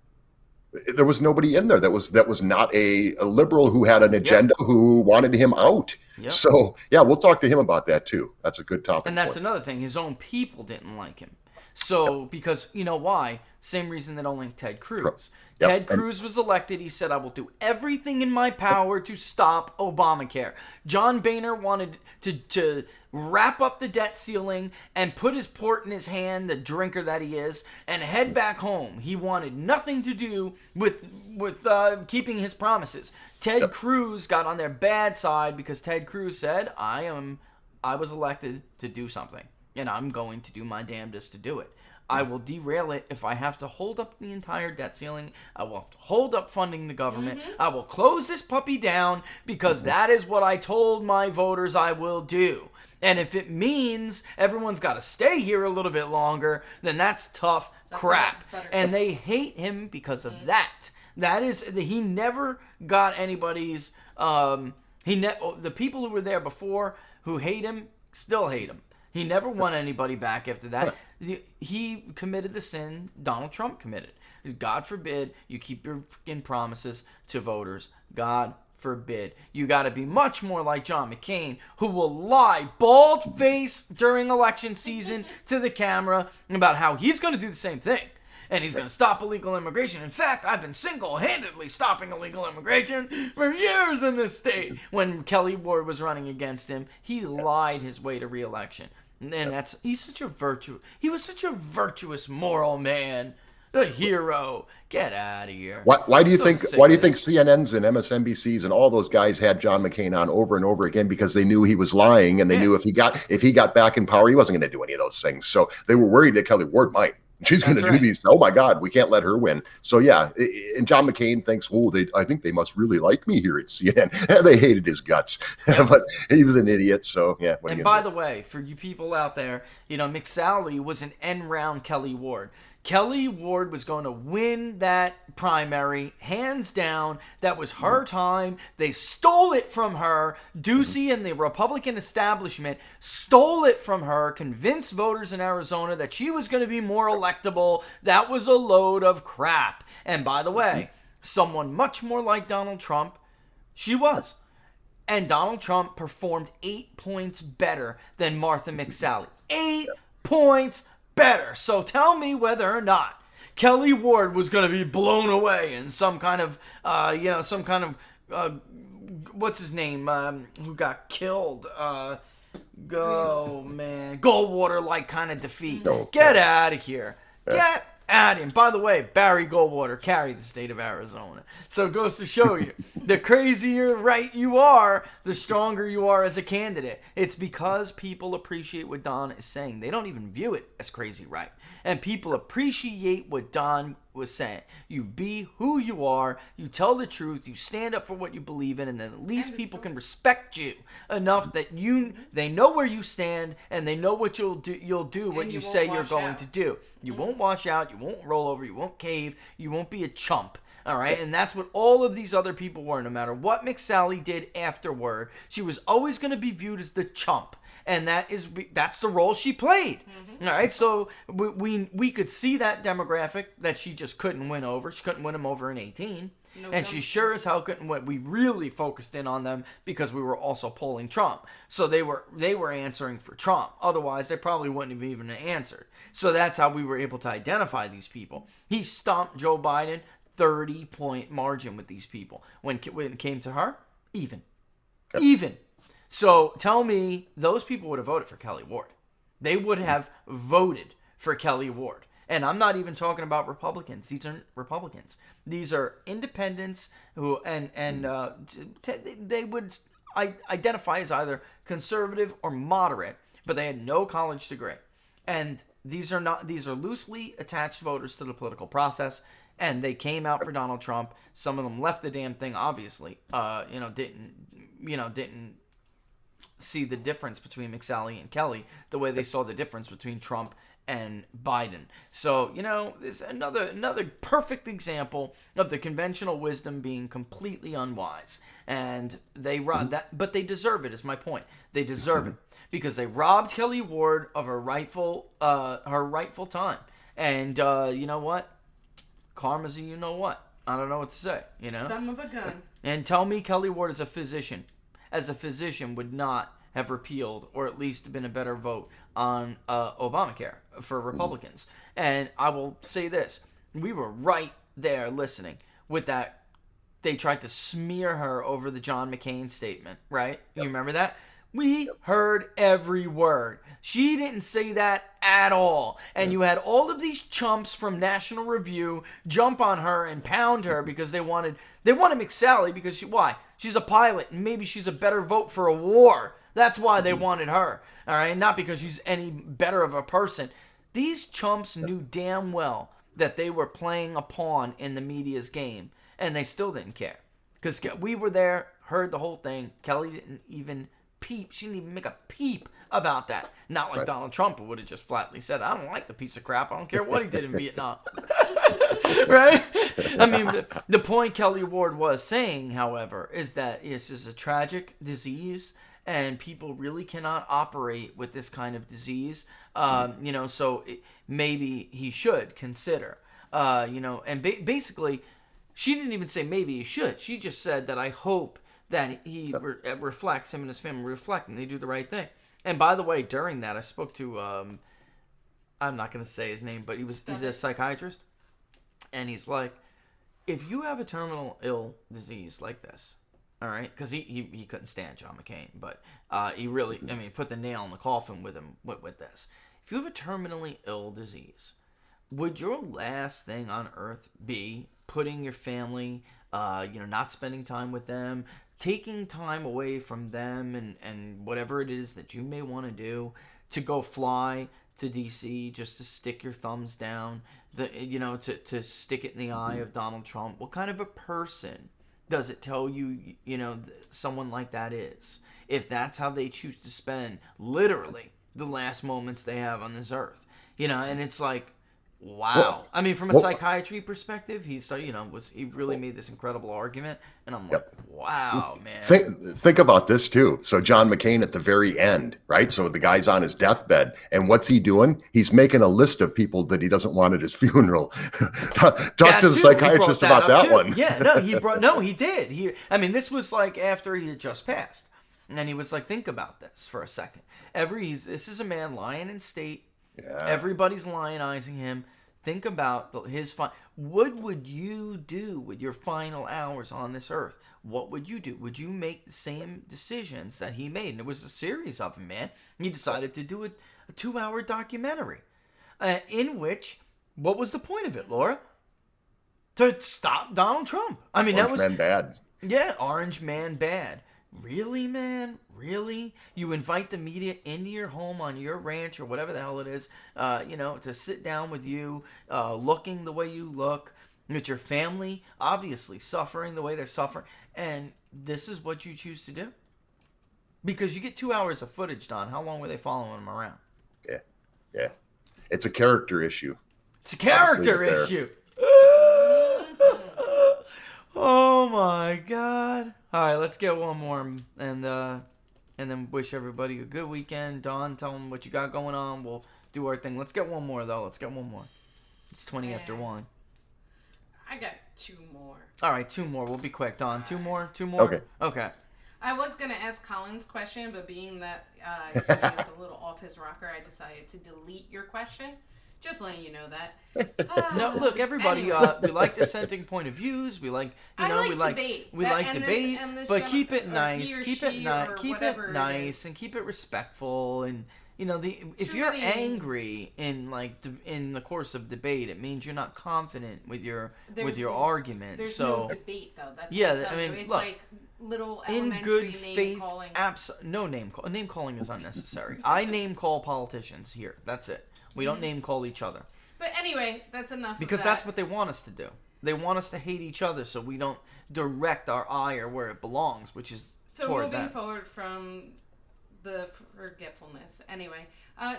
There was nobody in there that was not a liberal who had an agenda who wanted him out. So, yeah, we'll talk to him about that too. That's a good topic. And that's another thing. His own people didn't like him. So, because, you know why? Same reason they don't like Ted Cruz. Ted Cruz was elected. He said, I will do everything in my power to stop Obamacare. John Boehner wanted to wrap up the debt ceiling and put his port in his hand, the drinker that he is, and head back home. He wanted nothing to do with keeping his promises. Ted Cruz got on their bad side because Ted Cruz said, I was elected to do something, and I'm going to do my damnedest to do it. I will derail it if I have to hold up the entire debt ceiling. I will have to hold up funding the government. I will close this puppy down because that is what I told my voters I will do. And if it means everyone's got to stay here a little bit longer, then that's tough crap. And they hate him because of that. That is, he never got anybody's, the people who were there before who hate him still hate him. He never won anybody back after that. He committed the sin Donald Trump committed. God forbid you keep your freaking promises to voters. God forbid. You got to be much more like John McCain, who will lie bald-faced during election season to the camera about how he's going to do the same thing. And he's going to stop illegal immigration. In fact, I've been single-handedly stopping illegal immigration for years in this state. When Kelly Ward was running against him, he lied his way to re-election. And he was such a virtuous moral man, a hero. Get out of here. Why do you think CNNs and MSNBCs and all those guys had John McCain on over and over again? Because they knew he was lying, and they knew if he got back in power, he wasn't going to do any of those things. So they were worried that Kelly Ward might. She's going to do these. Oh my God, we can't let her win. So yeah, and John McCain thinks, I think they must really like me here at CNN. They hated his guts, but he was an idiot. So yeah. And by the way, for you people out there, Mcsally was an end round Kelly Ward. Kelly Ward was going to win that primary, hands down. That was her time. They stole it from her. Ducey and the Republican establishment stole it from her, convinced voters in Arizona that she was going to be more electable. That was a load of crap. And by the way, someone much more like Donald Trump, she was. And Donald Trump performed 8 points better than Martha Mcsally. 8 points better. So tell me whether or not Kelly Ward was going to be blown away in some kind of what's his name? Who got killed? Goldwater-like kind of defeat. Okay. Get out of here. Get out of here. By the way, Barry Goldwater carried the state of Arizona. So it goes to show you, the crazier right you are, the stronger you are as a candidate. It's because people appreciate what Don is saying. They don't even view it as crazy right. And people appreciate what Don was saying. You be who you are, you tell the truth, you stand up for what you believe in, and then at least people can respect you enough that they know where you stand and they know what you'll do what you say you're going to do. You won't wash out, you won't roll over, you won't cave, you won't be a chump. All right, and that's what all of these other people were. No matter what Mcsally did afterward, she was always going to be viewed as the chump. And that's the role she played. All right, so we could see that demographic that she just couldn't win over. She couldn't win him over in 18. And she sure as hell couldn't win. We really focused in on them because we were also polling Trump. So they were answering for Trump. Otherwise, they probably wouldn't have even answered. So that's how we were able to identify these people. He stomped Joe Biden 30-point margin with these people. When it came to her, even. So tell me, those people would have voted for Kelly Ward. They would have voted for Kelly Ward. And I'm not even talking about Republicans. These aren't Republicans. These are independents who they would identify as either conservative or moderate, but they had no college degree. And these are loosely attached voters to the political process. And they came out for Donald Trump. Some of them left the damn thing, obviously. Didn't see the difference between Mcsally and Kelly the way they saw the difference between Trump and Biden. So, there's another perfect example of the conventional wisdom being completely unwise. And they robbed that, but they deserve it, is my point. They deserve it because they robbed Kelly Ward of her rightful time. And you know what? Karma's a you know what. I don't know what to say, Son of a gun. And tell me Kelly Ward as a physician would not have repealed or at least been a better vote on Obamacare for Republicans. And I will say this. We were right there listening with that. They tried to smear her over the John McCain statement, right? You remember that? We heard every word. She didn't say that at all. And you had all of these chumps from National Review jump on her and pound her because they wanted Mcsally because why? She's a pilot and maybe she's a better vote for a war. That's why they wanted her. All right, not because she's any better of a person. These chumps knew damn well that they were playing a pawn in the media's game, and they still didn't care. Because we were there, heard the whole thing. Kelly didn't even peep. She didn't even make a peep about that. Not like Donald Trump, who would have just flatly said, I don't like the piece of crap. I don't care what he did in Vietnam. Right? I mean, the point Kelly Ward was saying, however, is that this is a tragic disease, and people really cannot operate with this kind of disease. So maybe he should consider, and basically, she didn't even say maybe he should. She just said that I hope that he reflects, him and his family reflect, and they do the right thing. And by the way, during that, I spoke to, I'm not going to say his name, but he's a psychiatrist. And he's like, if you have a terminal ill disease like this, all right, because he couldn't stand John McCain, but he really, put the nail in the coffin with him with this. If you have a terminally ill disease, would your last thing on earth be putting your family, not spending time with them, taking time away from them and whatever it is that you may want to do, to go fly to DC just to stick your thumbs down, to stick it in the eye of Donald Trump? What kind of a person does it tell you, someone like that is? If that's how they choose to spend literally the last moments they have on this earth, and it's like, wow. From a psychiatry perspective, he really made this incredible argument, and I'm like, wow, man. Think about this too. So John McCain at the very end, right? So the guy's on his deathbed, and what's he doing? He's making a list of people that he doesn't want at his funeral. Talk to the psychiatrist about that one. Yeah, he did. This was like after he had just passed, and he was like, think about this for a second. This is a man lying in state. Yeah. Everybody's lionizing him. Think about what would you do with your final hours on this earth? What would you do? Would you make the same decisions that he made? And it was a series of them, man. He decided to do a 2-hour documentary in which, what was the point of it, Laura? To stop Donald Trump. I mean, that was... Man bad. Yeah, Orange Man bad. Really, man? Really? You invite the media into your home on your ranch or whatever the hell it is, to sit down with you, looking the way you look, with your family, obviously suffering the way they're suffering, and this is what you choose to do? Because you get 2 hours of footage, Don. How long were they following him around? Yeah. It's a character issue. It's a character issue. Oh my God. All right, let's get one more and then wish everybody a good weekend. Dawn, tell them what you got going on. We'll do our thing. Let's get one more, though. Let's get one more. It's 20 after 1. I got 2 more. All right, 2 more. We'll be quick, Dawn. 2 more? Okay. I was going to ask Colin's question, but being that he was a little off his rocker, I decided to delete your question. Just letting you know that. No, look, everybody. Anyway. We like dissenting point of views. We like, debate. We like debate, but keep it nice. And keep it respectful. And if you're angry in in the course of debate, it means you're not confident with your argument. There's so no debate though. That's yeah, what I mean, it's look, like little in elementary good name faith, calling. no name calling is unnecessary. I name call politicians here. That's it. We don't name call each other. But anyway, that's enough. Because of that. that's what they want us to do. They want us to hate each other so we don't direct our ire where it belongs, which is toward moving them. forward from the forgetfulness. Anyway,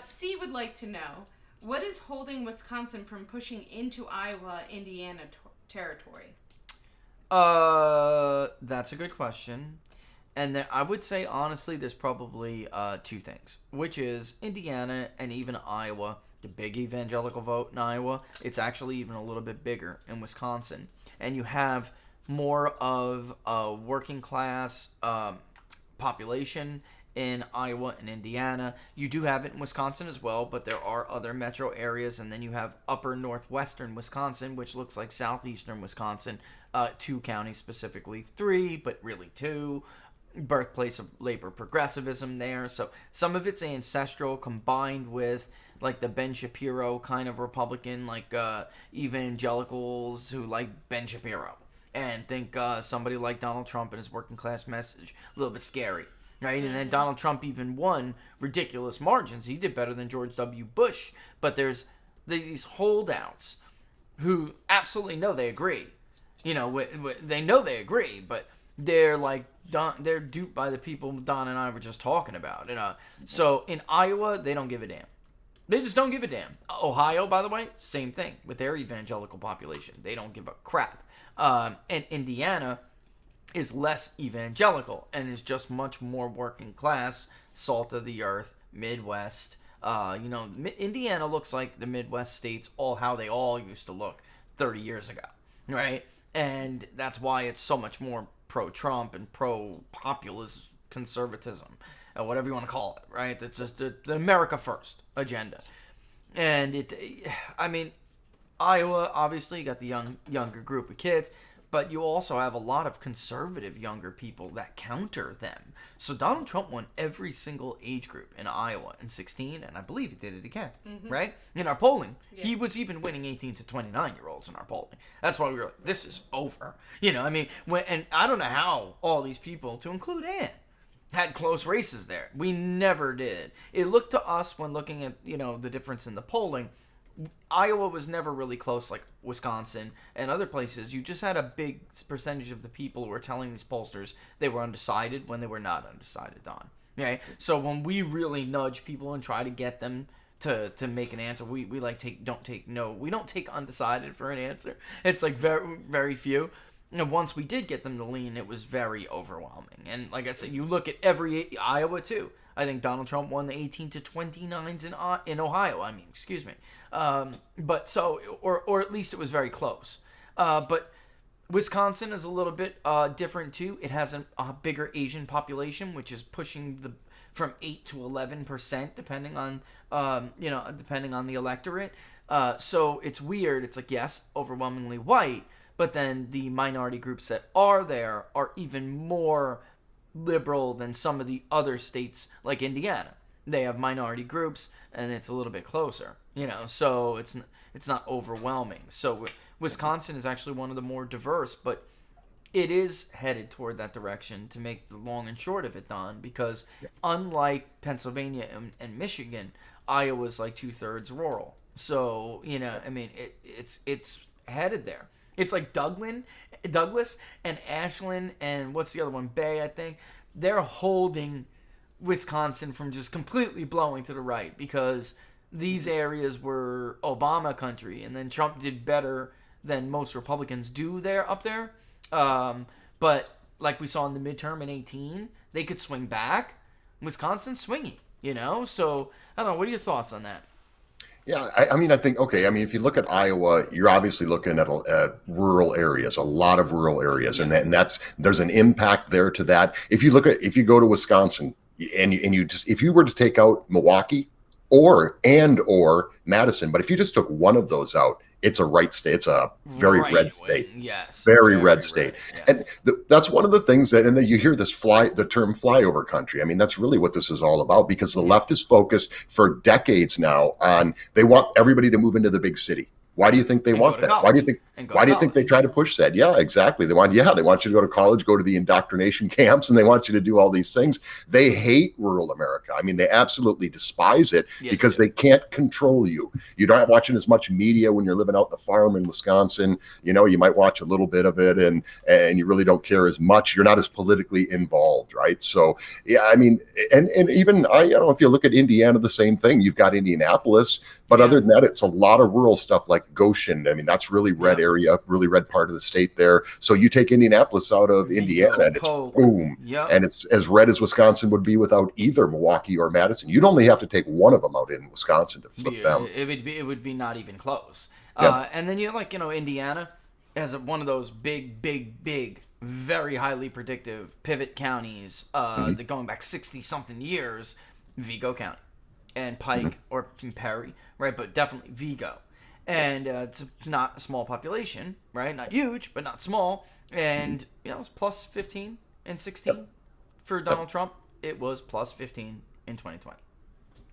C would like to know, what is holding Wisconsin from pushing into Iowa, Indiana territory? That's a good question. And I would say, honestly, there's probably 2 things, which is Indiana and even Iowa, the big evangelical vote in Iowa. It's actually even a little bit bigger in Wisconsin. And you have more of a working class population in Iowa and Indiana. You do have it in Wisconsin as well, but there are other metro areas. And then you have upper northwestern Wisconsin, which looks like southeastern Wisconsin, 2 counties specifically, 3, but really 2. Birthplace of labor progressivism there. So some of it's ancestral combined with like the Ben Shapiro kind of Republican, like evangelicals who like Ben Shapiro and think somebody like Donald Trump and his working class message a little bit scary, right? And then Donald Trump even won ridiculous margins. He did better than George W. Bush, but there's these holdouts who absolutely know they agree. They know they agree, but they're they're duped by the people Don and I were just talking about. So in Iowa, they don't give a damn. They just don't give a damn. Ohio, by the way, same thing with their evangelical population. They don't give a crap. And Indiana is less evangelical and is just much more working class, salt of the earth, Midwest. Indiana looks like the Midwest states, how they all used to look 30 years ago, right? And that's why it's so much more pro-Trump and pro-populist conservatism, whatever you want to call it, right? That's just the America First agenda. And Iowa, obviously, you got the younger group of kids, but you also have a lot of conservative younger people that counter them. So Donald Trump won every single age group in Iowa in 2016, and I believe he did it again, right? In our polling, he was even winning 18 to 29-year-olds in our polling. That's why we were like, this is over. And I don't know how all these people, to include Ann, had close races there. We never did. It looked to us when looking at, the difference in the polling, Iowa was never really close like Wisconsin and other places. You just had a big percentage of the people who were telling these pollsters they were undecided when they were not undecided, Don. Okay? So when we really nudge people and try to get them to make an answer, we don't take no. We don't take undecided for an answer. It's like very, very few. And once we did get them to lean, it was very overwhelming. And like I said, you look at every Iowa too. I think Donald Trump won the 18 to 29s in Ohio. Excuse me. But so, or at least it was very close. But Wisconsin is a little bit different too. It has a bigger Asian population, which is pushing from 8 to 11%, depending on depending on the electorate. So it's weird. It's like, yes, overwhelmingly white, but then the minority groups that are there are even more liberal than some of the other states like Indiana. They have minority groups, and it's a little bit closer, so it's not overwhelming. So Wisconsin is actually one of the more diverse, but it is headed toward that direction, to make the long and short of it, Don, because unlike Pennsylvania and Michigan, Iowa's like 2/3 rural. So, it's headed there. It's like Douglas and Ashland and what's the other one? Bay, I think. They're holding Wisconsin from just completely blowing to the right, because these areas were Obama country, and then Trump did better than most Republicans do up there. But like we saw in the midterm in 2018, they could swing back. Wisconsin's swingy, So I don't know. What are your thoughts on that? Yeah, I think, if you look at Iowa, you're obviously looking at rural areas, a lot of rural areas, and there's an impact there to that. If you go to Wisconsin and if you were to take out Milwaukee or Madison, but if you just took one of those out, it's a right state. It's a very red state. Yes. Very red state. Yes. And that's one of the things and then you hear the term flyover country. That's really what this is all about, because the left is focused for decades now on, they want everybody to move into the big city. Why do you think they want that? Why do you think they try to push that? Yeah, exactly. They want you to go to college, go to the indoctrination camps, and they want you to do all ththese things. They hate rural America. They absolutely despise it because they can't control you. You're not watching as much media when you're living out in the farm in Wisconsin. You might watch a little bit of it and you really don't care as much. You're not as politically involved, right? So, yeah, and even if you look at Indiana, the same thing. You've got Indianapolis, but other than that, it's a lot of rural stuff like Goshen. That's really red area, really red part of the state there. So you take Indianapolis out of Indiana and it's boom. Yep. And it's as red as Wisconsin would be without either Milwaukee or Madison. You'd only have to take one of them out in Wisconsin to flip them. It would be not even close. Yep. And then Indiana has one of those big, very highly predictive pivot counties that going back 60-something years, Vigo County and Pike or Perry, right? But definitely Vigo. And it's not a small population, right? Not huge, but not small. And, it was plus 15 and 16 for Donald Trump. It was plus 15 in 2020.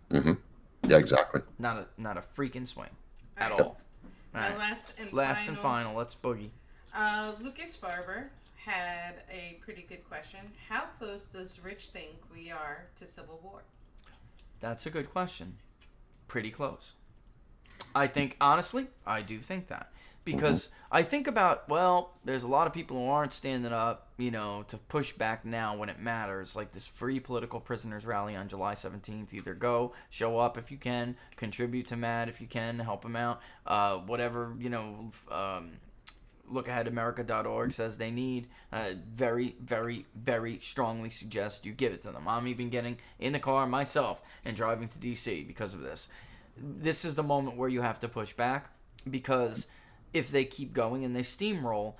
Mm-hmm. Yeah, exactly. Not a freaking swing at all. All right. Last and final. Let's boogie. Lucas Farber had a pretty good question. How close does Rich think we are to civil war? That's a good question. Pretty close. I think, honestly, I do think that. Because I think about, there's a lot of people who aren't standing up, to push back now when it matters. Like this Free Political Prisoners rally on July 17th. Either go, show up if you can, contribute to Matt if you can, help him out. Whatever, lookaheadamerica.org says they need. Very, very, very strongly suggest you give it to them. I'm even getting in the car myself and driving to D.C. because of this. This is the moment where you have to push back, because if they keep going and they steamroll,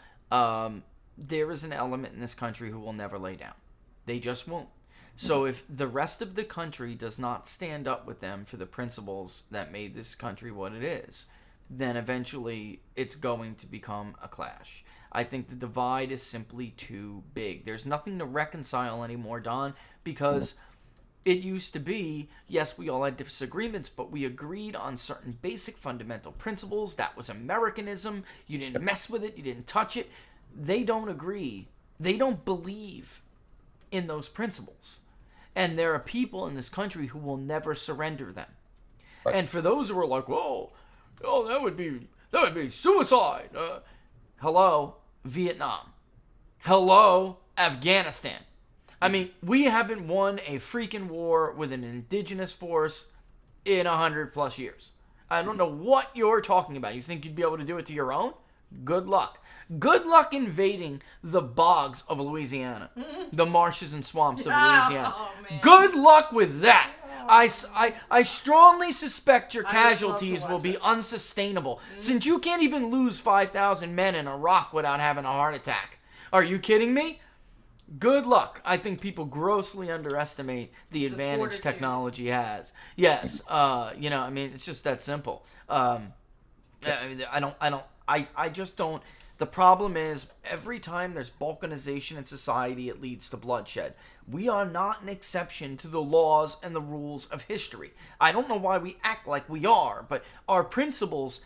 there is an element in this country who will never lay down. They just won't. So if the rest of the country does not stand up with them for the principles that made this country what it is, then eventually it's going to become a clash. I think the divide is simply too big. There's nothing to reconcile anymore, Don, because it used to be, yes, we all had disagreements, but we agreed on certain basic fundamental principles. That was Americanism. You didn't mess with it. You didn't touch it. They don't agree. They don't believe in those principles. And there are people in this country who will never surrender them. Right. And for those who are like, that would be suicide. Hello, Vietnam. Hello, Afghanistan. We haven't won a freaking war with an indigenous force in 100+ years. I don't know what you're talking about. You think you'd be able to do it to your own? Good luck. Good luck invading the bogs of Louisiana, the marshes and swamps of Louisiana. Good luck with that. I strongly suspect your casualties will be unsustainable, since you can't even lose 5,000 men in Iraq without having a heart attack. Are you kidding me? Good luck. I think people grossly underestimate the advantage fortitude. technology has. Yes. You know, I mean, it's just that simple. I mean, I just don't. The problem is every time there's balkanization in society, it leads to bloodshed. We are not an exception to the laws and the rules of history. I don't know why we act like we are, but our principles,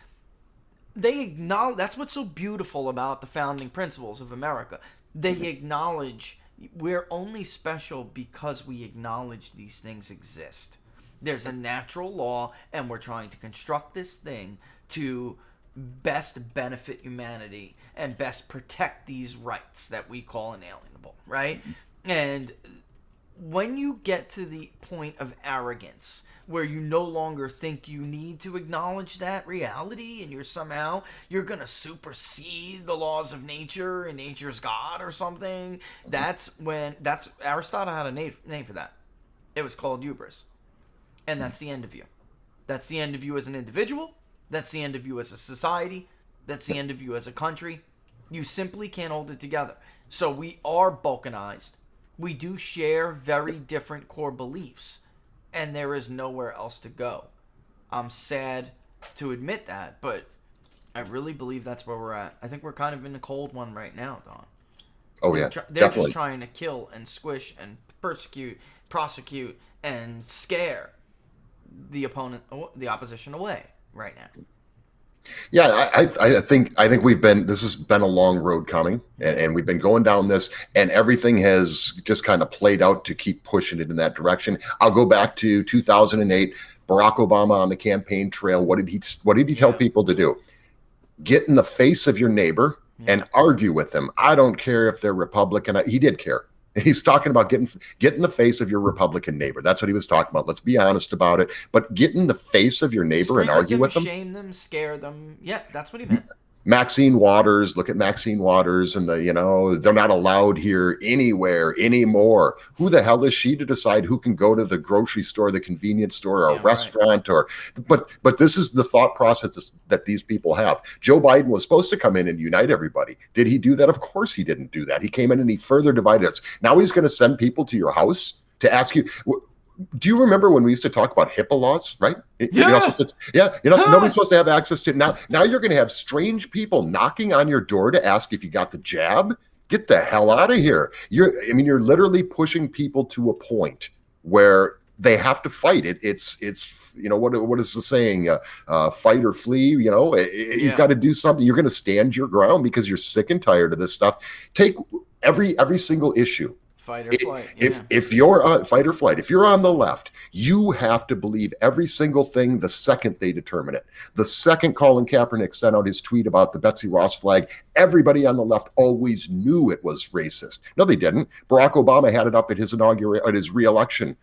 they acknowledge. That's what's so beautiful about the founding principles of America. They acknowledge we're only special because we acknowledge these things exist. There's a natural law, and we're trying to construct this thing to best benefit humanity and best protect these rights that we call inalienable, right? And when you get to the point of arrogance where you no longer think you need to acknowledge that reality and you're gonna supersede the laws of nature and nature's God or something, that's Aristotle had a name for that. It was called hubris. And that's the end of you. That's the end of you as an individual. That's the end of you as a society. That's the end of you as a country. You simply can't hold it together. So we are balkanized. We do share very different core beliefs, and there is nowhere else to go. I'm sad to admit that, but I really believe that's where we're at. I think we're kind of in the cold one right now, Don. Oh, yeah, They're definitely. just trying to kill and squish and persecute, prosecute, and scare the opposition away right now. Yeah, I think this has been a long road coming, and we've been going down this, and everything has just kind of played out to keep pushing it in that direction. I'll go back to 2008, Barack Obama on the campaign trail. What did he tell people to do? Get in the face of your neighbor and argue with them. I don't care if they're Republican. He did care. He's talking about get in the face of your Republican neighbor. That's what he was talking about. Let's be honest about it. But get in the face of your neighbor and argue with them. Shame them, scare them. Yeah, that's what he meant. Maxine Waters, look at Maxine Waters and they're not allowed here anywhere anymore. Who the hell is she to decide who can go to the grocery store, the convenience store, or a restaurant? Right. But this is the thought process that these people have. Joe Biden was supposed to come in and unite everybody. Did he do that? Of course he didn't do that. He came in and he further divided us. Now he's going to send people to your house to ask you. Do you remember when we used to talk about HIPAA laws, right? Nobody's supposed to have access to it. Now you're going to have strange people knocking on your door to ask if you got the jab. Get the hell out of here. You're literally pushing people to a point where they have to fight. It's what is the saying? Fight or flee. You've got to do something. You're going to stand your ground because you're sick and tired of this stuff. Take every single issue. Fight or flight. If you're on fight or flight, if you're on the left, you have to believe every single thing the second they determine it. The second Colin Kaepernick sent out his tweet about the Betsy Ross flag, everybody on the left always knew it was racist. No, they didn't. Barack Obama had it up at his inauguration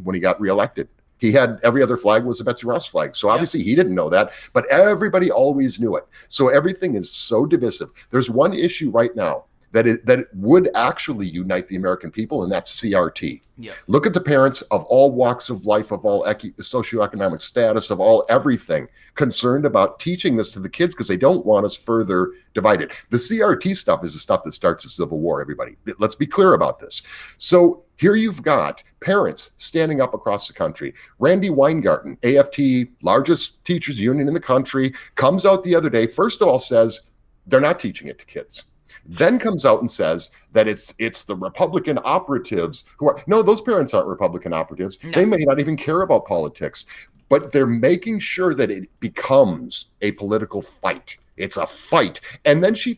when he got reelected. He had every other flag was a Betsy Ross flag. So obviously he didn't know that, but everybody always knew it. So everything is so divisive. There's one issue right now that would actually unite the American people, and that's CRT. Yeah. Look at the parents of all walks of life, of all socioeconomic status, of all everything, concerned about teaching this to the kids because they don't want us further divided. The CRT stuff is the stuff that starts the Civil War, everybody. Let's be clear about this. So here you've got parents standing up across the country. Randy Weingarten, AFT, largest teachers union in the country, comes out the other day, first of all says they're not teaching it to kids. Then comes out and says that it's the Republican operatives who are, no, those parents aren't Republican operatives. No. They may not even care about politics, but they're making sure that it becomes a political fight. It's a fight. And then she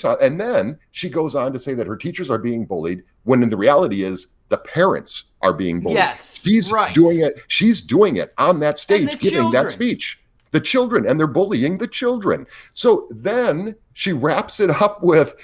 goes on to say that her teachers are being bullied when in the reality is the parents are being bullied. Yes, she's right. doing it. She's doing it on that stage, giving that speech. The children, and they're bullying the children. So then she wraps it up with,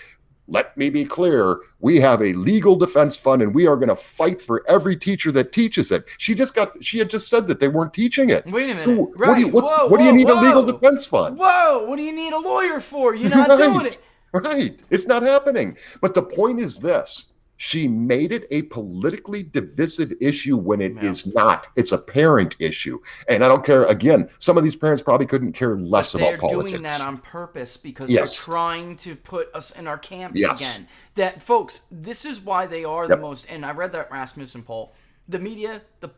let me be clear, we have a legal defense fund and we are going to fight for every teacher that teaches it. She had just said that they weren't teaching it. Wait a minute. So right. What do you need a legal defense fund? Whoa, what do you need a lawyer for? You're not doing it. Right. It's not happening. But the point is this. She made it a politically divisive issue when it is not. It's a parent issue. And I don't care. Again, some of these parents probably couldn't care less about politics. They're doing that on purpose because they're trying to put us in our camps again. That, folks, this is why they are the most, and I read that Rasmussen poll, the media, the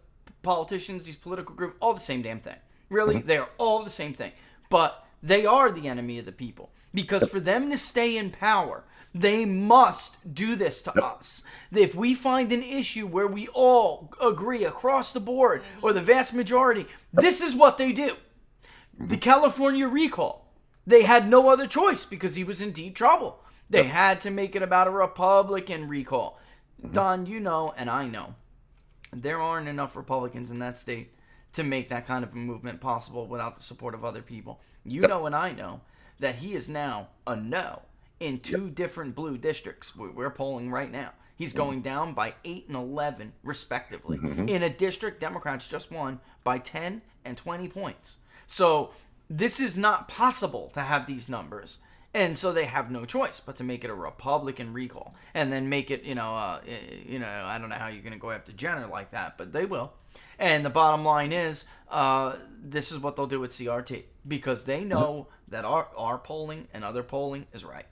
politicians, these political groups, all the same damn thing. Really, they are all the same thing. But they are the enemy of the people. Because for them to stay in power, they must do this to us. If we find an issue where we all agree across the board, or the vast majority, this is what they do. The California recall, they had no other choice because he was in deep trouble. They had to make it about a Republican recall. Don, you know, and I know, there aren't enough Republicans in that state to make that kind of a movement possible without the support of other people. You know and I know that he is now a no in 2 different blue districts we're polling right now. He's going down by 8 and 11, respectively. In a district, Democrats just won by 10 and 20 points. So this is not possible to have these numbers. And so they have no choice but to make it a Republican recall. And then make it, I don't know how you're going to go after Jenner like that, but they will. And the bottom line is, this is what they'll do with CRT. Because they know that our polling and other polling is right.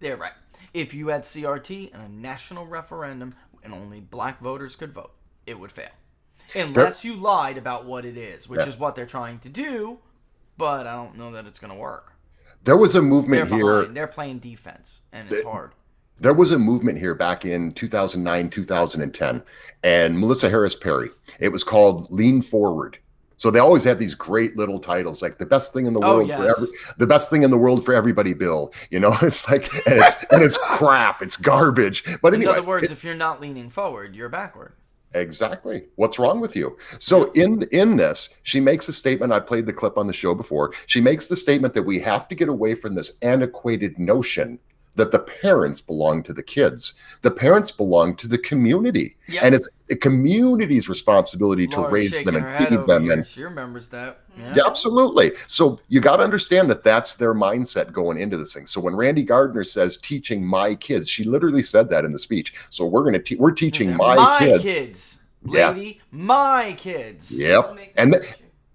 They're right. If you had CRT in a national referendum and only black voters could vote, it would fail. Unless you lied about what it is, which is what they're trying to do, but I don't know that it's going to work. There was a movement here. They're playing defense, and it's hard. There was a movement here back in 2009, 2010, and Melissa Harris Perry. It was called Lean Forward. So they always have these great little titles, like the best thing in the world the best thing in the world for everybody bill. It's like, and it's crap, it's garbage. But anyway, in other words, if you're not leaning forward, you're backward. Exactly. What's wrong with you? So in this, she makes a statement. I played the clip on the show before. She makes the statement that we have to get away from this antiquated notion that the parents belong to the kids. The parents belong to the community. Yep. And it's the community's responsibility to raise them and feed them. And she remembers that. Yeah, absolutely. So you got to understand that that's their mindset going into this thing. So when Randy Gardner says teaching my kids, she literally said that in the speech. So we're teaching my kids. Lady, my kids. Yep.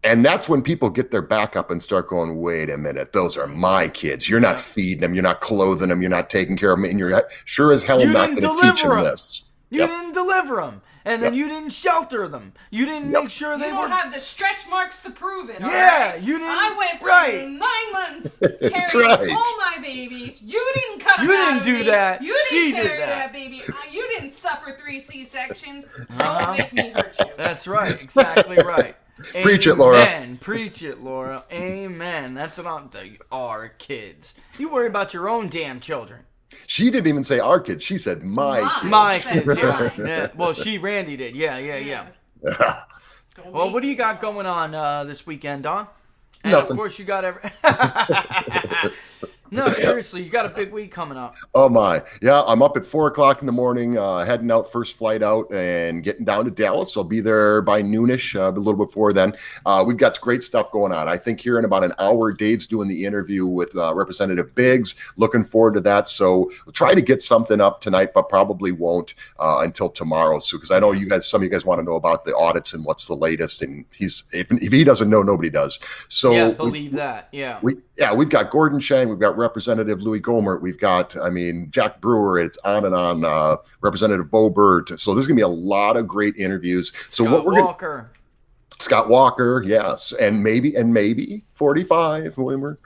And that's when people get their back up and start going, wait a minute, those are my kids. You're not feeding them. You're not clothing them. You're not taking care of them. And you're sure as hell not going to teach them this. You didn't deliver them. And then you didn't shelter them. You didn't make sure they were... You don't have the stretch marks to prove it, all right? right? You didn't... I went through 9 months carrying all my babies. You didn't cut them out of me. You didn't do that. You didn't carry that. that baby. You didn't suffer 3 C-sections. Don't make me hurt you. That's right. Exactly right. Preach it, Laura. Preach it, Laura. Amen. That's what I'm telling our kids. You worry about your own damn children. She didn't even say our kids. She said my kids. My kids, yeah. Well, Randy did. Yeah. Well, what do you got going on this weekend, Don? And nothing. Of course, you got No, seriously, you got a big week coming up. Oh my. Yeah, I'm up at 4:00 in the morning, heading out, first flight out and getting down to Dallas. I'll be there by noonish, a little before then. We've got great stuff going on. I think here in about an hour, Dave's doing the interview with Representative Biggs. Looking forward to that. So we'll try to get something up tonight, but probably won't until tomorrow. So, because I know some of you guys want to know about the audits and what's the latest. And if he doesn't know, nobody does. So yeah, believe that. Yeah. We've got Gordon Chang, we've got Representative Louis Gohmert, we've got, Jack Brewer, it's on and on, Representative Bo Burt. So there's going to be a lot of great interviews. So Scott Walker, yes, and maybe 45. We're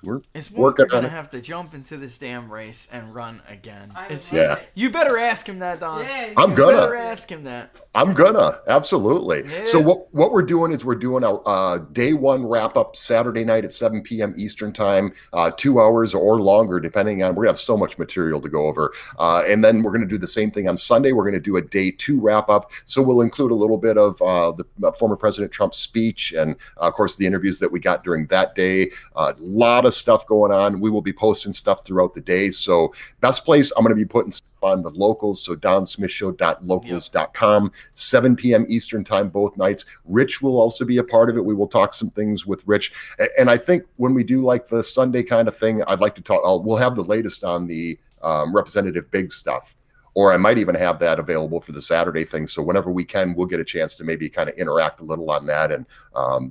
working on gonna it. Have to jump into this damn race and run again. Yeah. You better ask him that, Don. Yeah, I'm gonna. Better ask him that. I'm gonna, absolutely. Yeah. So what we're doing is we're doing a day one wrap up Saturday night at 7 p.m. Eastern time, 2 hours or longer, depending on, we're gonna have so much material to go over. And then we're gonna do the same thing on Sunday. We're gonna do a day 2 wrap up. So we'll include a little bit of the former President Trump's speech and of course the interviews that we got during that day. A lot of stuff going on. We will be posting stuff throughout the day. So best place, I'm going to be putting stuff on the locals. So donsmithshow.locals.com, 7 p.m. Eastern time, both nights. Rich will also be a part of it. We will talk some things with Rich. And I think when we do like the Sunday kind of thing, I'd like to talk, we'll have the latest on the Representative Biggs stuff. or I might even have that available for the Saturday thing. So whenever we can, we'll get a chance to maybe kind of interact a little on that and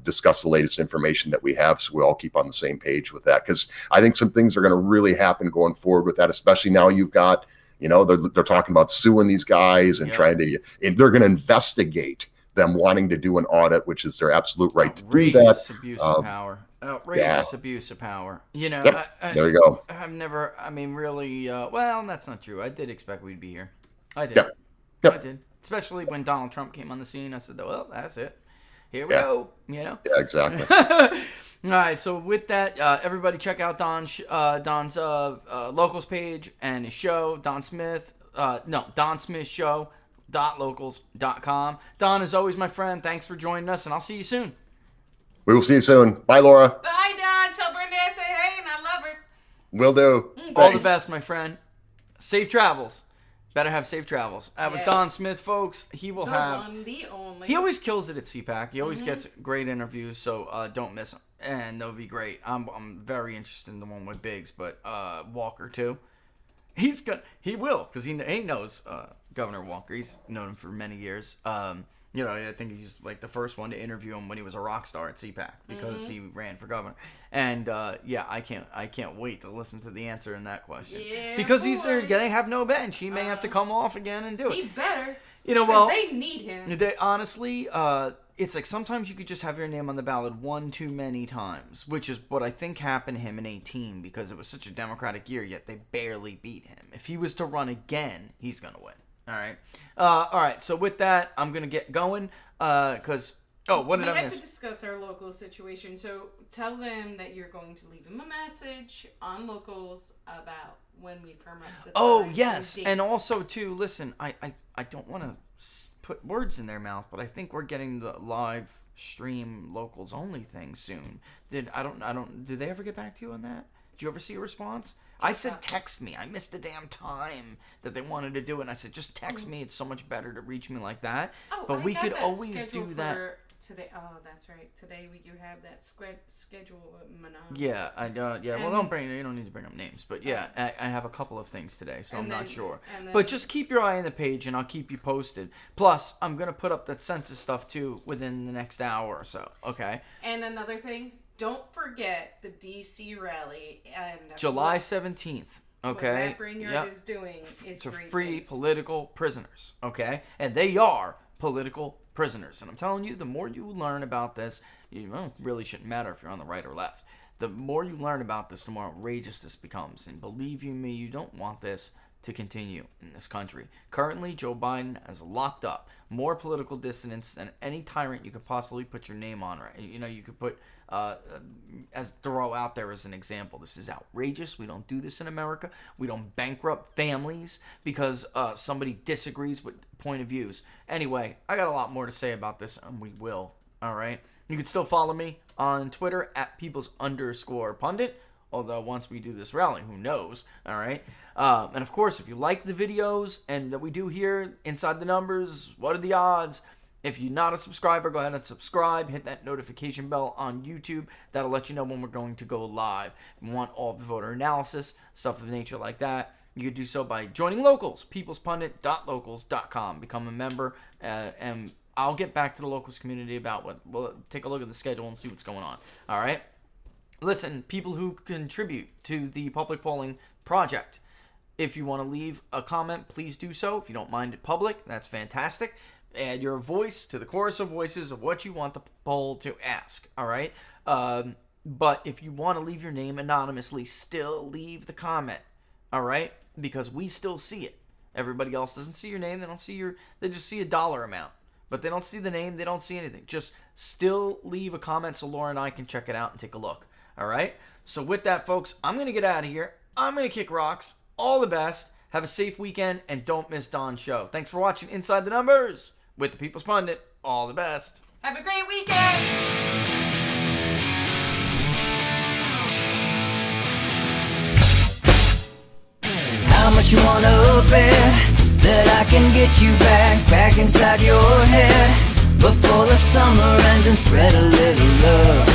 discuss the latest information that we have, so we all keep on the same page with that. Because I think some things are going to really happen going forward with that, especially now you've got, they're talking about suing these guys and and they're going to investigate them wanting to do an audit, which is their absolute right to do that. Outrageous abuse of power. Outrageous abuse of power. Yep. There you go. Really, well, that's not true. I did expect we'd be here. I did. Yep. I did. Especially when Donald Trump came on the scene. I said, well, that's it. Here we go. Yeah, exactly. All right, so with that, everybody check out Don's locals page and his show, Don Smith Show.locals.com. Don, as always, my friend, thanks for joining us, and I'll see you soon. We will see you soon. Bye, Laura. Bye, Don. Tell Brenda I say hey and I love her. Will do. All the best, my friend. Safe travels. Better have safe travels. That was Don Smith, folks. He will have... one, the only. He always kills it at CPAC. He always gets great interviews, so don't miss him. And they'll be great. I'm very interested in the one with Biggs, but Walker, too. He will, because he knows Governor Walker. He's known him for many years. I think he's like the first one to interview him when he was a rock star at CPAC because he ran for governor. And I can't wait to listen to the answer in that question. Yeah, because he's there. They have no bench. He may have to come off again and do it. He better. Well, they need him. Honestly, it's like sometimes you could just have your name on the ballot one too many times, which is what I think happened to him in 2018 because it was such a Democratic year, yet they barely beat him. If he was to run again, he's going to win. All right. So with that, I'm going to get going because... Oh, what did I miss? We have to discuss our local situation. So tell them that you're going to leave them a message on locals about when we firm up the time yes. and date. And also, too, listen, I don't want to put words in their mouth, but I think we're getting the live stream locals only thing soon. Did they ever get back to you on that? Did you ever see a response? I said text me. I missed the damn time that they wanted to do it. And I said, just text me. It's so much better to reach me like that. But we could always do that. Today, that's right. Today you have that schedule. Yeah, I don't. Yeah, well, you don't need to bring up names, but yeah, I have a couple of things today, so I'm not sure. But just keep your eye on the page, and I'll keep you posted. Plus, I'm gonna put up that census stuff too within the next hour or so. Okay. And another thing, don't forget the DC rally and July 17th. Okay. What Brainyard is doing is to great free things. political prisoners. Okay, and they are political prisoners. And I'm telling you, the more you learn about this, really shouldn't matter if you're on the right or left. The more you learn about this, the more outrageous this becomes. And believe you me, you don't want this to continue in this country. Currently, Joe Biden has locked up more political dissidents than any tyrant you could possibly put your name on. Right? You could put throw out there as an example. This is outrageous. We don't do this in America. We don't bankrupt families because somebody disagrees with point of views. Anyway, I got a lot more to say about this, and we will. All right. You can still follow me on Twitter at peoples_pundit. Although once we do this rally, who knows? All right. And of course, if you like the videos and that we do here, Inside the Numbers, what are the odds? If you're not a subscriber, go ahead and subscribe. Hit that notification bell on YouTube. That'll let you know when we're going to go live. If you want all of the voter analysis, stuff of nature like that, you can do so by joining Locals, peoplespundit.locals.com. Become a member, and I'll get back to the Locals community about we'll take a look at the schedule and see what's going on. All right? Listen, people who contribute to the public polling project, if you want to leave a comment, please do so. If you don't mind it public, that's fantastic. Add your voice to the chorus of voices of what you want the poll to ask, all right? But if you want to leave your name anonymously, still leave the comment, all right? Because we still see it. Everybody else doesn't see your name. They just see a dollar amount. But they don't see the name. They don't see anything. Just still leave a comment so Laura and I can check it out and take a look, all right? So with that, folks, I'm going to get out of here. I'm going to kick rocks. All the best. Have a safe weekend, and don't miss Don's show. Thanks for watching Inside the Numbers with the People's Pundit. All the best. Have a great weekend. How much you wanna bet that I can get you back inside your head before the summer ends and spread a little love.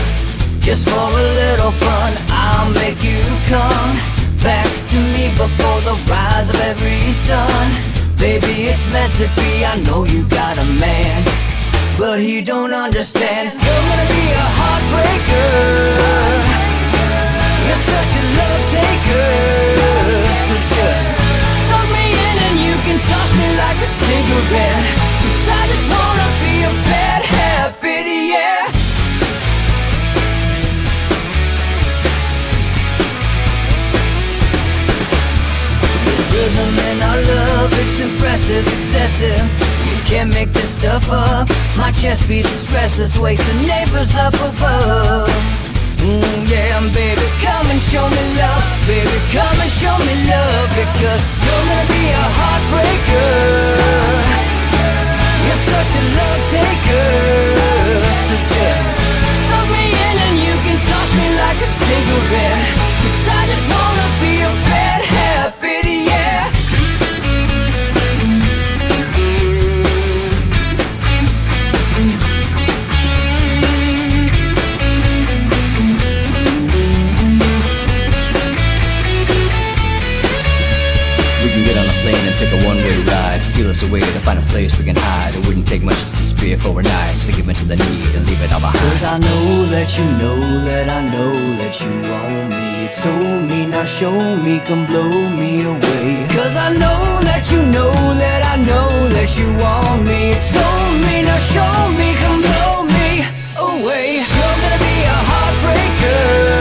Just for a little fun, I'll make you come back to me before for the rise of every sun. Baby, it's meant to be, I know you got a man, but he don't understand. You're gonna be a heartbreaker, you're such a love taker. So just suck me in and you can toss me like a cigarette, 'cause I just wanna be a bad habit, yeah. Rhythm in our love, it's impressive, excessive. You can't make this stuff up. My chest beats, it's restless, wakes the neighbors up above. Yeah, baby, come and show me love. Baby, come and show me love, because you're gonna be a heartbreaker, you're such a love taker. So just suck me in and you can toss me like a cigarette, 'cause I just wanna be a bad habit, yeah. We can get on a plane and take a one-way ride, steal us away to find a place we can hide. It wouldn't take much to spear for a night, just to give in to the need and leave it all behind. 'Cause I know that you know that I know that you want me. You told me, now show me, come blow me away. 'Cause I know that you know that I know that you want me. You told me, now show me, come blow me away. You're gonna be a heartbreaker,